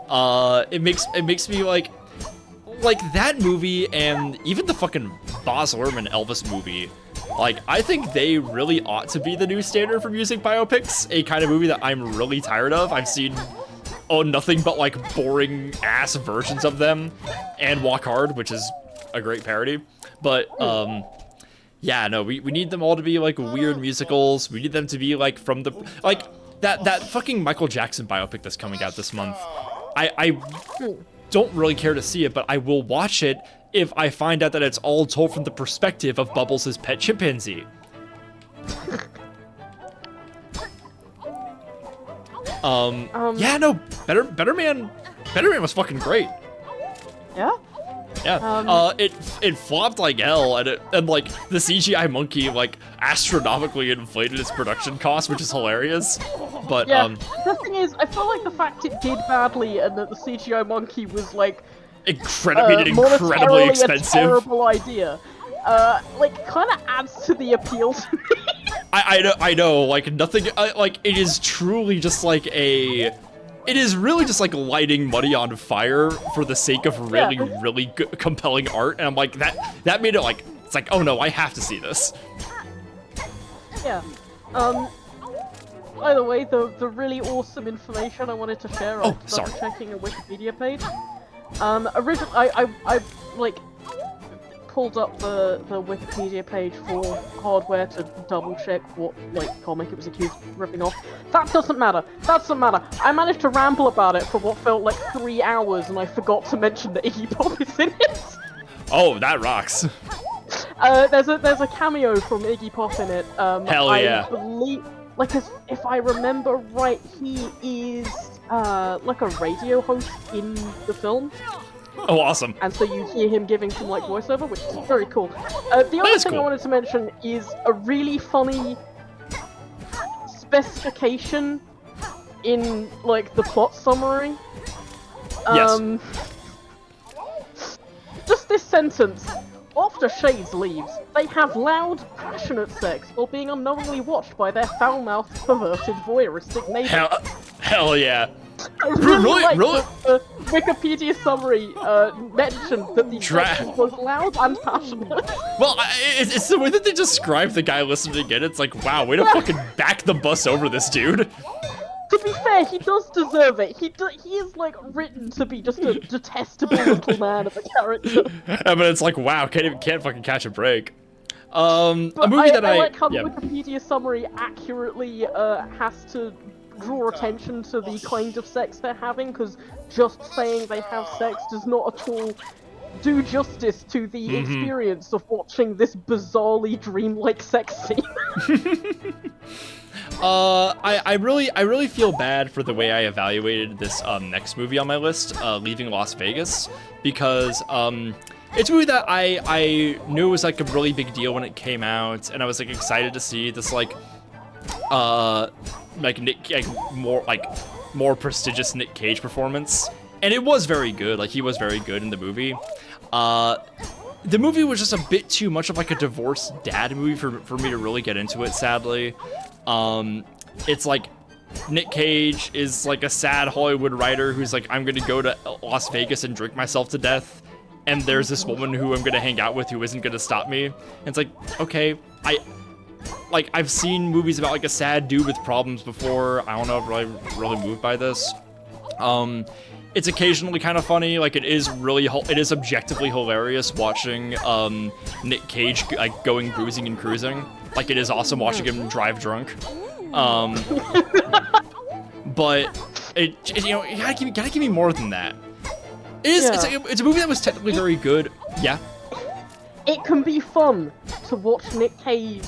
It makes me like that movie, and even the fucking Baz Luhrmann Elvis movie. Like, I think they really ought to be the new standard for music biopics, a kind of movie that I'm really tired of. I've seen nothing but like boring ass versions of them, and Walk Hard, which is a great parody. But yeah, no, we need them all to be like weird musicals. We need them to be like from the like that fucking Michael Jackson biopic that's coming out this month. I don't really care to see it, but I will watch it if I find out that it's all told from the perspective of Bubbles' pet chimpanzee. Yeah, no, Better Man was fucking great. Yeah? Yeah, it flopped like hell, and like the CGI monkey like astronomically inflated its production cost, which is hilarious. But yeah, the thing is, I feel like the fact it did badly and that the CGI monkey was like incredibly expensive, a terrible idea, like kind of adds to the appeal to me. I know, like nothing, like it is truly just like it is really just like lighting money on fire for the sake of really compelling art, and I'm like, that made it like, it's like, oh no, I have to see this. Yeah. By the way, the really awesome information I wanted to share after checking a Wikipedia page. Originally, I like pulled up the Wikipedia page for Hardware to double check what like comic it was accused of ripping off. That doesn't matter. I managed to ramble about it for what felt like 3 hours, and I forgot to mention that Iggy Pop is in it. Oh, that rocks. There's a cameo from Iggy Pop in it. Hell yeah. I believe, like, if I remember right, he is like a radio host in the film. Oh, awesome. And so you hear him giving some, like, voiceover, which is very cool. The other thing I wanted to mention is a really funny specification in, like, the plot summary. Yes. Just this sentence. After Shades leaves, they have loud, passionate sex while being unknowingly watched by their foul-mouthed, perverted, voyeuristic neighbors. Hell yeah. I really like the Wikipedia summary mentioned that the sex was both loud and passionate. Well, it's the way that they describe the guy listening in. It's like, wow, way to fucking back the bus over this dude. To be fair, he does deserve it. He is like written to be just a detestable little man of a character. But it's like, wow, can't fucking catch a break. But a movie that I like how the Wikipedia summary accurately has to draw attention to the kind of sex they're having, because just saying they have sex does not at all do justice to the experience of watching this bizarrely dreamlike sex scene. I really feel bad for the way I evaluated this next movie on my list, Leaving Las Vegas, because it's a movie that I knew was like a really big deal when it came out, and I was like excited to see this more prestigious Nick Cage performance, and it was very good. Like, he was very good in the movie. The movie was just a bit too much of like a divorced dad movie for me to really get into it, sadly. It's like Nick Cage is like a sad Hollywood writer who's like, I'm gonna go to Las Vegas and drink myself to death, and there's this woman who I'm gonna hang out with who isn't gonna stop me. And it's like, okay, I've seen movies about like a sad dude with problems before. I don't know if I'm really moved by this. It's occasionally kind of funny. Like, it is objectively hilarious watching Nick Cage like going boozing and cruising. Like, it is awesome watching him drive drunk. But you know, you gotta give me more than that. It is. Yeah. It's a movie that was technically very good. Yeah. It can be fun to watch Nick Cage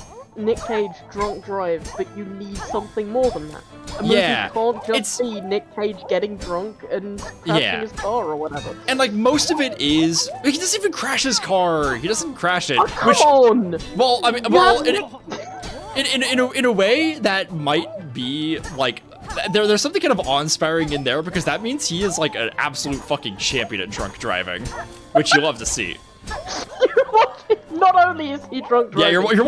drunk drive, but you need something more than that. A movie can't just be Nick Cage getting drunk and crashing his car or whatever. And like most of it is, he doesn't even crash his car. He doesn't crash it. Oh, come on! Well, I mean, in a way that might be like. There's something kind of awe-inspiring in there because that means he is like an absolute fucking champion at drunk driving, which you love to see. Not only is he drunk driving. Yeah, you're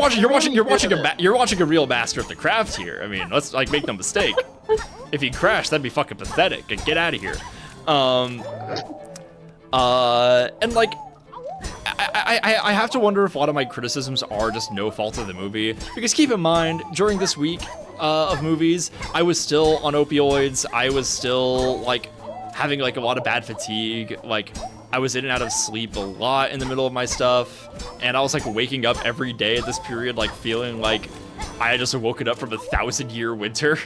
watching a real master of the craft here. I mean, let's like make no mistake. If he crashed, that'd be fucking pathetic. Get out of here. And like. I have to wonder if a lot of my criticisms are just no fault of the movie. Because keep in mind, during this week of movies, I was still on opioids. I was still, like, having, like, a lot of bad fatigue. Like, I was in and out of sleep a lot in the middle of my stuff. And I was, like, waking up every day at this period, like, feeling like I had just woken up from a 1,000-year winter.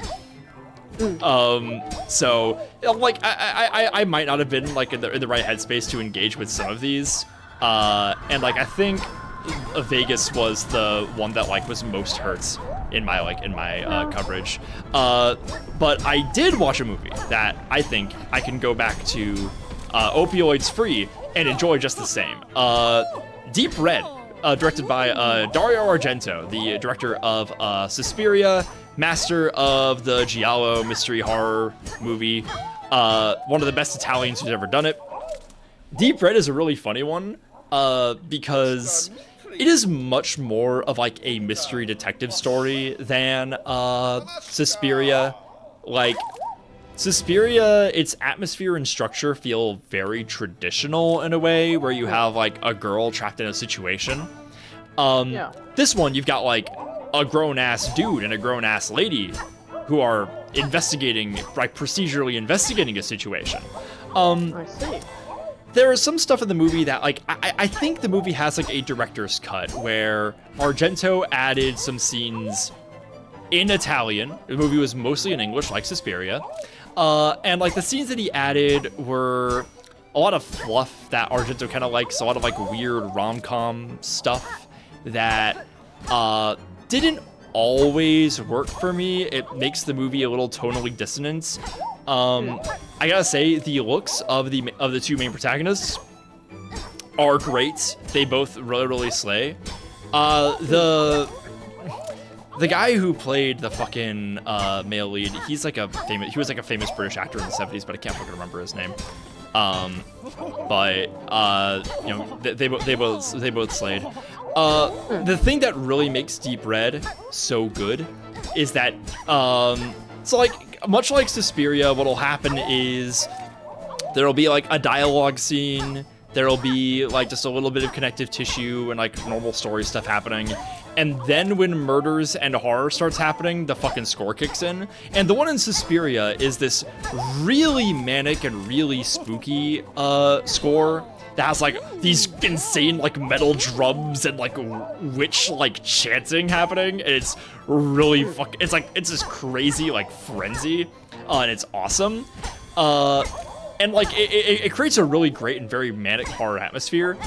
So, like, I might not have been, like, in the right headspace to engage with some of these. And like I think Vegas was the one that like was most hurts in my coverage. But I did watch a movie that I think I can go back to opioids free and enjoy just the same. Deep Red, directed by Dario Argento, the director of Suspiria, master of the Giallo mystery horror movie, one of the best Italians who's ever done it. Deep Red is a really funny one, because it is much more of like a mystery detective story than Suspiria. Like, Suspiria, its atmosphere and structure feel very traditional in a way, where you have like a girl trapped in a situation. This one, you've got like a grown-ass dude and a grown-ass lady who are investigating, like procedurally investigating a situation. I see. There is some stuff in the movie that, like, I think the movie has, like, a director's cut where Argento added some scenes in Italian. The movie was mostly in English, like Suspiria. And, like, the scenes that he added were a lot of fluff that Argento kind of likes, a lot of, like, weird rom-com stuff that didn't always work for me. It makes the movie a little tonally dissonant. I gotta say, the looks of the two main protagonists are great. They both really slay. The guy who played the fucking male lead, he was like a famous British actor in the 70s, but I can't fucking remember his name. But you know, they both slayed. The thing that really makes Deep Red so good is that so like much like Suspiria, what'll happen is there'll be like a dialogue scene, there'll be like just a little bit of connective tissue and like normal story stuff happening, and then when murders and horror starts happening, the fucking score kicks in. And the one in Suspiria is this really manic and really spooky score that has like these insane like metal drums and like witch like chanting happening, and it's really it's this crazy like frenzy, and it's awesome. And like it creates a really great and very manic horror atmosphere.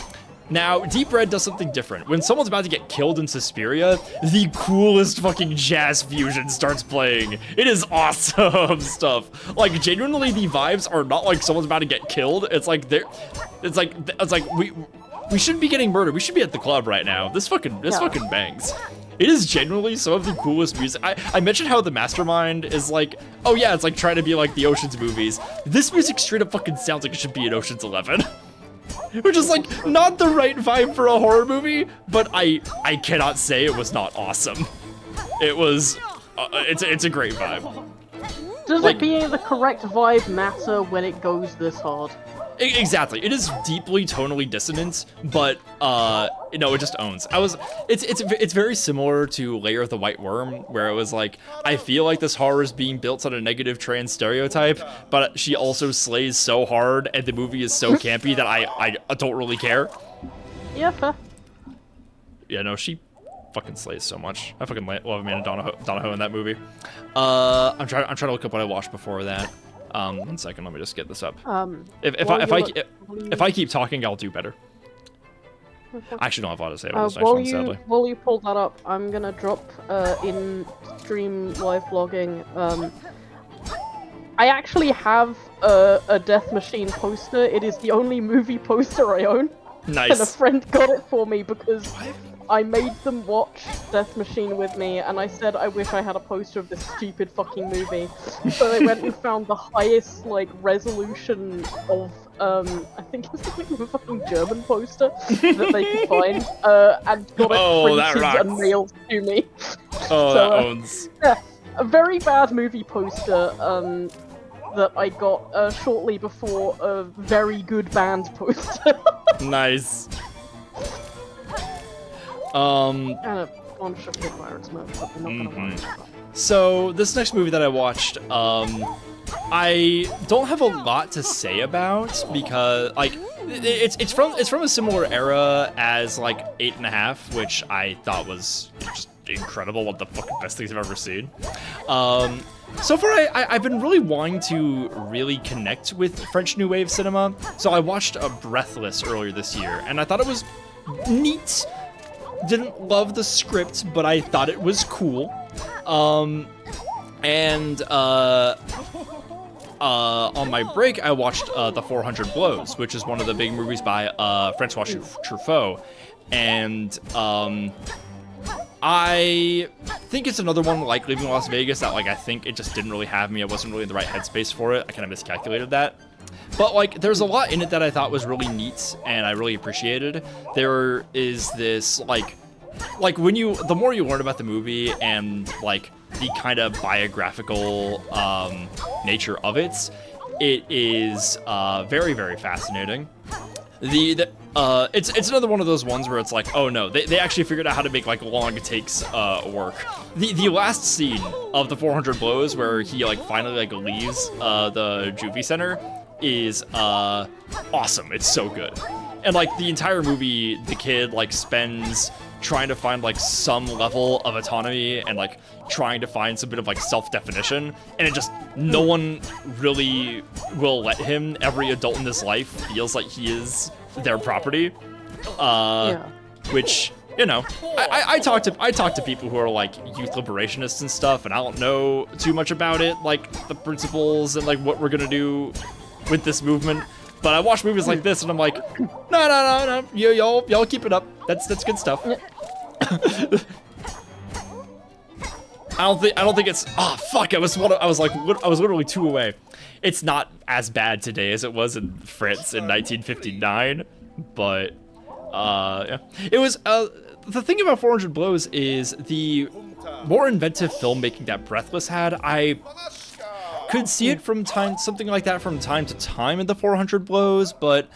Now, Deep Red does something different. When someone's about to get killed in Suspiria, the coolest fucking jazz fusion starts playing. It is awesome stuff. Like, genuinely, the vibes are not like someone's about to get killed. It's like we shouldn't be getting murdered. We should be at the club right now. This fucking bangs. It is genuinely some of the coolest music. I mentioned how the mastermind is like, oh yeah, it's like trying to be like the Ocean's movies. This music straight up fucking sounds like it should be in Ocean's 11. Which is like not the right vibe for a horror movie, but I cannot say it was not awesome. It was, it's a great vibe. Does like, it being the correct vibe matter when it goes this hard? Exactly. It is deeply tonally dissonant, but no, it just owns. It's very similar to Lair of the White Worm, where it was like, I feel like this horror is being built on a negative trans stereotype, but she also slays so hard, and the movie is so campy that I don't really care. Yeah, fair. Yeah, no, she fucking slays so much. I fucking love Amanda Donahoe in that movie. I'm trying to look up what I watched before that. One second, let me just get this up. If While I keep talking, I'll do better. I actually don't have a lot to say about this next while one, sadly. while you pull that up, I'm gonna drop in stream live vlogging. I actually have a Death Machine poster. It is the only movie poster I own. Nice. And a friend got it for me because I made them watch Death Machine with me, and I said I wish I had a poster of this stupid fucking movie. So they went and found the highest, like, resolution of, I think it's like a fucking German poster that they could find, and got it printed and mailed to me. Oh, that owns. Yeah, a very bad movie poster, that I got, shortly before a very good band poster. Nice. And a bunch of Hitler's movies, but we're not gonna worry about that. So this next movie that I watched, I don't have a lot to say about because like it's from a similar era as like 8.5, which I thought was just incredible. One of the fucking best things I've ever seen. So far, I've been really wanting to really connect with French New Wave cinema. So I watched Breathless earlier this year, and I thought it was neat. Didn't love the script, but I thought it was cool. On my break, I watched The 400 Blows, which is one of the big movies by Francois Truffaut. And I think it's another one like Leaving Las Vegas that, like, I think it just didn't really have me. I wasn't really in the right headspace for it. I kind of miscalculated that. But, like, there's a lot in it that I thought was really neat and I really appreciated. There is this, like when the more you learn about the movie and, like, the kind of biographical nature of it, it is very, very fascinating. It's another one of those ones where it's like, oh no, they actually figured out how to make like long takes work. The last scene of The 400 Blows where he like finally like leaves the juvie center is awesome. It's so good. And like the entire movie, the kid like spends trying to find like some level of autonomy and like trying to find some bit of like self-definition, and it just no one really will let him. Every adult in his life feels like he is their property, which, you know, I talk to people who are like youth liberationists and stuff, and I don't know too much about it, like the principles and like what we're gonna do with this movement. But I watch movies like this and I'm like, no, y'all keep it up. That's good stuff. I don't think it's. Oh fuck! I was literally 2 away. It's not as bad today as it was in France in 1959, but yeah, it was. The thing about 400 Blows is the more inventive filmmaking that Breathless had. I could see it something like that from time to time in the 400 Blows, but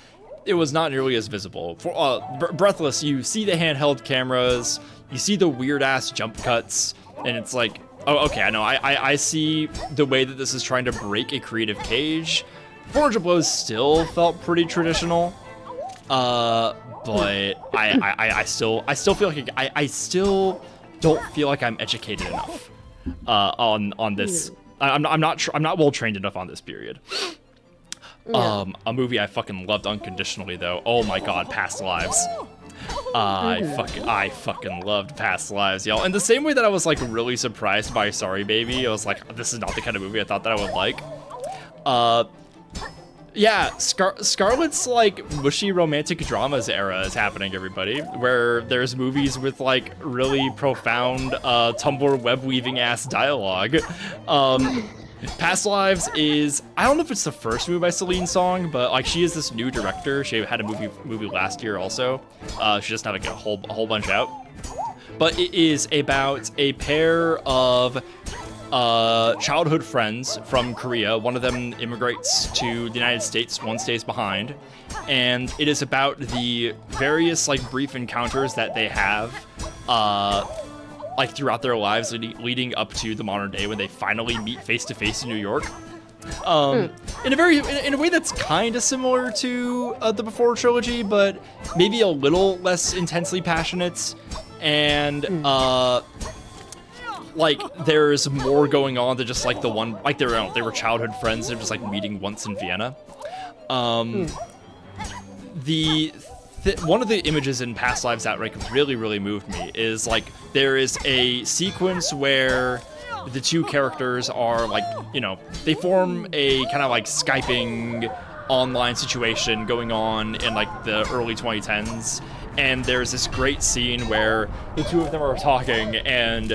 it was not nearly as visible. For Breathless, you see the handheld cameras, you see the weird ass jump cuts, and it's like, oh, okay, I know. I see the way that this is trying to break a creative cage. 400 Blows still felt pretty traditional, but I still feel like I still don't feel like I'm educated enough on this. I'm not well trained enough on this period. A movie I fucking loved unconditionally though. Oh my god, Past Lives. I fucking loved Past Lives, y'all. In the same way that I was like really surprised by Sorry Baby, I was like, this is not the kind of movie I thought that I would like. Yeah, Scarlett's like mushy romantic dramas era is happening, everybody, where there's movies with like really profound Tumblr web weaving ass dialogue. Past Lives is, I don't know if it's the first movie by Celine Song, but like she is this new director. She had a movie last year also. She just had like a whole bunch out. But it is about a pair of childhood friends from Korea. One of them immigrates to the United States, one stays behind. And it is about the various like brief encounters that they have like throughout their lives leading up to the modern day when they finally meet face to face in New York. In a way that's kind of similar to the Before trilogy, but maybe a little less intensely passionate. And like there's more going on than just like the one, like they were childhood friends. They're just like meeting once in Vienna. One of the images in Past Lives that like really moved me is like there is a sequence where the two characters are like, you know, they form a kind of like Skyping online situation going on in like the early 2010s, and there's this great scene where the two of them are talking and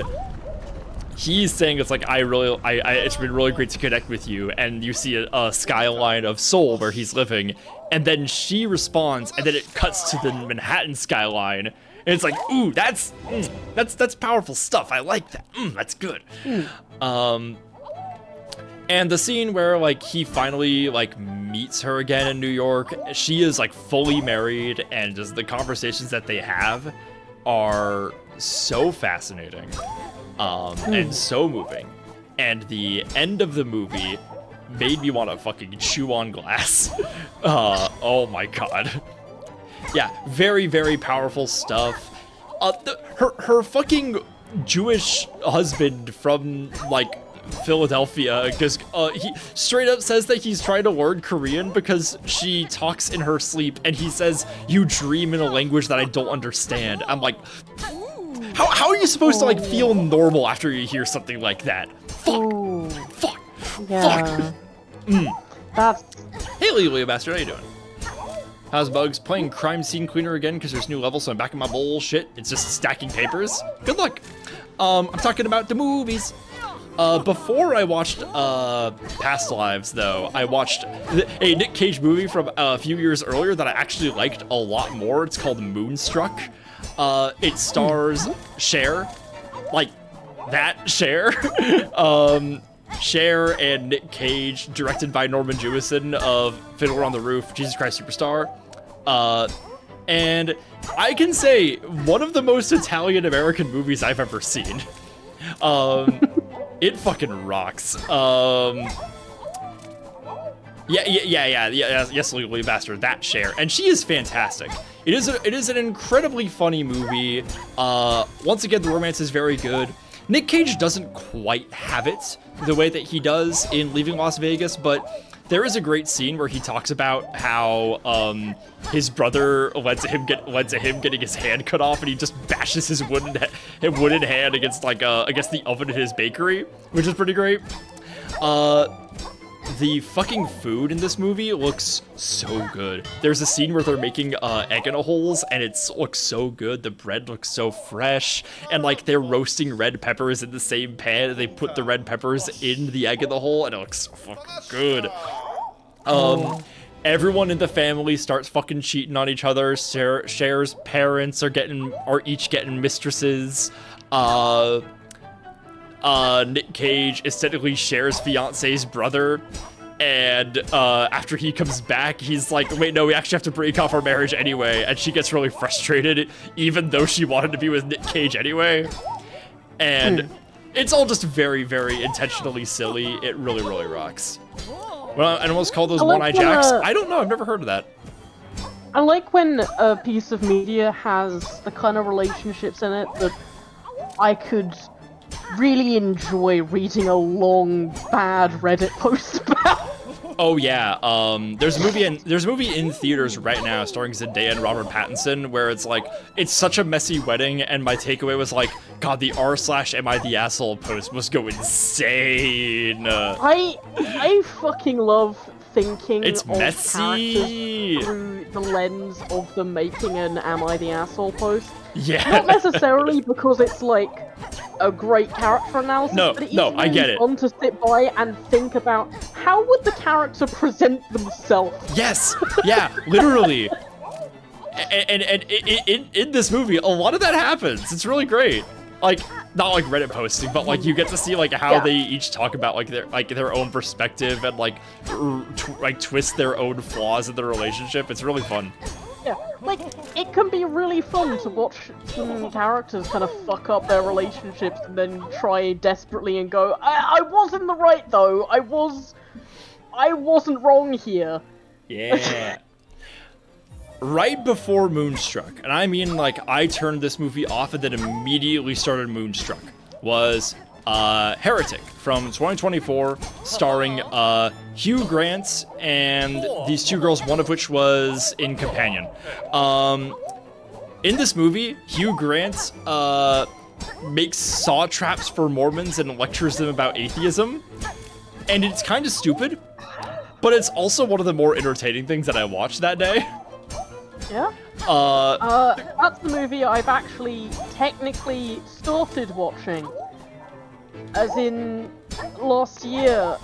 he's saying it's like it's been really great to connect with you, and you see a skyline of Seoul where he's living, and then she responds, and then it cuts to the Manhattan skyline, and it's like, ooh, that's powerful stuff. I like that. That's good. And the scene where like he finally like meets her again in New York, she is like fully married, and just the conversations that they have are so fascinating. And so moving. And the end of the movie made me want to fucking chew on glass. Oh my god. Yeah, very powerful stuff. Her fucking Jewish husband from like Philadelphia, because he straight up says that he's trying to learn Korean because she talks in her sleep, and he says, "You dream in a language that I don't understand." I'm like, how are you supposed to like feel normal after you hear something like that? Fuck. That's... Hey, Lelia Bastard, how you doing? How's Bugs? Playing Crime Scene Cleaner again because there's new levels, so I'm back in my bullshit. It's just stacking papers. Good luck. I'm talking about the movies. Before I watched Past Lives, though, I watched a Nick Cage movie from a few years earlier that I actually liked a lot more. It's called Moonstruck. It stars Cher, like that Cher. Cher and Nick Cage, directed by Norman Jewison of Fiddler on the Roof, Jesus Christ Superstar. And I can say one of the most Italian-American movies I've ever seen. It fucking rocks. Yes, Legally Bastard, that Cher. And she is fantastic. It is an incredibly funny movie. Once again, the romance is very good. Nick Cage doesn't quite have it the way that he does in Leaving Las Vegas, but there is a great scene where he talks about how his brother led to him getting his hand cut off, and he just bashes his wooden hand against against the oven in his bakery, which is pretty great. The fucking food in this movie looks so good. There's a scene where they're making egg in a holes, and it looks so good. The bread looks so fresh, and like they're roasting red peppers in the same pan, and they put the red peppers in the egg in the hole, and it looks so fucking good. Everyone in the family starts fucking cheating on each other. Cher's parents are each getting mistresses. Nick Cage is technically Cher's fiance's brother, and after he comes back, he's like, wait, no, we actually have to break off our marriage anyway, and she gets really frustrated, even though she wanted to be with Nick Cage anyway. And it's all just very intentionally silly. It really rocks. Well, I almost call those one-eye jacks. I don't know, I've never heard of that. I like when a piece of media has the kind of relationships in it that I could really enjoy reading a long, bad Reddit post about. Oh yeah, there's a movie in theaters right now starring Zendaya and Robert Pattinson where it's like, it's such a messy wedding, and my takeaway was like, God, the r/am I the asshole post must go insane. I fucking love thinking it's of messy characters through the lens of them making an am I the asshole post. Yeah. Not necessarily because it's like a great character analysis, but it's I get it. fun to sit by and think about how would the character present themselves. Yes, yeah, literally. And in this movie, a lot of that happens. It's really great. Like, not like Reddit posting, but like you get to see like how they each talk about like their own perspective and like twist their own flaws in their relationship. It's really fun. Yeah, like, it can be really fun to watch some characters kind of fuck up their relationships and then try desperately and go, I was in the right though, I wasn't wrong here. Yeah. Right before Moonstruck, and I mean like I turned this movie off and then immediately started Moonstruck, was Heretic from 2024, starring Hugh Grant and these two girls, one of which was in Companion. In this movie, Hugh Grant makes saw traps for Mormons and lectures them about atheism, and it's kind of stupid, but it's also one of the more entertaining things that I watched that day. Yeah? That's the movie I've actually technically started watching. As in, last year,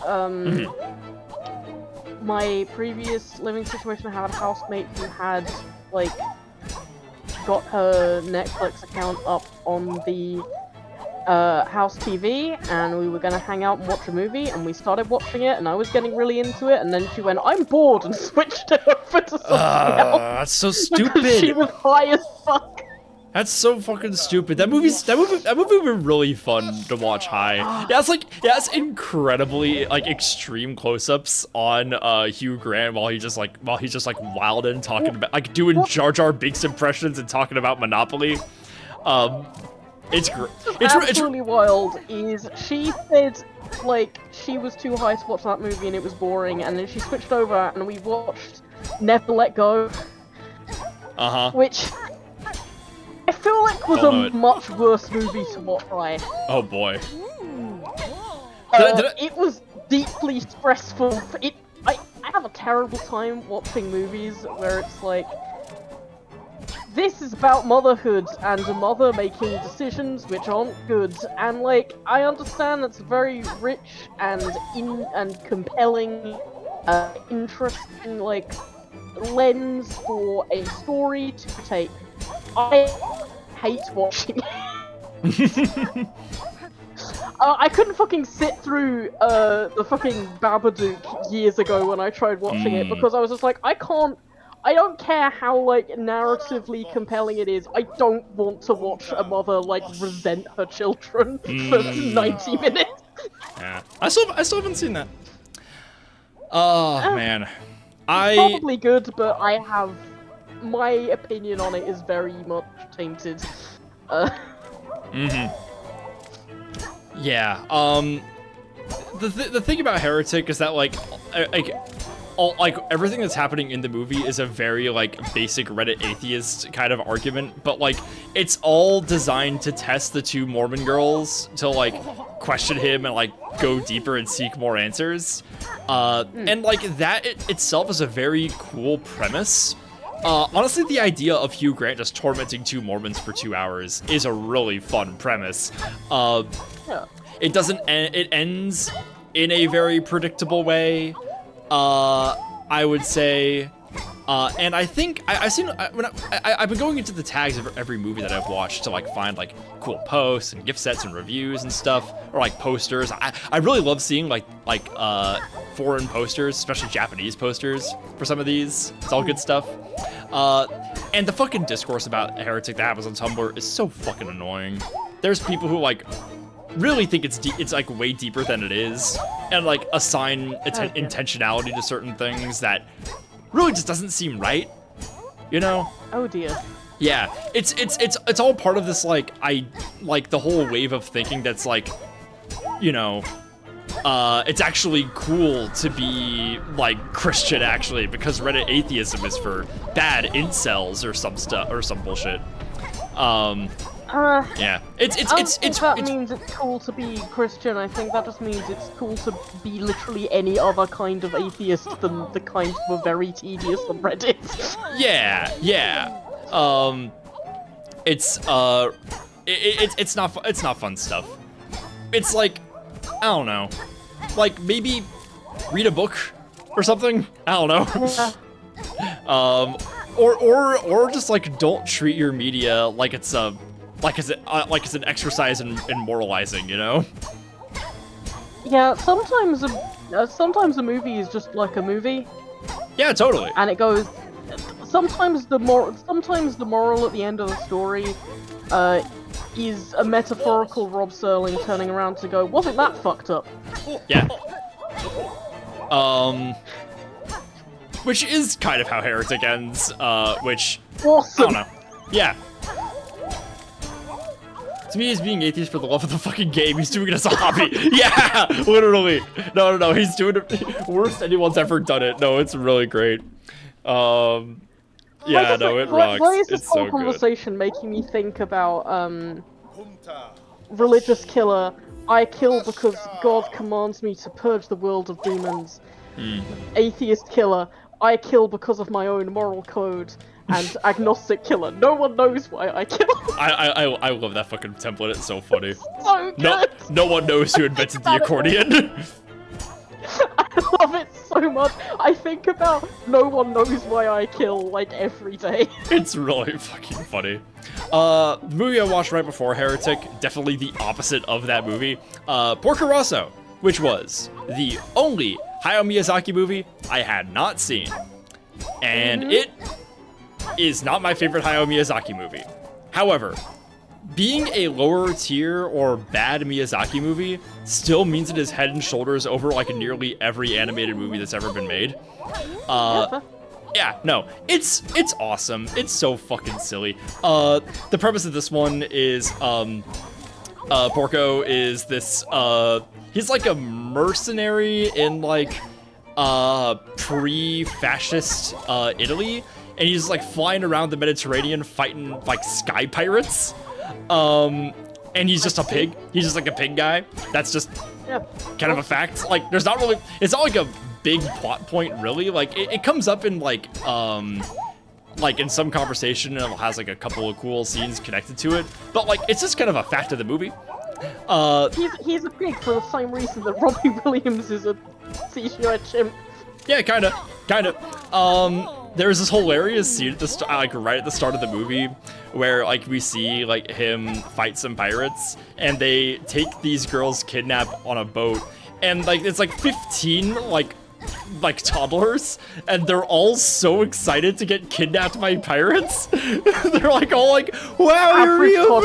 my previous living situation, I had a housemate who had, like, got her Netflix account up on the house TV, and we were gonna hang out and watch a movie, and we started watching it, and I was getting really into it, and then she went, "I'm bored," and switched it over to something else. That's so stupid. She was high as fuck. That's so fucking stupid. That movie would be really fun to watch high. Yeah, it's incredibly like extreme close-ups on Hugh Grant while he's just like wildin' talking about like doing Jar Jar Binks impressions and talking about Monopoly. It's absolutely wild. Is she said like she was too high to watch that movie and it was boring, and then she switched over and we watched Never Let Go. Which I feel like was a much worse movie to watch, right? Oh boy. It was deeply stressful. I have a terrible time watching movies where it's like, this is about motherhood and a mother making decisions which aren't good, and like I understand that's a very rich and compelling, interesting like lens for a story to take. I hate watching it. I couldn't fucking sit through the fucking Babadook years ago when I tried watching it, because I was just like, I don't care how like narratively compelling it is, I don't want to watch a mother like resent her children for 90 minutes. Yeah. I still haven't seen that. Oh man. Probably good, but I have my opinion on it is very much tainted. Yeah. The thing about Heretic is that like everything that's happening in the movie is a very like basic Reddit atheist kind of argument, but like it's all designed to test the two Mormon girls to like question him and like go deeper and seek more answers. And like that itself is a very cool premise. Honestly, the idea of Hugh Grant just tormenting two Mormons for 2 hours is a really fun premise. It doesn't end, it ends in a very predictable way, I would say. And I think I've been going into the tags of every movie that I've watched to like find like cool posts and gift sets and reviews and stuff, or like posters. I really love seeing like foreign posters, especially Japanese posters for some of these. It's all good stuff. And the fucking discourse about Heretic that happens on Tumblr is so fucking annoying. There's people who like really think it's like way deeper than it is, and like assign intentionality to certain things that really just doesn't seem right, you know? Oh dear. Yeah, it's all part of this like the whole wave of thinking that's like, you know, it's actually cool to be like Christian actually, because Reddit atheism is for bad incels or some stuff or some bullshit. Yeah, that means it's cool to be Christian. I think that just means it's cool to be literally any other kind of atheist than the kinds who are very tedious on Reddit. Yeah. It's not fun stuff. It's like, I don't know, like maybe read a book or something. I don't know. Or just like don't treat your media like it's an exercise in moralizing, you know? Yeah, sometimes a movie is just like a movie. Yeah, totally. And it goes. Sometimes the moral at the end of the story is a metaphorical Rob Serling turning around to go, wasn't that fucked up? Yeah. Which is kind of how Heretic ends, which, awesome. I don't know. Yeah. To me, he's being atheist for the love of the fucking game. He's doing it as a hobby. Yeah, literally. No. He's doing it worst anyone's ever done it. No, it's really great. Yeah, no, it rocks. Why is this It's whole so good. conversation making me think about religious killer? I kill because God commands me to purge the world of demons. Atheist killer. I kill because of my own moral code. And agnostic killer. No one knows why I kill. I love that fucking template. It's so funny. So good. No one knows who invented the accordion. I love it so much. I think about no one knows why I kill like every day. It's really fucking funny. The movie I watched right before Heretic, definitely the opposite of that movie. Porco Rosso, which was the only Hayao Miyazaki movie I had not seen. And it is not my favorite Hayao Miyazaki movie. However, being a lower tier or bad Miyazaki movie still means it is head and shoulders over like nearly every animated movie that's ever been made. Yeah, no, it's awesome. It's so fucking silly. The premise of this one is Porco is this he's like a mercenary in like pre-fascist Italy, and he's like flying around the Mediterranean fighting like sky pirates. And he's just a pig. He's just like a pig guy. That's just kind of a fact. Like, there's not really, it's not like a big plot point, really. Like, it comes up in like in some conversation, and it has like a couple of cool scenes connected to it. But like, it's just kind of a fact of the movie. He's a pig for the same reason that Robbie Williams is a CGI chimp. Yeah, kind of. There's this hilarious scene at the like right at the start of the movie where like we see like him fight some pirates, and they take these girls kidnapped on a boat, and like it's like 15 like toddlers, and they're all so excited to get kidnapped by pirates. They're like all like, wow, you're real.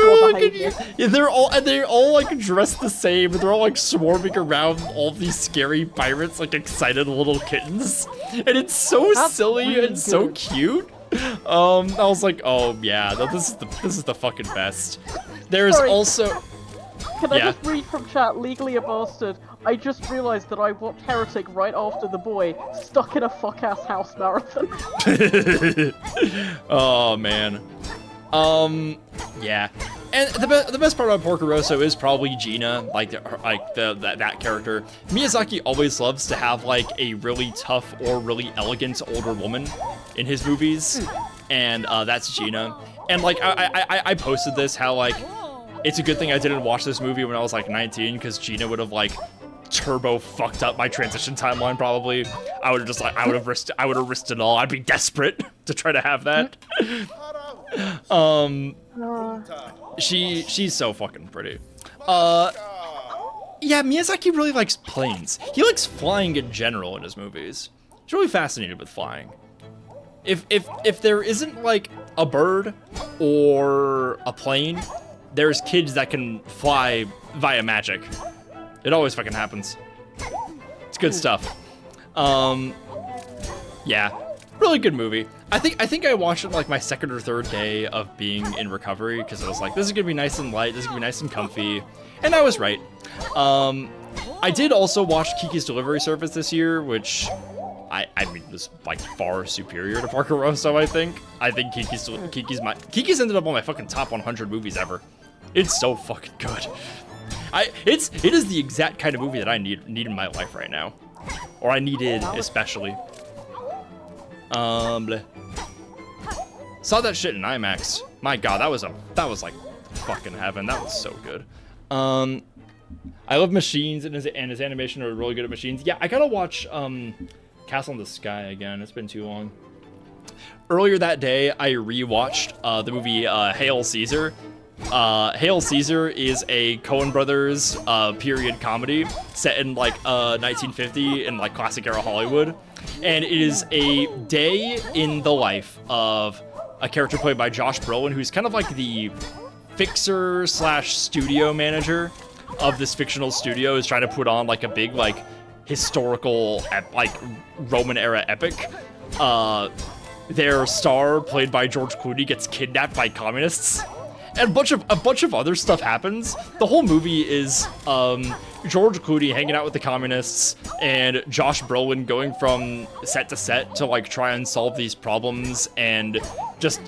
Yeah, they're all like dressed the same. They're all like swarming around all these scary pirates, like excited little kittens, and it's so silly really and so cute. I was like, oh yeah, this is the fucking best. There's also. Can I just read from chat, legally a bastard? I just realized that I watched Heretic right after The Boy, stuck in a fuck-ass house marathon. Oh, man. Yeah. And the best part about Porco Rosso is probably Gina, that character. Miyazaki always loves to have, like, a really tough or really elegant older woman in his movies, and that's Gina. And, like, I posted this, how, like, it's a good thing I didn't watch this movie when I was, like, 19, because Gina would have, like, turbo fucked up my transition timeline probably. I would have risked it all. I'd be desperate to try to have that. She's so fucking pretty. Yeah, Miyazaki really likes planes. He likes flying in general in his movies. He's really fascinated with flying. If there isn't like a bird or a plane, there's kids that can fly via magic. It always fucking happens. It's good stuff. Yeah, really good movie. I think I watched it like my second or third day of being in recovery, because I was like, this is gonna be nice and light, this is gonna be nice and comfy, and I was right. I did also watch Kiki's Delivery Service this year, which I mean was like far superior to Porco Rosso. I think Kiki's ended up on my fucking top 100 movies ever. It's so fucking good. It is the exact kind of movie that I need in my life right now, or I needed especially. Bleh. Saw that shit in IMAX. My God, that was like fucking heaven. That was so good. I love machines, and his animation are really good at machines. Yeah, I gotta watch Castle in the Sky again. It's been too long. Earlier that day, I rewatched the movie Hail Caesar. Hail Caesar is a Coen Brothers period comedy set in like 1950 in like classic era Hollywood, and it is a day in the life of a character played by Josh Brolin, who's kind of like the fixer / studio manager of this fictional studio, is trying to put on like a big like historical like Roman era epic. Their star, played by George Clooney, gets kidnapped by communists. And a bunch of other stuff happens. The whole movie is George Clooney hanging out with the communists and Josh Brolin going from set to set to like try and solve these problems, and just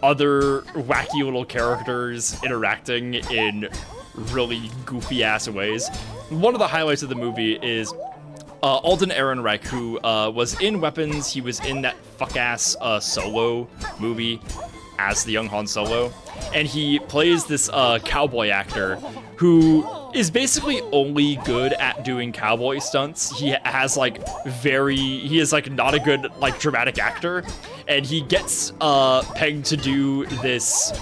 other wacky little characters interacting in really goofy ass ways. One of the highlights of the movie is Alden Ehrenreich, who was in Weapons. He was in that fuck-ass Solo movie as the young Han Solo. And he plays this cowboy actor who is basically only good at doing cowboy stunts. He is like not a good like dramatic actor. And he gets pegged to do this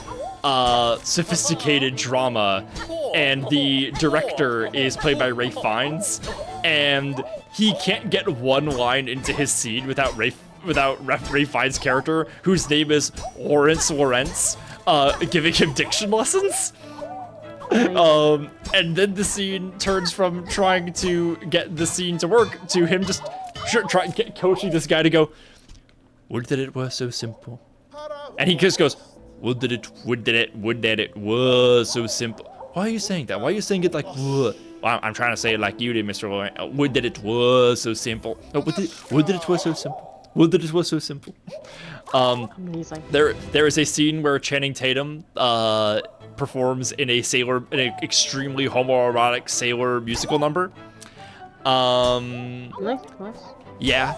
sophisticated drama. And the director is played by Ralph Fiennes. And he can't get one line into his scene without Ralph Fiennes' character, whose name is Lawrence, giving him diction lessons. And then the scene turns from trying to get the scene to work to him just coaching this guy to go, "Would that it were so simple." And he just goes, would that it was so simple. Why are you saying that? Why are you saying it like, would? Well, I'm trying to say it like you did, Mr. Lawrence. Would that it was so simple. Oh, would that it was so simple. Would that it was so simple. Amazing. There is a scene where Channing Tatum performs in an extremely homoerotic sailor musical number. Nice. Yeah.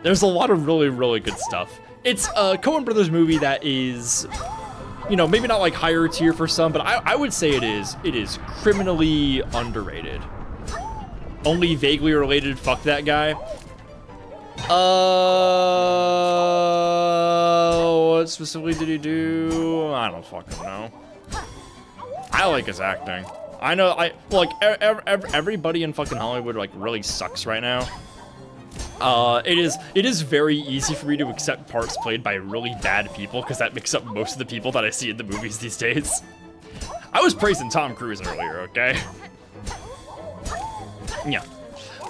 There's a lot of really, really good stuff. It's a Coen Brothers movie that is, you know, maybe not like higher tier for some, but I would say it is criminally underrated. Only vaguely related, fuck that guy. What specifically did he do? I don't fucking know. I like his acting. I know, everybody in fucking Hollywood like really sucks right now. It is very easy for me to accept parts played by really bad people, because that makes up most of the people that I see in the movies these days. I was praising Tom Cruise earlier, okay? Yeah.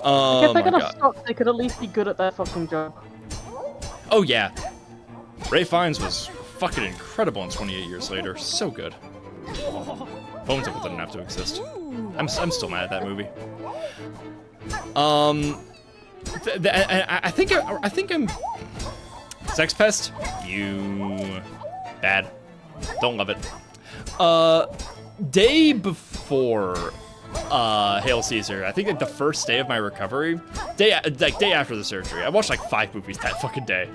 If they're gonna suck, they could at least be good at their fucking job. Oh yeah. Ralph Fiennes was fucking incredible in 28 Years Later. So good. Bone Temple didn't have to exist. I'm still mad at that movie. I think I'm Sex Pest. You bad. Don't love it. Day before Hail Caesar, I think like the first day of my recovery, day after the surgery, I watched like 5 movies that fucking day.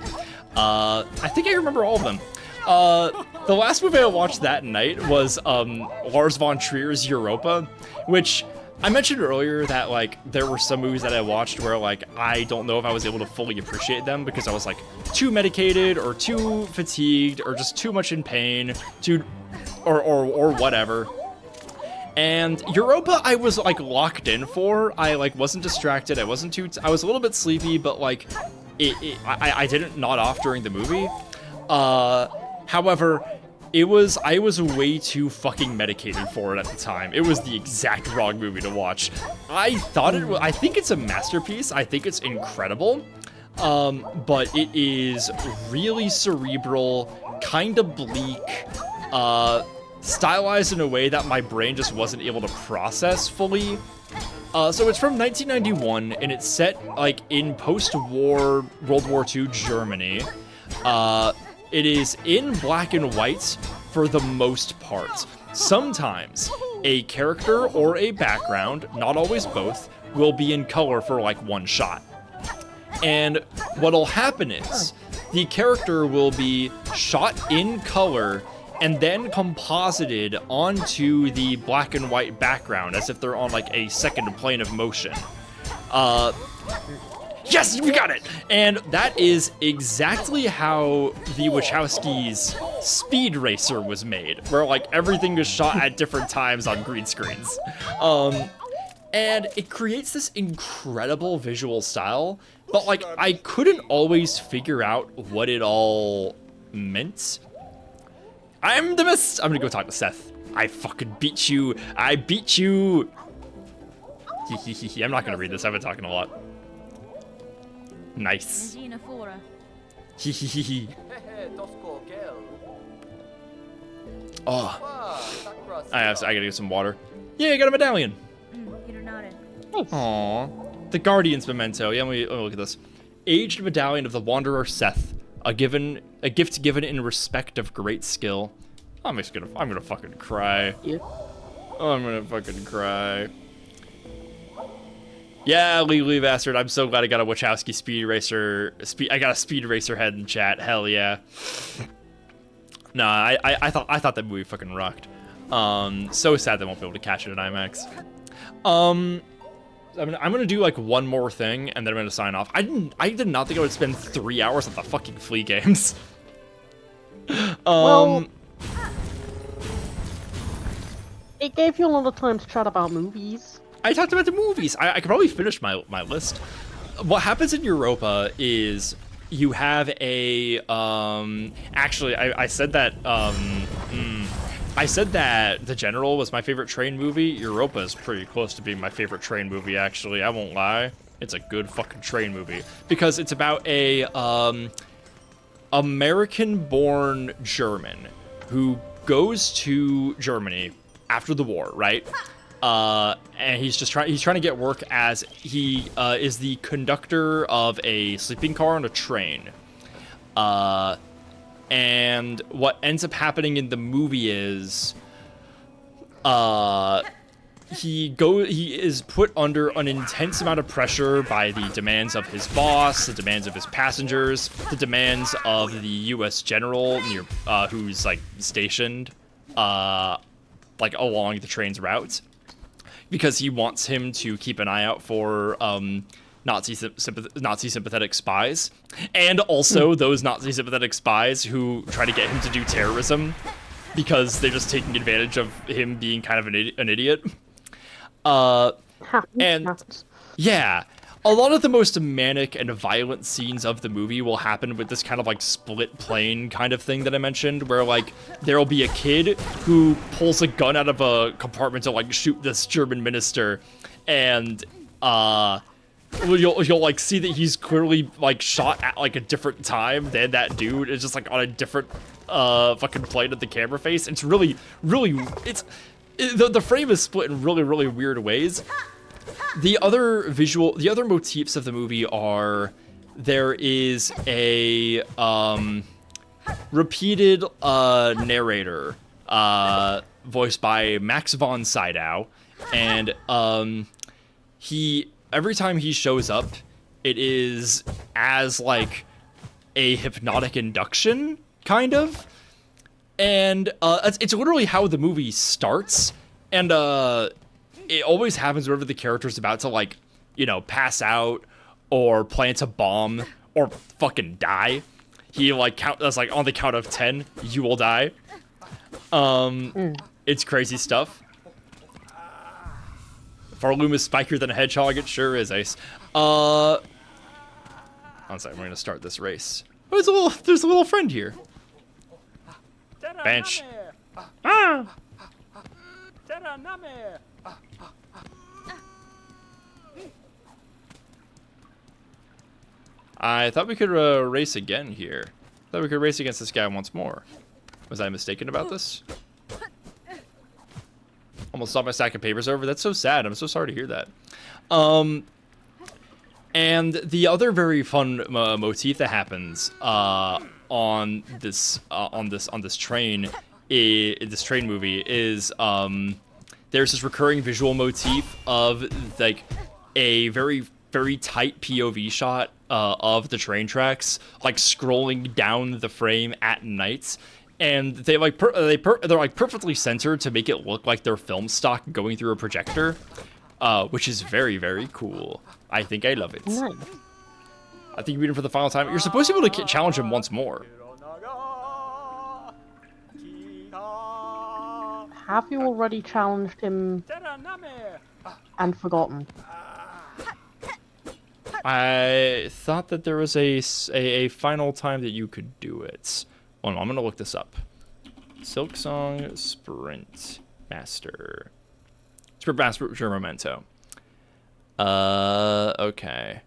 I think I remember all of them. The last movie I watched that night was Lars von Trier's Europa, which I mentioned earlier that like there were some movies that I watched where like I don't know if I was able to fully appreciate them because I was like too medicated or too fatigued or just too much in pain, or whatever. And Europa, I was like locked in for. I like wasn't distracted. I wasn't too. I was a little bit sleepy, but like, I didn't nod off during the movie. However, I was way too fucking medicated for it at the time. It was the exact wrong movie to watch. I think it's a masterpiece. I think it's incredible. But it is really cerebral, kind of bleak, stylized in a way that my brain just wasn't able to process fully. So it's from 1991, and it's set like in post-war World War II Germany. It is in black and white for the most part. Sometimes a character or a background, not always both, will be in color for like one shot. And what'll happen is the character will be shot in color and then composited onto the black and white background as if they're on like a second plane of motion. Yes, we got it! And that is exactly how the Wachowskis' Speed Racer was made, where like everything was shot at different times on green screens. And it creates this incredible visual style, but like I couldn't always figure out what it all meant. I'm the best. I'm gonna go talk to Seth. I fucking beat you. I beat you. I'm not gonna read this. I've been talking a lot. Nice. Oh, I gotta get some water. Yeah, I got a medallion. Aww. The Guardian's Memento. Yeah, let me look at this. Aged medallion of the Wanderer Seth. A gift given in respect of great skill. I'm gonna fucking cry. Yeah. I'm gonna fucking cry. Yeah, Legally Bastard. I'm so glad I got a Wachowski Speed Racer. I got a Speed Racer head in chat. Hell yeah. Nah, I thought that movie fucking rocked. So sad they won't be able to catch it in IMAX. I'm gonna do like one more thing and then I'm gonna sign off. I did not think I would spend 3 hours on the fucking Flea games. Well, it gave you a lot of time to chat about movies. I talked about the movies. I could probably finish my list. What happens in Europa is you have a actually I said that I said that The General was my favorite train movie. Europa is pretty close to being my favorite train movie, actually. I won't lie. It's a good fucking train movie. Because it's about a American-born German who goes to Germany after the war, right? And he's trying to get work as he is the conductor of a sleeping car on a train. And what ends up happening in the movie is he is put under an intense amount of pressure by the demands of his boss, the demands of his passengers, the demands of the U.S. general who's like stationed like along the train's route, because he wants him to keep an eye out for Nazi sympathetic spies, and also those Nazi sympathetic spies who try to get him to do terrorism because they're just taking advantage of him being kind of an idiot. And yeah, a lot of the most manic and violent scenes of the movie will happen with this kind of like split plane kind of thing that I mentioned, where like there'll be a kid who pulls a gun out of a compartment to like shoot this German minister, and you'll like see that he's clearly like shot at like a different time than that dude. It's just like on a different fucking plane at the camera face. It's really the frame is split in really weird ways. The other motifs of the movie are there is a repeated narrator voiced by Max von Sydow, and every time he shows up, it is as like a hypnotic induction, kind of. And it's literally how the movie starts, and it always happens whenever the character's about to like, pass out or plant a bomb or fucking die. He like that's like on the count of 10, you will die. It's crazy stuff. Farloom is spikier than a hedgehog. It sure is, Ace. One second, we're gonna start this race. Oh, there's a little friend here. Bench. I thought we could race again here. I thought we could race against this guy once more. Was I mistaken about this? Almost saw my stack of papers over. That's so sad. I'm so sorry to hear that. And the other very fun motif that happens on this train movie is there's this recurring visual motif of like a very tight POV shot of the train tracks, like scrolling down the frame at night, and they're like perfectly centered to make it look like they're film stock going through a projector, which is very cool. I think I love it. Nice. I think you beat him for the final time. You're supposed to be able to challenge him once more. Have you already challenged him and forgotten? I thought that there was a final time that you could do it. Hold on, I'm gonna look this up. Silksong Sprint Master. Sprint Master Memento. Okay.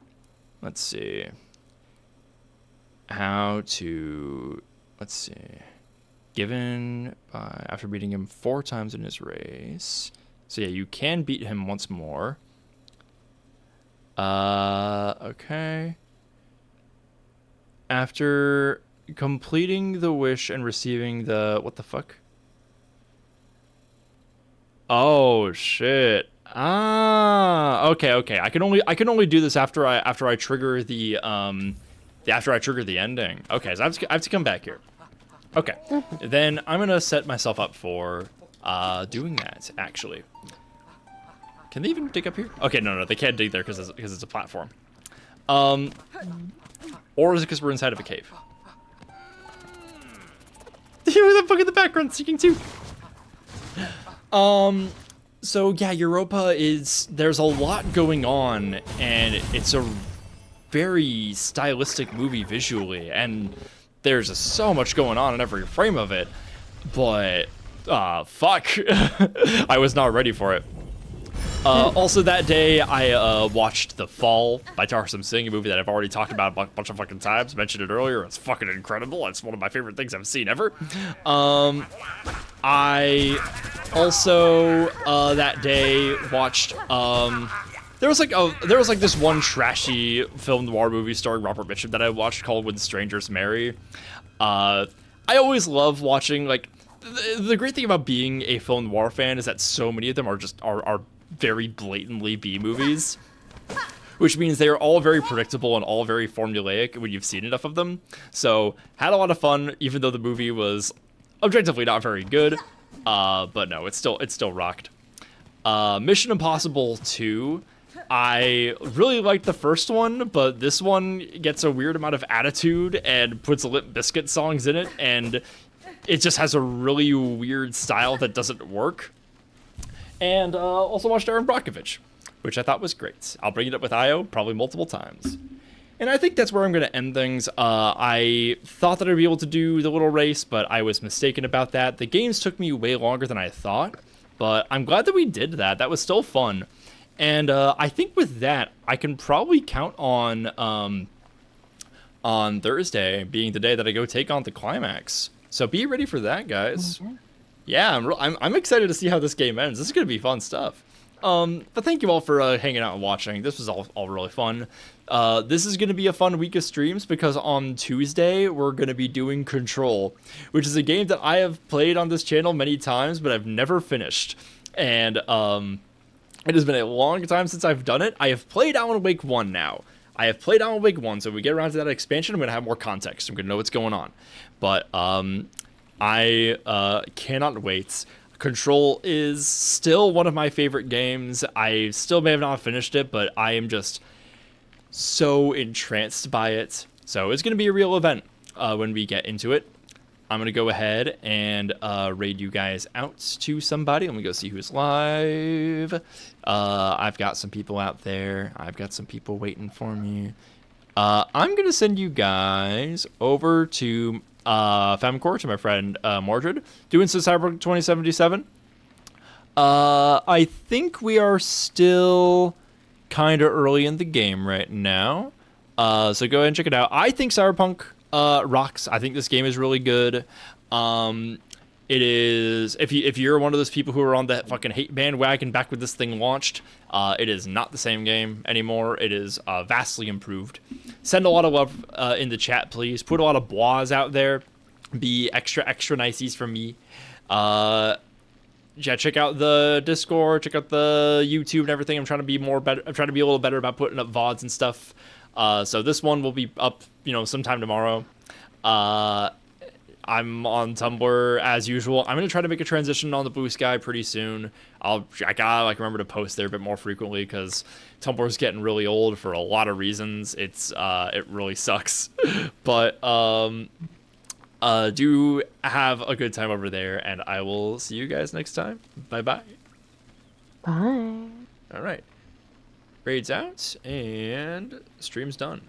Let's see. Let's see. Given by after beating him 4 times in his race. So yeah, you can beat him once more. Okay. After completing the wish and receiving the what the fuck? Oh shit. Okay. I can only do this after I trigger the ending. Okay, so I have to come back here. Okay. Then I'm gonna set myself up for doing that actually. Can they even dig up here? Okay, no, they can't dig there because it's a platform. Or is it because we're inside of a cave? That bug in the background seeking too. So yeah, Europa there's a lot going on, and it's a very stylistic movie visually, and there's just so much going on in every frame of it. But fuck, I was not ready for it. Also that day, I watched The Fall by Tarsem Singh, a movie that I've already talked about a bunch of fucking times. Mentioned it earlier. It's fucking incredible. It's one of my favorite things I've seen ever. I also that day watched there was like this one trashy film noir movie starring Robert Mitchum that I watched called When Strangers Marry. I always love watching, like, the great thing about being a film noir fan is that so many of them are very blatantly B movies, which means they are all very predictable and all very formulaic when you've seen enough of them. So had a lot of fun, even though the movie was objectively not very good. But no, it's still rocked. Mission Impossible 2. I really liked the first one, but this one gets a weird amount of attitude and puts Limp Bizkit songs in it, and it just has a really weird style that doesn't work. And also watched Aaron Brockovich, which I thought was great. I'll bring it up with Io probably multiple times. And I think that's where I'm going to end things. I thought that I'd be able to do the little race, but I was mistaken about that. The games took me way longer than I thought, but I'm glad that we did that. That was still fun. And I think with that, I can probably count on Thursday being the day that I go take on the climax. So be ready for that, guys. Yeah, I'm excited to see how this game ends. This is going to be fun stuff. But thank you all for hanging out and watching. This was all really fun. This is going to be a fun week of streams because on Tuesday, we're going to be doing Control, which is a game that I have played on this channel many times, but I've never finished. And it has been a long time since I've done it. I have played Alan Wake 1 now. I have played Alan Wake 1, so when we get around to that expansion, I'm going to have more context. I'm going to know what's going on. But I cannot wait. Control is still one of my favorite games. I still may have not finished it, but I am just so entranced by it. So it's going to be a real event when we get into it. I'm going to go ahead and raid you guys out to somebody. Let me go see who's live. I've got some people out there. I've got some people waiting for me. I'm going to send you guys over to Femcore, to my friend Mordred, doing some Cyberpunk 2077. I think we are still kind of early in the game right now. So go ahead and check it out. I think Cyberpunk rocks. I think this game is really good. It is, if you're one of those people who are on that fucking hate bandwagon back when this thing launched, it is not the same game anymore. It is vastly improved. Send a lot of love in the chat, please. Put a lot of bois out there. Be extra niceys from me. Yeah, check out the Discord, check out the YouTube and everything. I'm trying to be better. I'm trying to be a little better about putting up VODs and stuff. So this one will be up, sometime tomorrow. I'm on Tumblr as usual. I'm gonna try to make a transition on the Blue Sky pretty soon. I gotta remember to post there a bit more frequently because Tumblr's getting really old for a lot of reasons. It really sucks, but do have a good time over there, and I will see you guys next time. Bye. Bye. All right, raids out and stream's done.